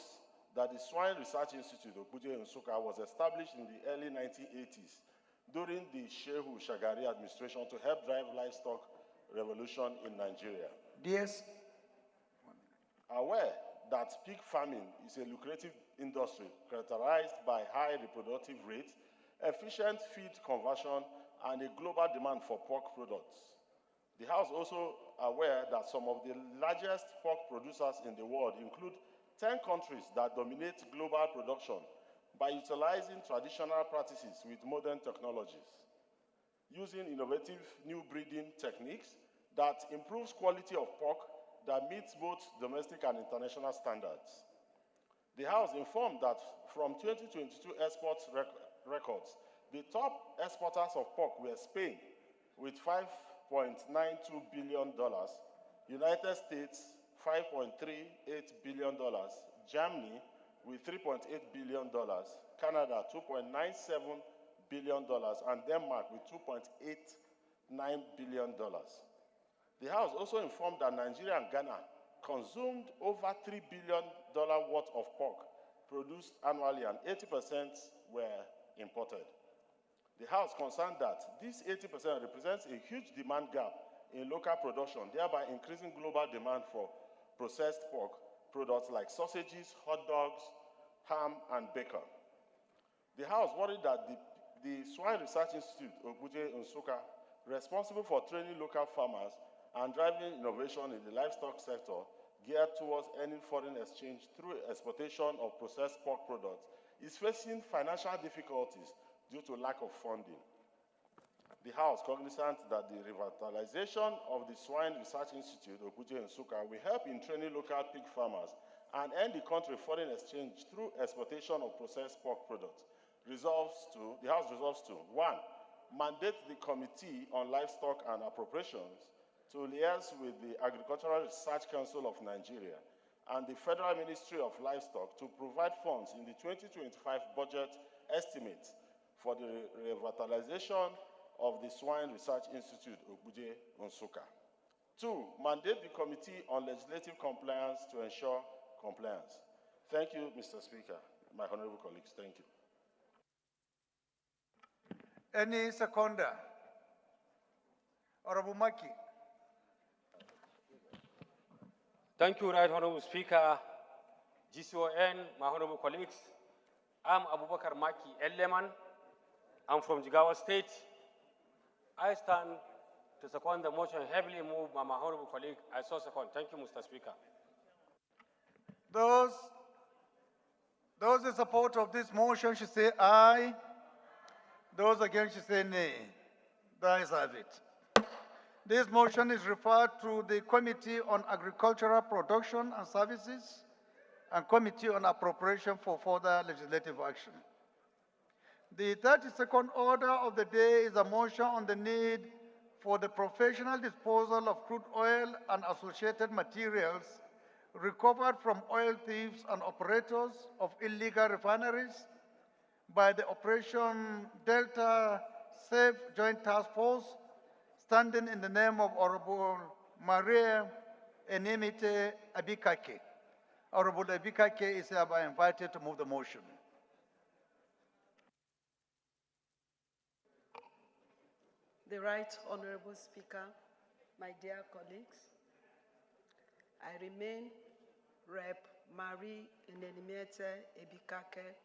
that the Swine Research Institute, Okpuje, Nsukka, was established in the early 1980s during the Shehu Shagari administration to help drive livestock revolution in Nigeria. Yes. Aware that pig farming is a lucrative industry characterized by high reproductive rates, efficient feed conversion, and a global demand for pork products. The House also aware that some of the largest pork producers in the world include 10 countries that dominate global production by utilizing traditional practices with modern technologies, using innovative new breeding techniques that improves quality of pork that meets both domestic and international standards. The House informed that from 2022 export records, the top exporters of pork were Spain with $5.92 billion, United States $5.38 billion, Germany with $3.8 billion, Canada $2.97 billion, and Denmark with $2.89 billion. The House also informed that Nigeria and Ghana consumed over $3 billion worth of pork produced annually, and 80% were imported. The House concerned that this 80% represents a huge demand gap in local production, thereby increasing global demand for processed pork products like sausages, hot dogs, ham, and bacon. The House worried that the Swine Research Institute, Okpuje, Nsukka, responsible for training local farmers and driving innovation in the livestock sector geared towards earning foreign exchange through exportation of processed pork products, is facing financial difficulties due to lack of funding. The House, cognizant that the revitalization of the Swine Research Institute, Okpuje, Nsukka, will help in training local pig farmers and earn the country foreign exchange through exportation of processed pork products, the House resolves to, 1, mandate the Committee on Livestock and Appropriations to liaise with the Agricultural Research Council of Nigeria and the Federal Ministry of Livestock to provide funds in the 2025 budget estimates for the revitalization of the Swine Research Institute, Okpuje, Nsukka. 2, mandate the Committee on Legislative Compliance to ensure compliance. Thank you, Mr. Speaker. My honorable colleagues, thank you. Any seconder? Honorable Maki. Thank you, Right Honorable Speaker, GCON, my honorable colleagues. I'm Abubakar Maki Eleman. I'm from Jigawa State. I stand to second the motion heavily moved by my honorable colleague. I so second. Thank you, Mr. Speaker. Those in support of this motion should say aye. Those against should say nay. The ayes have it. This motion is referred to the Committee on Agricultural Production and Services and Committee on Appropriation for further legislative action. The 32nd order of the day is a motion on the need for the professional disposal of crude oil and associated materials recovered from oil thieves and operators of illegal refineries by the Operation Delta Safe Joint Task Force, standing in the name of Honorable Maria Enemite Abikake. Honorable Abikake is hereby invited to move the motion. The Right Honorable Speaker, my dear colleagues, I remain Rep. Marie Enemete Ebikake,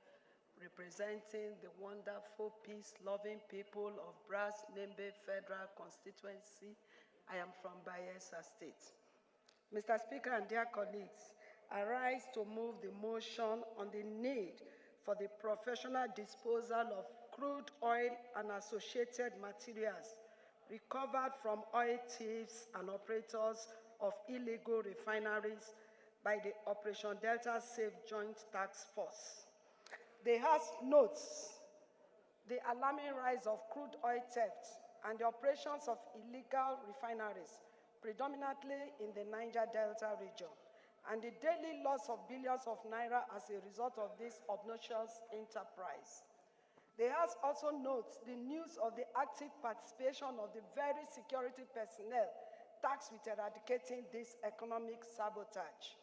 representing the wonderful, peace-loving people of Brass Nembe Federal Constituency. I am from Bayelsa State. Mr. Speaker and dear colleagues, I rise to move the motion on the need for the professional disposal of crude oil and associated materials recovered from oil thieves and operators of illegal refineries by the Operation Delta Safe Joint Task Force. The House notes the alarming rise of crude oil theft and the operations of illegal refineries, predominantly in the Niger Delta region, and the daily loss of billions of naira as a result of this obnoxious enterprise. The House also notes the news of the active participation of the very security personnel tasked with eradicating this economic sabotage.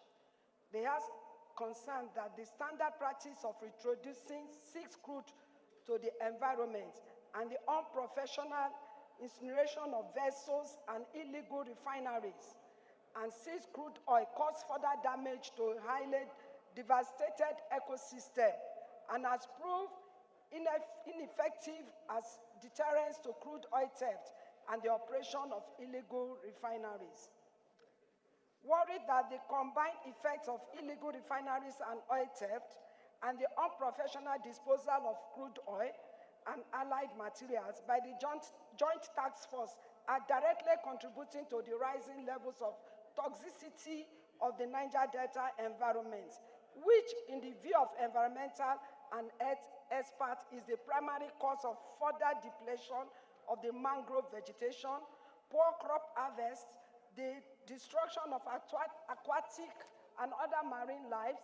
The House concerned that the standard practice of introducing seized crude to the environment and the unprofessional incineration of vessels and illegal refineries and seized crude oil cause further damage to a highly devastated ecosystem and has proved ineffective as deterrence to crude oil theft and the operation of illegal refineries. Worried that the combined effects of illegal refineries and oil theft and the unprofessional disposal of crude oil and allied materials by the Joint Task Force are directly contributing to the rising levels of toxicity of the Niger Delta environment, which, in the view of environmental and earth experts, is the primary cause of further depletion of the mangrove vegetation, poor crop harvest, the destruction of aquatic and other marine lives,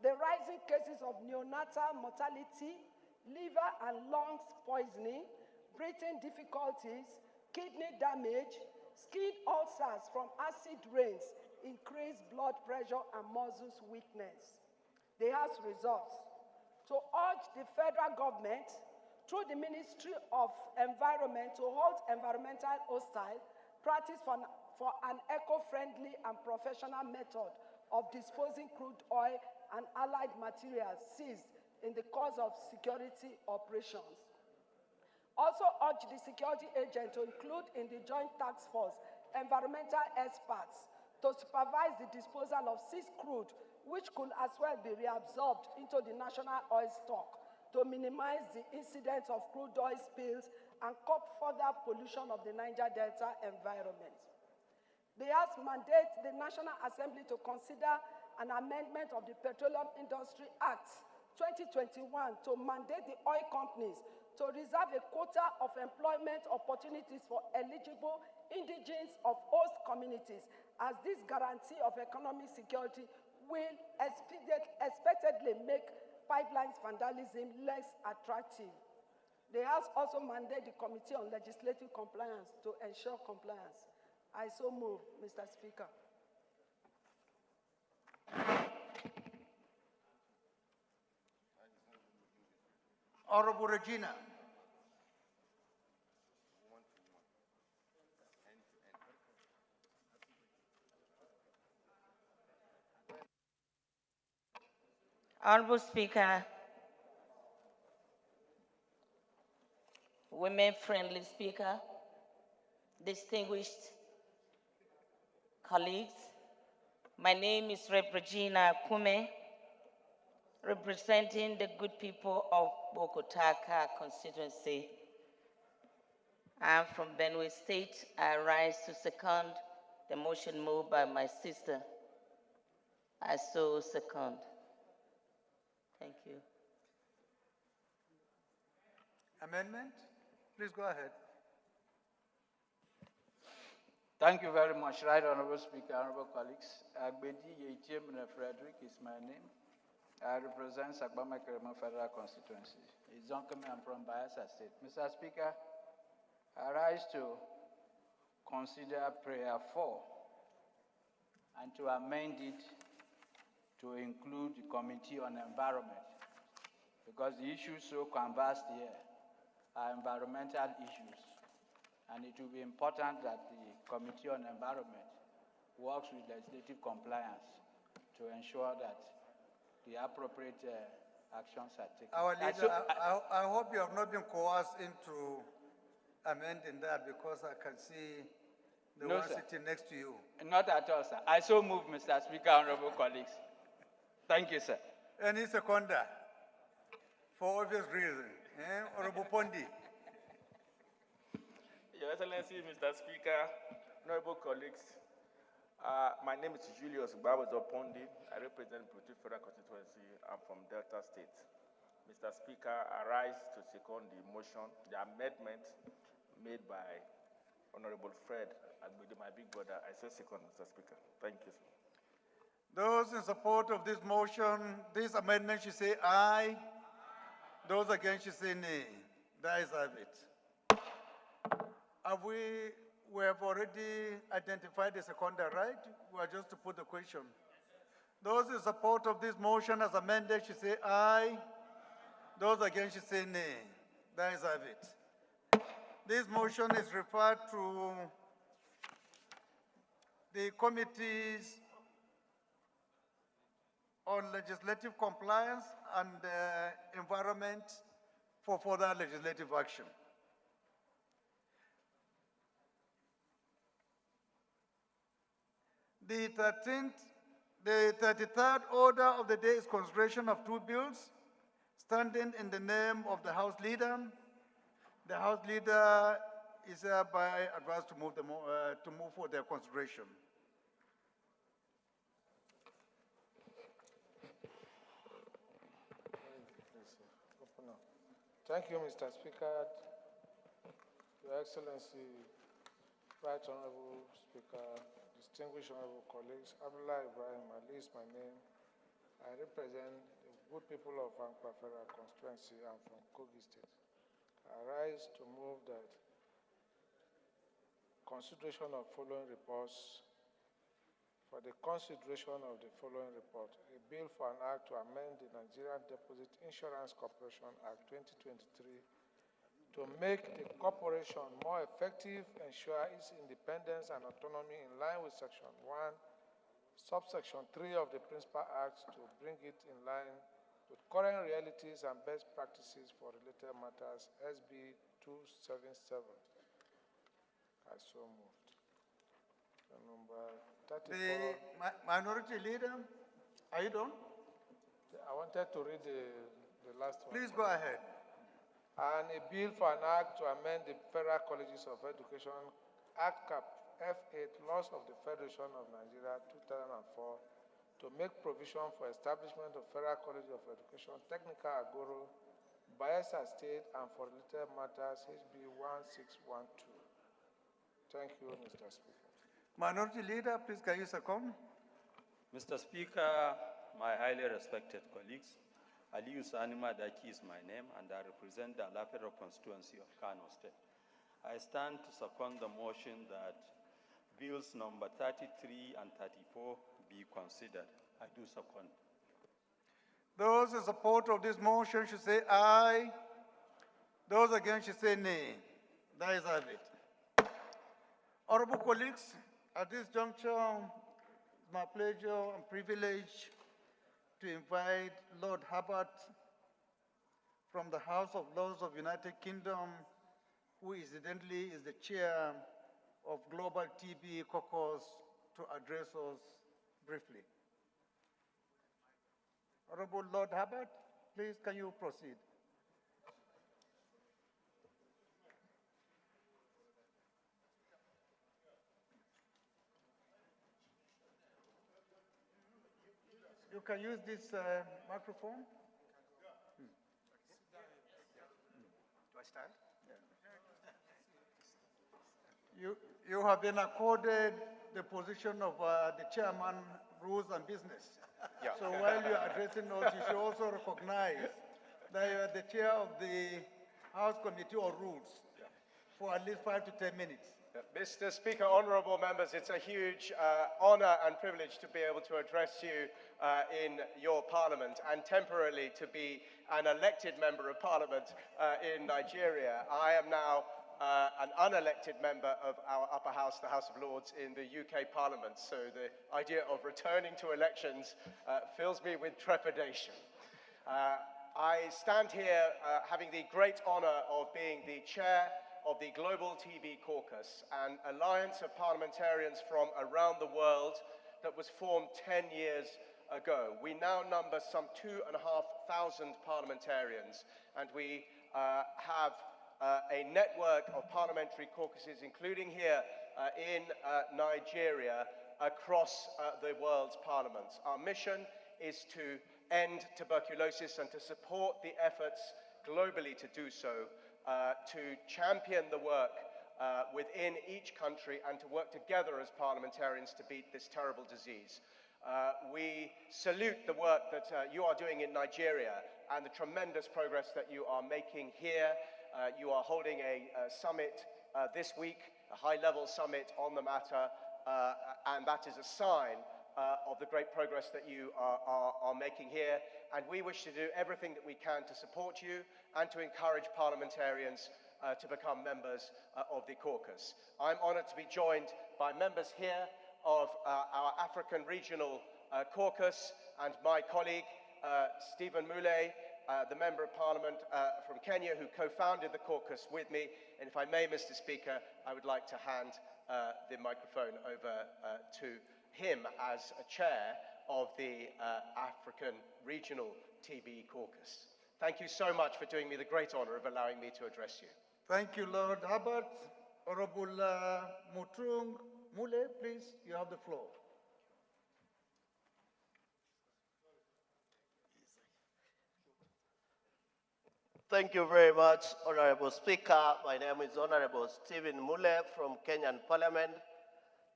the rising cases of neonatal mortality, liver and lungs poisoning, breathing difficulties, kidney damage, skin ulcers from acid rains, increased blood pressure, and muscles weakness. The House resolves to urge the federal government, through the Ministry of Environment, to halt environmental hostile practice for an eco-friendly and professional method of disposing crude oil and allied materials seized in the course of security operations. Also urge the security agent to include in the Joint Task Force environmental experts to supervise the disposal of seized crude, which could as well be reabsorbed into the national oil stock to minimize the incidence of crude oil spills and curb further pollution of the Niger Delta environment. The House mandates the National Assembly to consider an amendment of the Petroleum Industry Act 2021 to mandate the oil companies to reserve a quota of employment opportunities for eligible indigents of host communities, as this guarantee of economic security will expectedly make pipelines vandalism less attractive. The House also mandates the Committee on Legislative Compliance to ensure compliance. I so move, Mr. Speaker. Honorable Regina. Honorable Speaker, women-friendly Speaker, distinguished colleagues, my name is Rep. Regina Kume, representing the good people of Bokotaka constituency. I'm from Benue State. I rise to second the motion moved by my sister. I so second. Thank you. Amendment? Please go ahead. Thank you very much, Right Honorable Speaker, honorable colleagues. Agbedi Yeichemune Frederick is my name. I represent Sagbama Kerema Federal Constituency. It's Zonkame, I'm from Bayelsa State. Mr. Speaker, I rise to consider prayer 4 and to amend it to include the Committee on Environment, because the issues so canvassed here are environmental issues, and it will be important that the Committee on Environment works with legislative compliance to ensure that the appropriate actions are taken. Our leader, I hope you have not been coerced into amending that, because I can see the one sitting next to you. Not at all, sir. I so move, Mr. Speaker, honorable colleagues. Thank you, sir. Any seconder, for obvious reason. Honorable Pondi. Your Excellency, Mr. Speaker, honorable colleagues, my name is Julius Babazo Pondi. I represent British Federal Constituency. I'm from Delta State. Mr. Speaker, I rise to second the motion, the amendment made by Honorable Fred Agbedi, my big brother. I say second, Mr. Speaker. Thank you, sir. Those in support of this motion, this amendment should say aye. Those against should say nay. The ayes have it. We have already identified the seconder, right? We are just to put the question. Those in support of this motion as amended should say aye. Those against should say nay. The ayes have it. This motion is referred to the committees on legislative compliance and environment for further legislative action. The 33rd order of the day is consideration of two bills standing in the name of the House Leader. The House Leader is hereby advised to move for their consideration. Thank you, Mr. Speaker. Your Excellency, Right Honorable Speaker, distinguished honorable colleagues, Abdullah Ibrahim Ali is my name. I represent the good people of Ankpa Federal Constituency. I'm from Kogi State. I rise to move that consideration of following reports. For the consideration of the following report, a bill for an act to amend the Nigerian Deposit Insurance Corporation Act 2023 to make the corporation more effective, ensure its independence and autonomy in line with Section 1, subsection 3 of the Principal Act to bring it in line with current realities and best practices for related matters, SB 277. I so moved. Number 34. The minority leader, are you done? I wanted to read the last one. Please go ahead. And a bill for an act to amend the Federal Colleges of Education Act Cap F8 Laws of the Federation of Nigeria 2004 to make provision for establishment of Federal College of Education Technical Agoro, Bayelsa State, and for related matters HB 1612. Thank you, Mr. Speaker. Minority Leader, please can you second? Mr. Speaker, my highly respected colleagues, Aliyu Sani Madaki is my name, and I represent the Federal constituency of Kano State. I stand to second the motion that bills number 33 and 34 be considered. I do second. Those in support of this motion should say aye. Those against should say nay. The ayes have it. Honorable colleagues, at this juncture, it's my pleasure and privilege to invite Lord Herbert from the House of Lords of United Kingdom, who incidentally is the chair of Global TB Caucus, to address us briefly. Honorable Lord Herbert, please can you proceed? You can use this microphone. Do I stand? You have been accorded the position of the chairman, rules and business. Yeah. So while you're addressing us, you should also recognize that you are the chair of the House Committee on Rules for at least 5 to 10 minutes. Mr. Speaker, honourable members, it's a huge honour and privilege to be able to address you in your parliament and temporarily to be an elected member of parliament in Nigeria. I am now an unelected member of our upper house, the House of Lords, in the UK Parliament. So the idea of returning to elections fills me with trepidation. I stand here having the great honour of being the chair of the Global TB Caucus, an alliance of parliamentarians from around the world that was formed 10 years ago. We now number some 2,500 parliamentarians, and we have a network of parliamentary caucuses, including here in Nigeria, across the world's parliaments. Our mission is to end tuberculosis and to support the efforts globally to do so, to champion the work within each country and to work together as parliamentarians to beat this terrible disease. We salute the work that you are doing in Nigeria and the tremendous progress that you are making here. You are holding a summit this week, a high-level summit on the matter, and that is a sign of the great progress that you are making here. And we wish to do everything that we can to support you and to encourage parliamentarians to become members of the caucus. I'm honored to be joined by members here of our African Regional Caucus and my colleague, Stephen Mule, the Member of Parliament from Kenya, who co-founded the caucus with me. And if I may, Mr. Speaker, I would like to hand the microphone over to him as a chair of the African Regional TB Caucus. Thank you so much for doing me the great honor of allowing me to address you. Thank you, Lord Herbert. Honorable Mutung Mule, please, you have the floor. Thank you very much, Honorable Speaker. My name is Honorable Stephen Mule from Kenyan Parliament,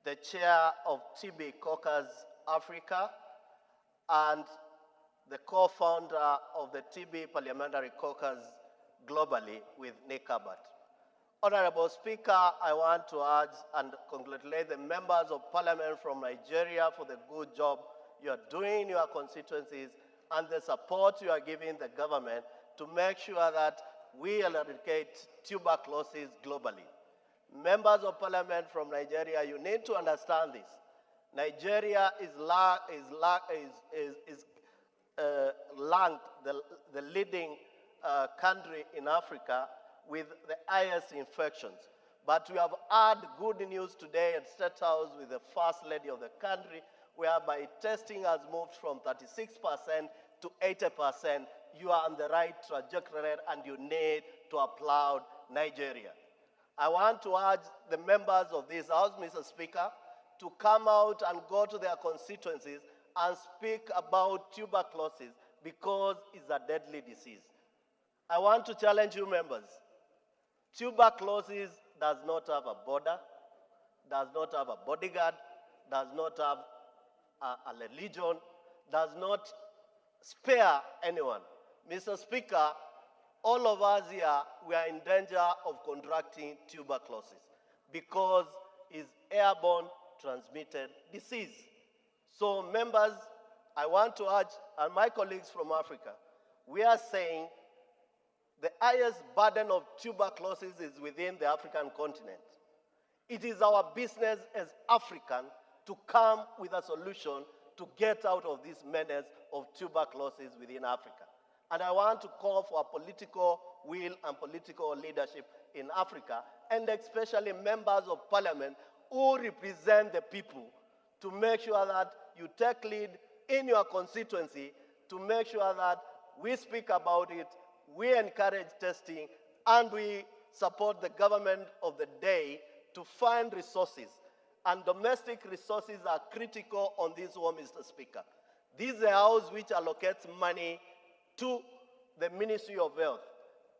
the chair of TB Caucus Africa, and the co-founder of the TB Parliamentary Caucus globally with Nick Abbott. Honorable Speaker, I want to urge and congratulate the members of Parliament from Nigeria for the good job you are doing in your constituencies and the support you are giving the government to make sure that we eradicate tuberculosis globally. Members of Parliament from Nigeria, you need to understand this. Nigeria is ranked the leading country in Africa with the highest infections. But we have had good news today at State House with the First Lady of the country, whereby testing has moved from 36% to 80%. You are on the right trajectory and you need to applaud Nigeria. I want to urge the members of this House, Mr. Speaker, to come out and go to their constituencies and speak about tuberculosis because it's a deadly disease. I want to challenge you members. Tuberculosis does not have a border, does not have a bodyguard, does not have a religion, does not spare anyone. Mr. Speaker, all of us here, we are in danger of contracting tuberculosis because it's airborne transmitted disease. So members, I want to urge, and my colleagues from Africa, we are saying the highest burden of tuberculosis is within the African continent. It is our business as African to come with a solution to get out of this menace of tuberculosis within Africa. And I want to call for a political will and political leadership in Africa, and especially members of Parliament who represent the people, to make sure that you take lead in your constituency, to make sure that we speak about it, we encourage testing, and we support the government of the day to find resources. And domestic resources are critical on this one, Mr. Speaker. This is a house which allocates money to the Ministry of Health.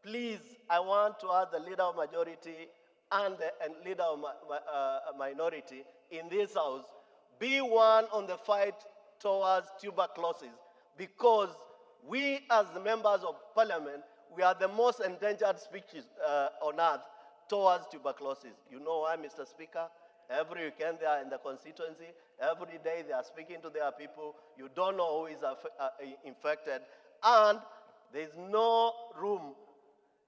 Please, I want to ask the leader of majority and the leader of minority in this house, be one on the fight towards tuberculosis, because we as the members of Parliament, we are the most endangered species on earth towards tuberculosis. You know why, Mr. Speaker? Every weekend they are in the constituency. Every day they are speaking to their people. You don't know who is infected. And there is no room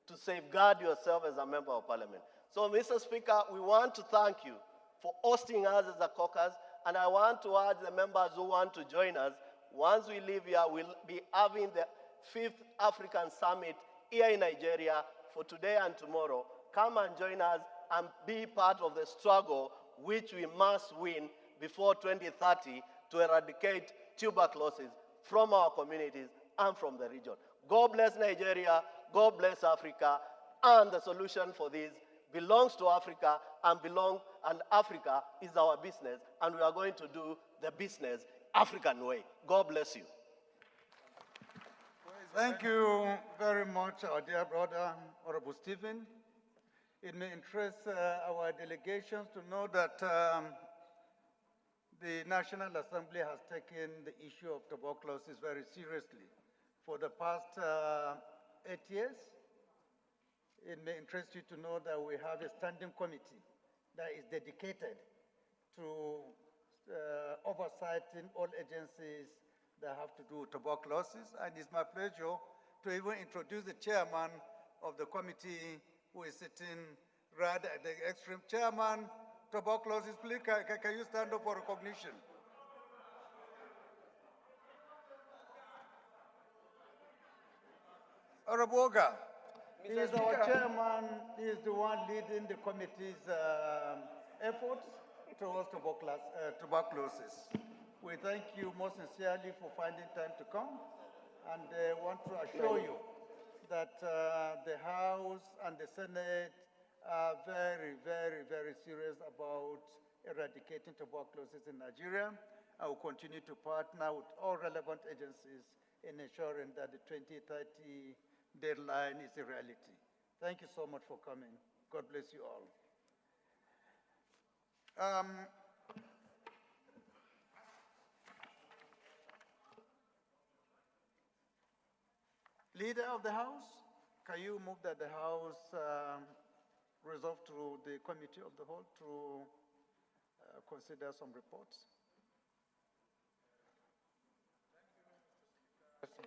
to safeguard yourself as a member of Parliament. So, Mr. Speaker, we want to thank you for hosting us as a caucus. And I want to urge the members who want to join us, once we leave here, we'll be having the 5th African Summit here in Nigeria for today and tomorrow. Come and join us and be part of the struggle which we must win before 2030 to eradicate tuberculosis from our communities and from the region. God bless Nigeria, God bless Africa, and the solution for this belongs to Africa and Africa is our business, and we are going to do the business African way. God bless you. Thank you very much, our dear brother, Honorable Stephen. It may interest our delegations to know that The National Assembly has taken the issue of tuberculosis very seriously. For the past 8 years, it may interest you to know that we have a standing committee that is dedicated to oversighting all agencies that have to do with tuberculosis. And it's my pleasure to even introduce the chairman of the committee who is sitting right at the extreme. Chairman, tuberculosis, please, can you stand up for recognition? Araboga, he is our chairman. He is the one leading the committee's efforts towards tuberculosis. We thank you most sincerely for finding time to come, and want to assure you that the House and the Senate are very, very, very serious about eradicating tuberculosis in Nigeria. I will continue to partner with all relevant agencies in ensuring that the 2030 deadline is a reality. Thank you so much for coming. God bless you all. Leader of the House, can you move that the House resolve to the Committee of the Whole to consider some reports?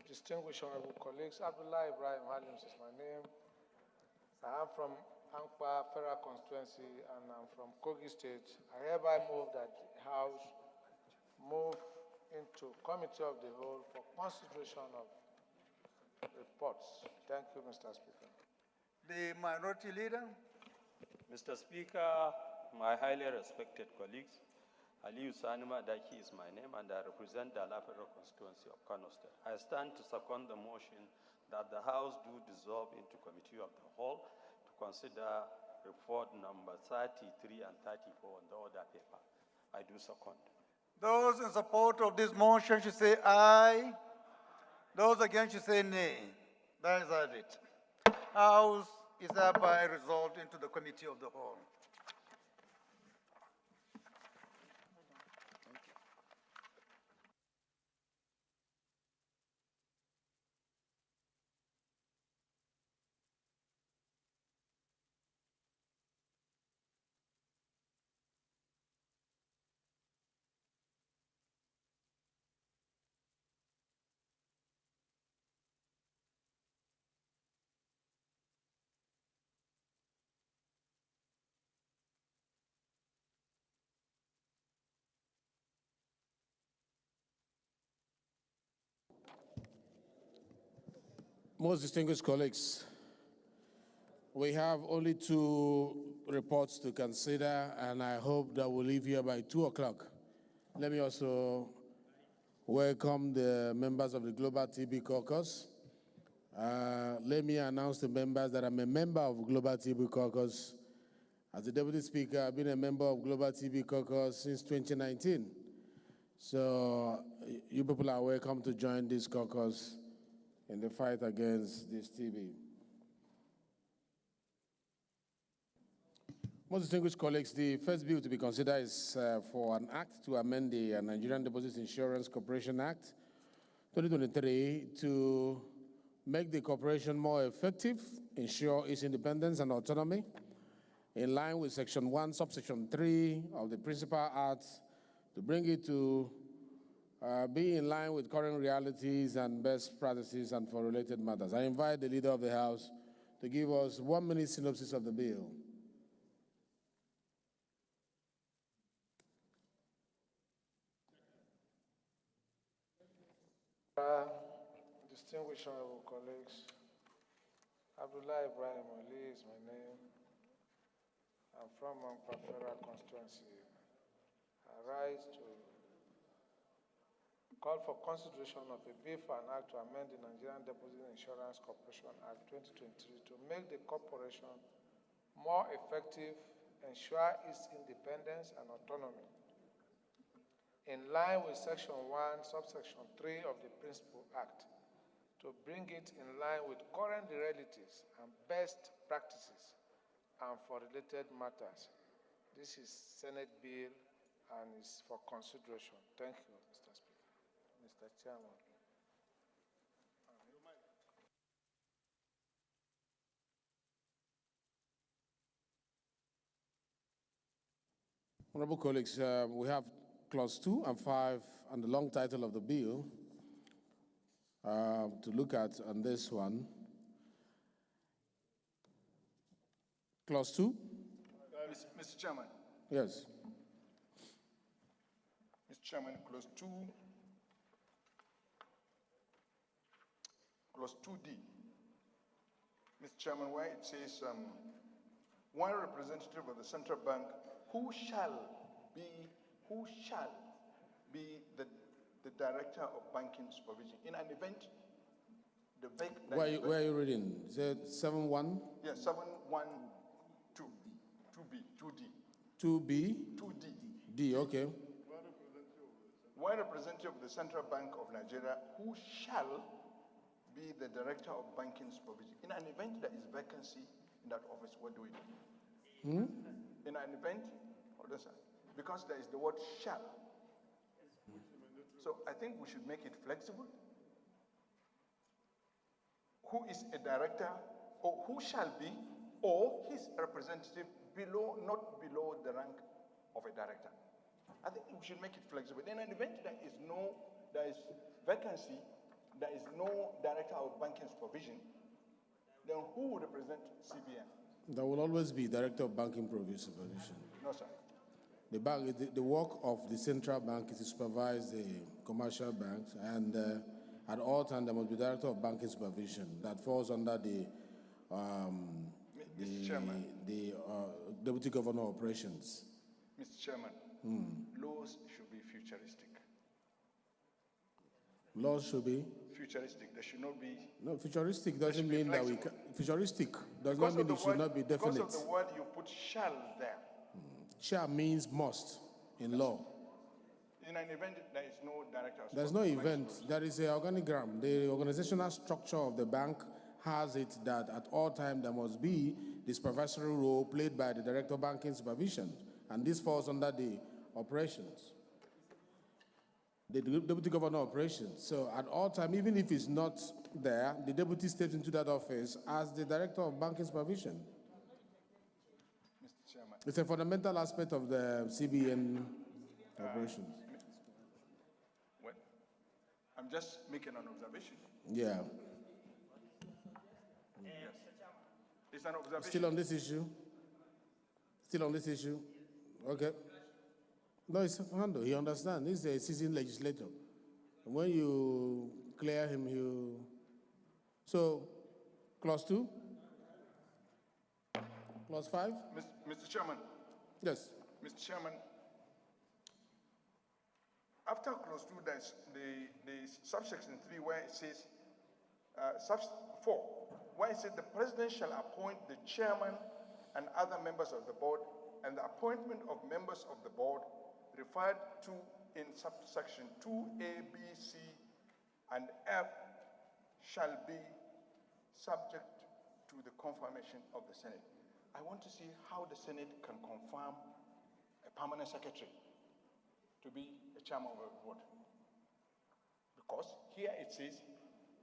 Distinguished honorable colleagues, Abdullah Ibrahim Halims is my name. I am from Ankpa Federal Constituency and I'm from Kogi State. I hereby move that the House move into Committee of the Whole for consideration of reports. Thank you, Mr. Speaker. The Minority Leader. Mr. Speaker, my highly respected colleagues, Aliyu Sanima Daki is my name, and I represent the Alafero constituency of Kano State. I stand to second the motion that the House do dissolve into Committee of the Whole to consider report number 33 and 34 on the order paper. I do second. Those in support of this motion should say aye. Those against should say nay. That is it. House is hereby resolved into the Committee of the Whole. Most distinguished colleagues, we have only 2 reports to consider, and I hope that we'll leave here by 2 o'clock. Let me also welcome the members of the Global TB Caucus. Let me announce the members that I'm a member of Global TB Caucus. As the Deputy Speaker, I've been a member of Global TB Caucus since 2019. So you people are welcome to join this caucus in the fight against this TB. Most distinguished colleagues, the first bill to be considered is for an act to amend the Nigerian Deposit Insurance Corporation Act 2023 to make the corporation more effective, ensure its independence and autonomy, in line with Section 1, Subsection 3 of the Principal Act, to bring it to be in line with current realities and best practices and for related matters. I invite the Leader of the House to give us 1-minute synopsis of the bill. Distinguished honorable colleagues, Abdullah Ibrahim Ali is my name. I'm from Ankpa Federal Constituency. I rise to call for consideration of a bill for an act to amend the Nigerian Deposit Insurance Corporation Act 2023 to make the corporation more effective, ensure its independence and autonomy, in line with Section 1, Subsection 3 of the Principal Act, to bring it in line with current realities and best practices and for related matters. This is Senate Bill and is for consideration. Thank you, Mr. Speaker. Mr. Chairman. Honorable colleagues, we have clause 2 and 5 and the long title of the bill to look at on this one. Clause 2? Mr. Chairman. Yes. Mr. Chairman, clause 2, clause 2D. Mr. Chairman, where it says, one representative of the central bank who shall be the director of banking supervision in an event. Where are you reading? Is it 7.1? Yes, 7.1.2. 2D. 2B? 2D. D, okay. One representative of the Central Bank of Nigeria who shall be the director of banking supervision. In an event there is vacancy in that office, what do we do? In an event, hold on, sir, because there is the word shall. So I think we should make it flexible. Who is a director, or who shall be, or his representative below, not below the rank of a director. I think we should make it flexible. In an event there is vacancy, there is no director of banking supervision, then who will represent CBN? There will always be director of banking supervision. No, sir. The work of the central bank is to supervise the commercial banks, and at all times there must be director of banking supervision that falls under the Deputy Governor Operations. Mr. Chairman, laws should be futuristic. Laws should be? Futuristic. They should not be... No, futuristic doesn't mean that we can... Futuristic does not mean it should not be definite. Because of the word you put shall there. Shall means must in law. In an event, there is no director. There's no event. There is an organigram. The organizational structure of the bank has it that at all times there must be the supervisory role played by the director of banking supervision, and this falls under the operations, the deputy governor operations. So at all times, even if it's not there, the deputy steps into that office as the director of banking supervision. Mr. Chairman. It's a fundamental aspect of the CBN operations. Well, I'm just making an observation. Yeah. Yes. It's an observation. Still on this issue? Still on this issue? Okay. No, it's handle. He understands. He's a seasoned legislator. When you clear him, you... So, clause 2? Clause 5? Mr. Chairman. Yes. Mr. Chairman, after clause 2, there's the subsection 3 where it says, 4, where it says the president shall appoint the chairman and other members of the board, and the appointment of members of the board referred to in subsection 2A, B, C, and F shall be subject to the confirmation of the Senate. I want to see how the Senate can confirm a permanent secretary to be a chairman of a board. Because here it says,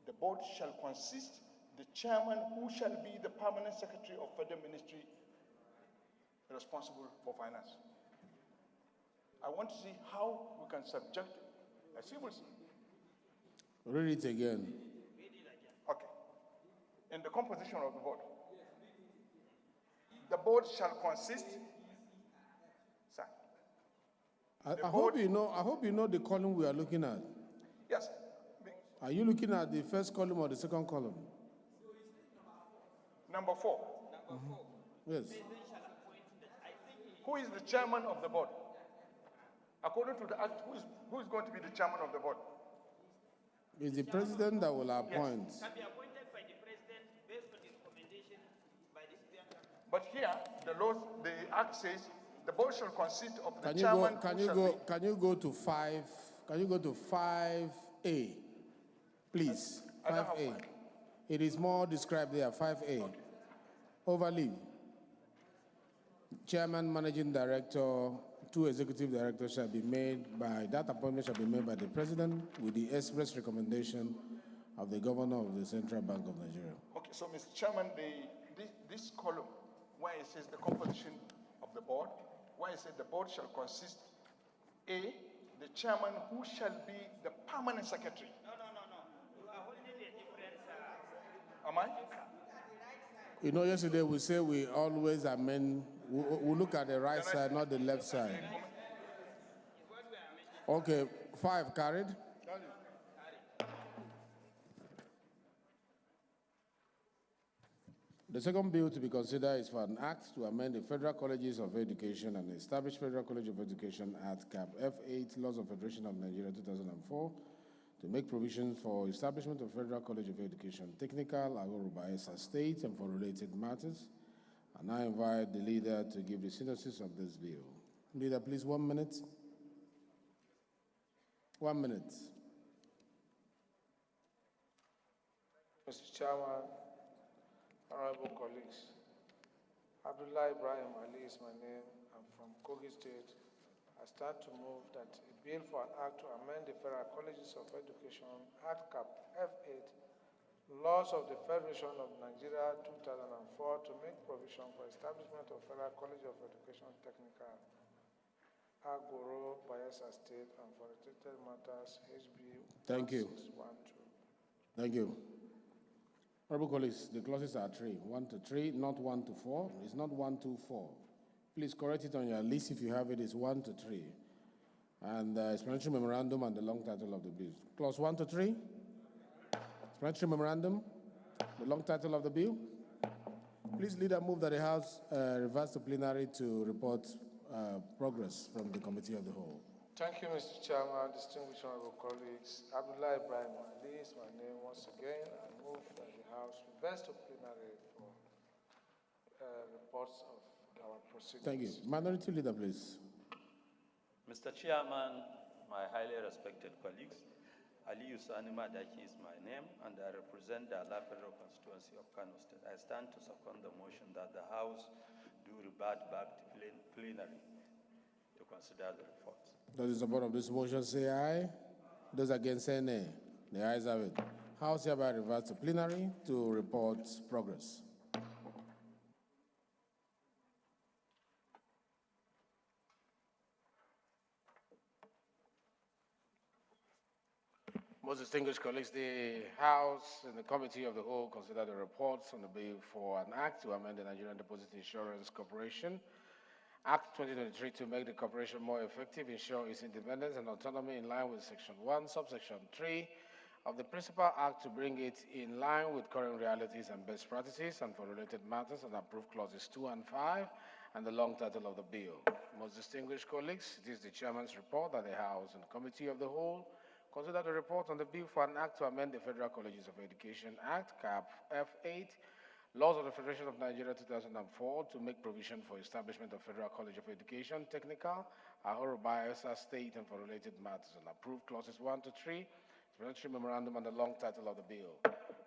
the board shall consist the chairman who shall be the permanent secretary of Federal Ministry responsible for finance. I want to see how we can subject a civil. Read it again. Okay. In the composition of the board, the board shall consist. Sir. I hope you know the column we are looking at. Yes. Are you looking at the first column or the second column? Number 4. Yes. Who is the chairman of the board? According to the act, who is going to be the chairman of the board? It's the president that will appoint. Yes. Can be appointed by the president based on the recommendation by the Speaker. But here, the act says the board shall consist of the chairman. Can you go to 5? Can you go to 5A, please? 5A. It is more described there. 5A. Okay. Overleave. Chairman, managing director, 2 executive directors shall be made by, that appointment shall be made by the President with the express recommendation of the Governor of the Central Bank of Nigeria. Okay, so Mr. Chairman, this column where it says the composition of the board, where it says the board shall consist, A, the chairman who shall be the permanent secretary. No. You are holding a different. Am I? You know, yesterday we say we always amend, we look at the right side, not the left side. Okay, 5 carried. The second bill to be considered is for an act to amend the Federal Colleges of Education and establish Federal College of Education Act Cap F8 Laws of Federation of Nigeria 2004 to make provisions for establishment of Federal College of Education Technical, Bayelsa State, and for related matters. And I invite the leader to give the synopsis of this bill. Leader, please, 1 minute. 1 minute. Mr. Chairman, honorable colleagues, Abdullah Ibrahim Ali is my name. I'm from Kogi State. I stand to move that a bill for an act to amend the Federal Colleges of Education Act Cap F8 Laws of the Federation of Nigeria 2004 to make provision for establishment of Federal College of Education Technical, Agoro, Bayelsa State, and for related matters, HB 1612. Thank you. Honorable colleagues, the clauses are 3. 1 to 3, not 1 to 4. It's not 1 to 4. Please correct it on your list if you have it. It's 1 to 3. And the explanatory memorandum and the long title of the bill. Clause 1 to 3. Explanatory memorandum, the long title of the bill. Please, leader, move that the House reverse to plenary to report progress from the Committee of the Whole. Thank you, Mr. Chairman, distinguished honorable colleagues. Abdullah Ibrahim Ali is my name once again. I move that the House reverse to plenary for reports of our proceedings. Thank you. Minority Leader, please. Mr. Chairman, my highly respected colleagues, Ali Usanima Daki is my name, and I represent the Federal constituency of Kano State. I stand to second the motion that the House do revert back to plenary to consider the report. Those in support of this motion say aye. Those against say nay. The ayes have it. House hereby reverts to plenary to report progress. Most distinguished colleagues, the House and the Committee of the Whole consider the reports on the bill for an act to amend the Nigerian Deposit Insurance Corporation Act 2023 to make the corporation more effective, ensure its independence and autonomy in line with Section 1, Subsection 3 of the Principal Act to bring it in line with current realities and best practices, and for related matters, and approve clauses 2 and 5 and the long title of the bill. Most distinguished colleagues, it is the Chairman's report that the House and Committee of the Whole consider the report on the bill for an act to amend the Federal Colleges of Education Act, Cap F8, Laws of the Federation of Nigeria 2004 to make provision for establishment of Federal College of Education, Technical, Ahoro Bayelsa State, and for related matters, and approve clauses 1 to 3, explanatory memorandum, and the long title of the bill.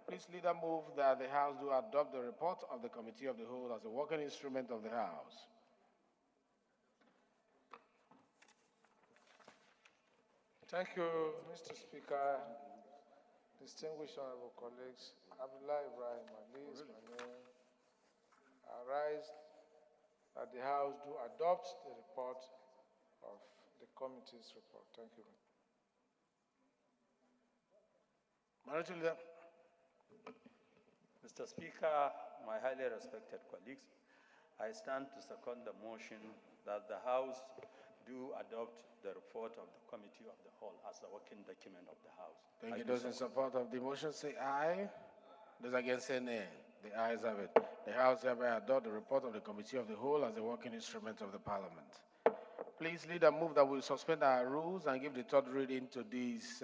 Please, leader, move that the House do adopt the report of the Committee of the Whole as a working instrument of the House. Thank you, Mr. Speaker. Distinguished honorable colleagues, Abdullah Ibrahim Ali is my name. I rise that the House do adopt the report of the committee's report. Thank you. Minority Leader. Mr. Speaker, my highly respected colleagues, I stand to second the motion that the House do adopt the report of the Committee of the Whole as a working document of the House. Thank you. Those in support of the motion say aye. Those against say nay. The ayes have it. The House hereby adopt the report of the Committee of the Whole as a working instrument of the Parliament. Please, leader, move that we suspend our rules and give the third reading to these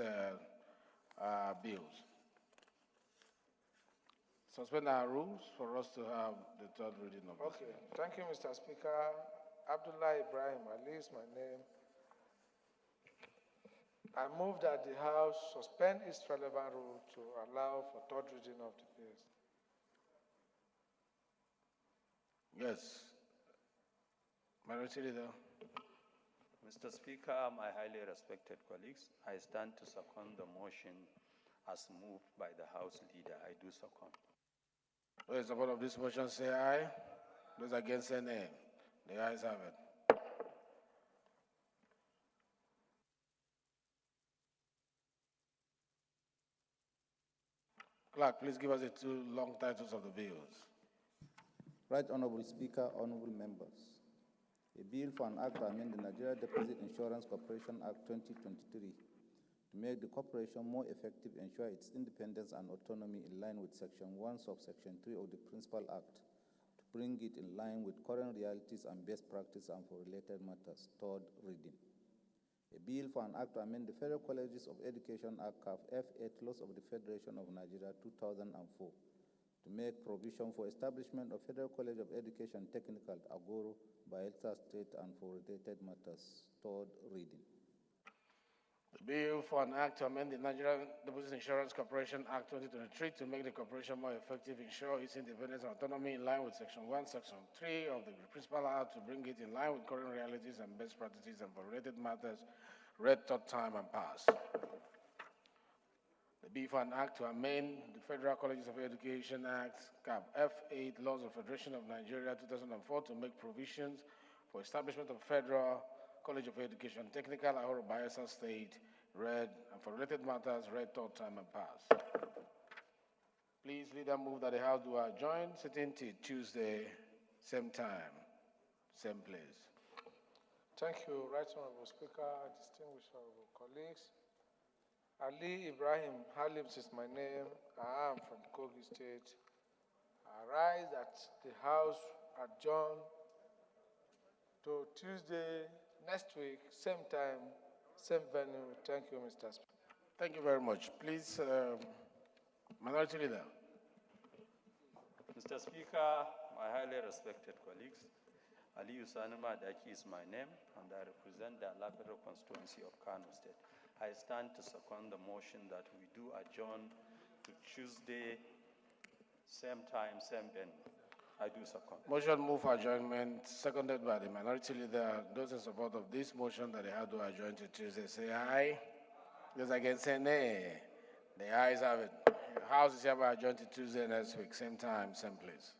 bills. Suspend our rules for us to have the third reading of this. Okay. Thank you, Mr. Speaker. Abdullah Ibrahim Ali is my name. I move that the House suspend its relevant rule to allow for third reading of the bills. Yes. Minority Leader. Mr. Speaker, my highly respected colleagues, I stand to second the motion as moved by the House Leader. I do second. Those in support of this motion say aye. Those against say nay. The ayes have it. Clerk, please give us the two long titles of the bills. Right Honorable Speaker, honorable members. A bill for an act to amend the Nigeria Deposit Insurance Corporation Act 2023 to make the corporation more effective, ensure its independence and autonomy in line with Section 1, Subsection 3 of the Principal Act, to bring it in line with current realities and best practice and for related matters. Third reading. A bill for an act to amend the Federal Colleges of Education Act CAF F8 Laws of the Federation of Nigeria 2004 to make provision for establishment of Federal College of Education Technical Agoro, Bayelsa State and for related matters. Third reading. The bill for an act to amend the Nigerian Deposit Insurance Corporation Act 2023 to make the corporation more effective, ensure its independence and autonomy in line with Section 1, Section 3 of the Principal Act, to bring it in line with current realities and best practices and for related matters, read third time and passed. The bill for an act to amend the Federal Colleges of Education Act, CAP F8, Laws of Federation of Nigeria 2004 to make provisions for establishment of Federal College of Education Technical, Ahoro, Bayelsa State, read, and for related matters, read third time and passed. Please, Leader, move that the House do adjourn, sitting till Tuesday, same time, same place. Thank you, Right Honorable Speaker, distinguished honorable colleagues. Ali Ibrahim Halims is my name. I am from Kogi State. I rise that the House adjourn to Tuesday next week, same time, same venue. Thank you, Mr. Speaker. Thank you very much. Please, Minority Leader. Mr. Speaker, my highly respected colleagues, Ali Usanima Daki is my name, and I represent the Alapero constituency of Kano State. I stand to second the motion that we do adjourn to Tuesday, same time, same venue. I do second. Motion move for adjournment, seconded by the Minority Leader. Those in support of this motion that they have to adjourn to Tuesday say aye. Those against say nay. The ayes have it. The House is hereby adjourned to Tuesday next week, same time, same place.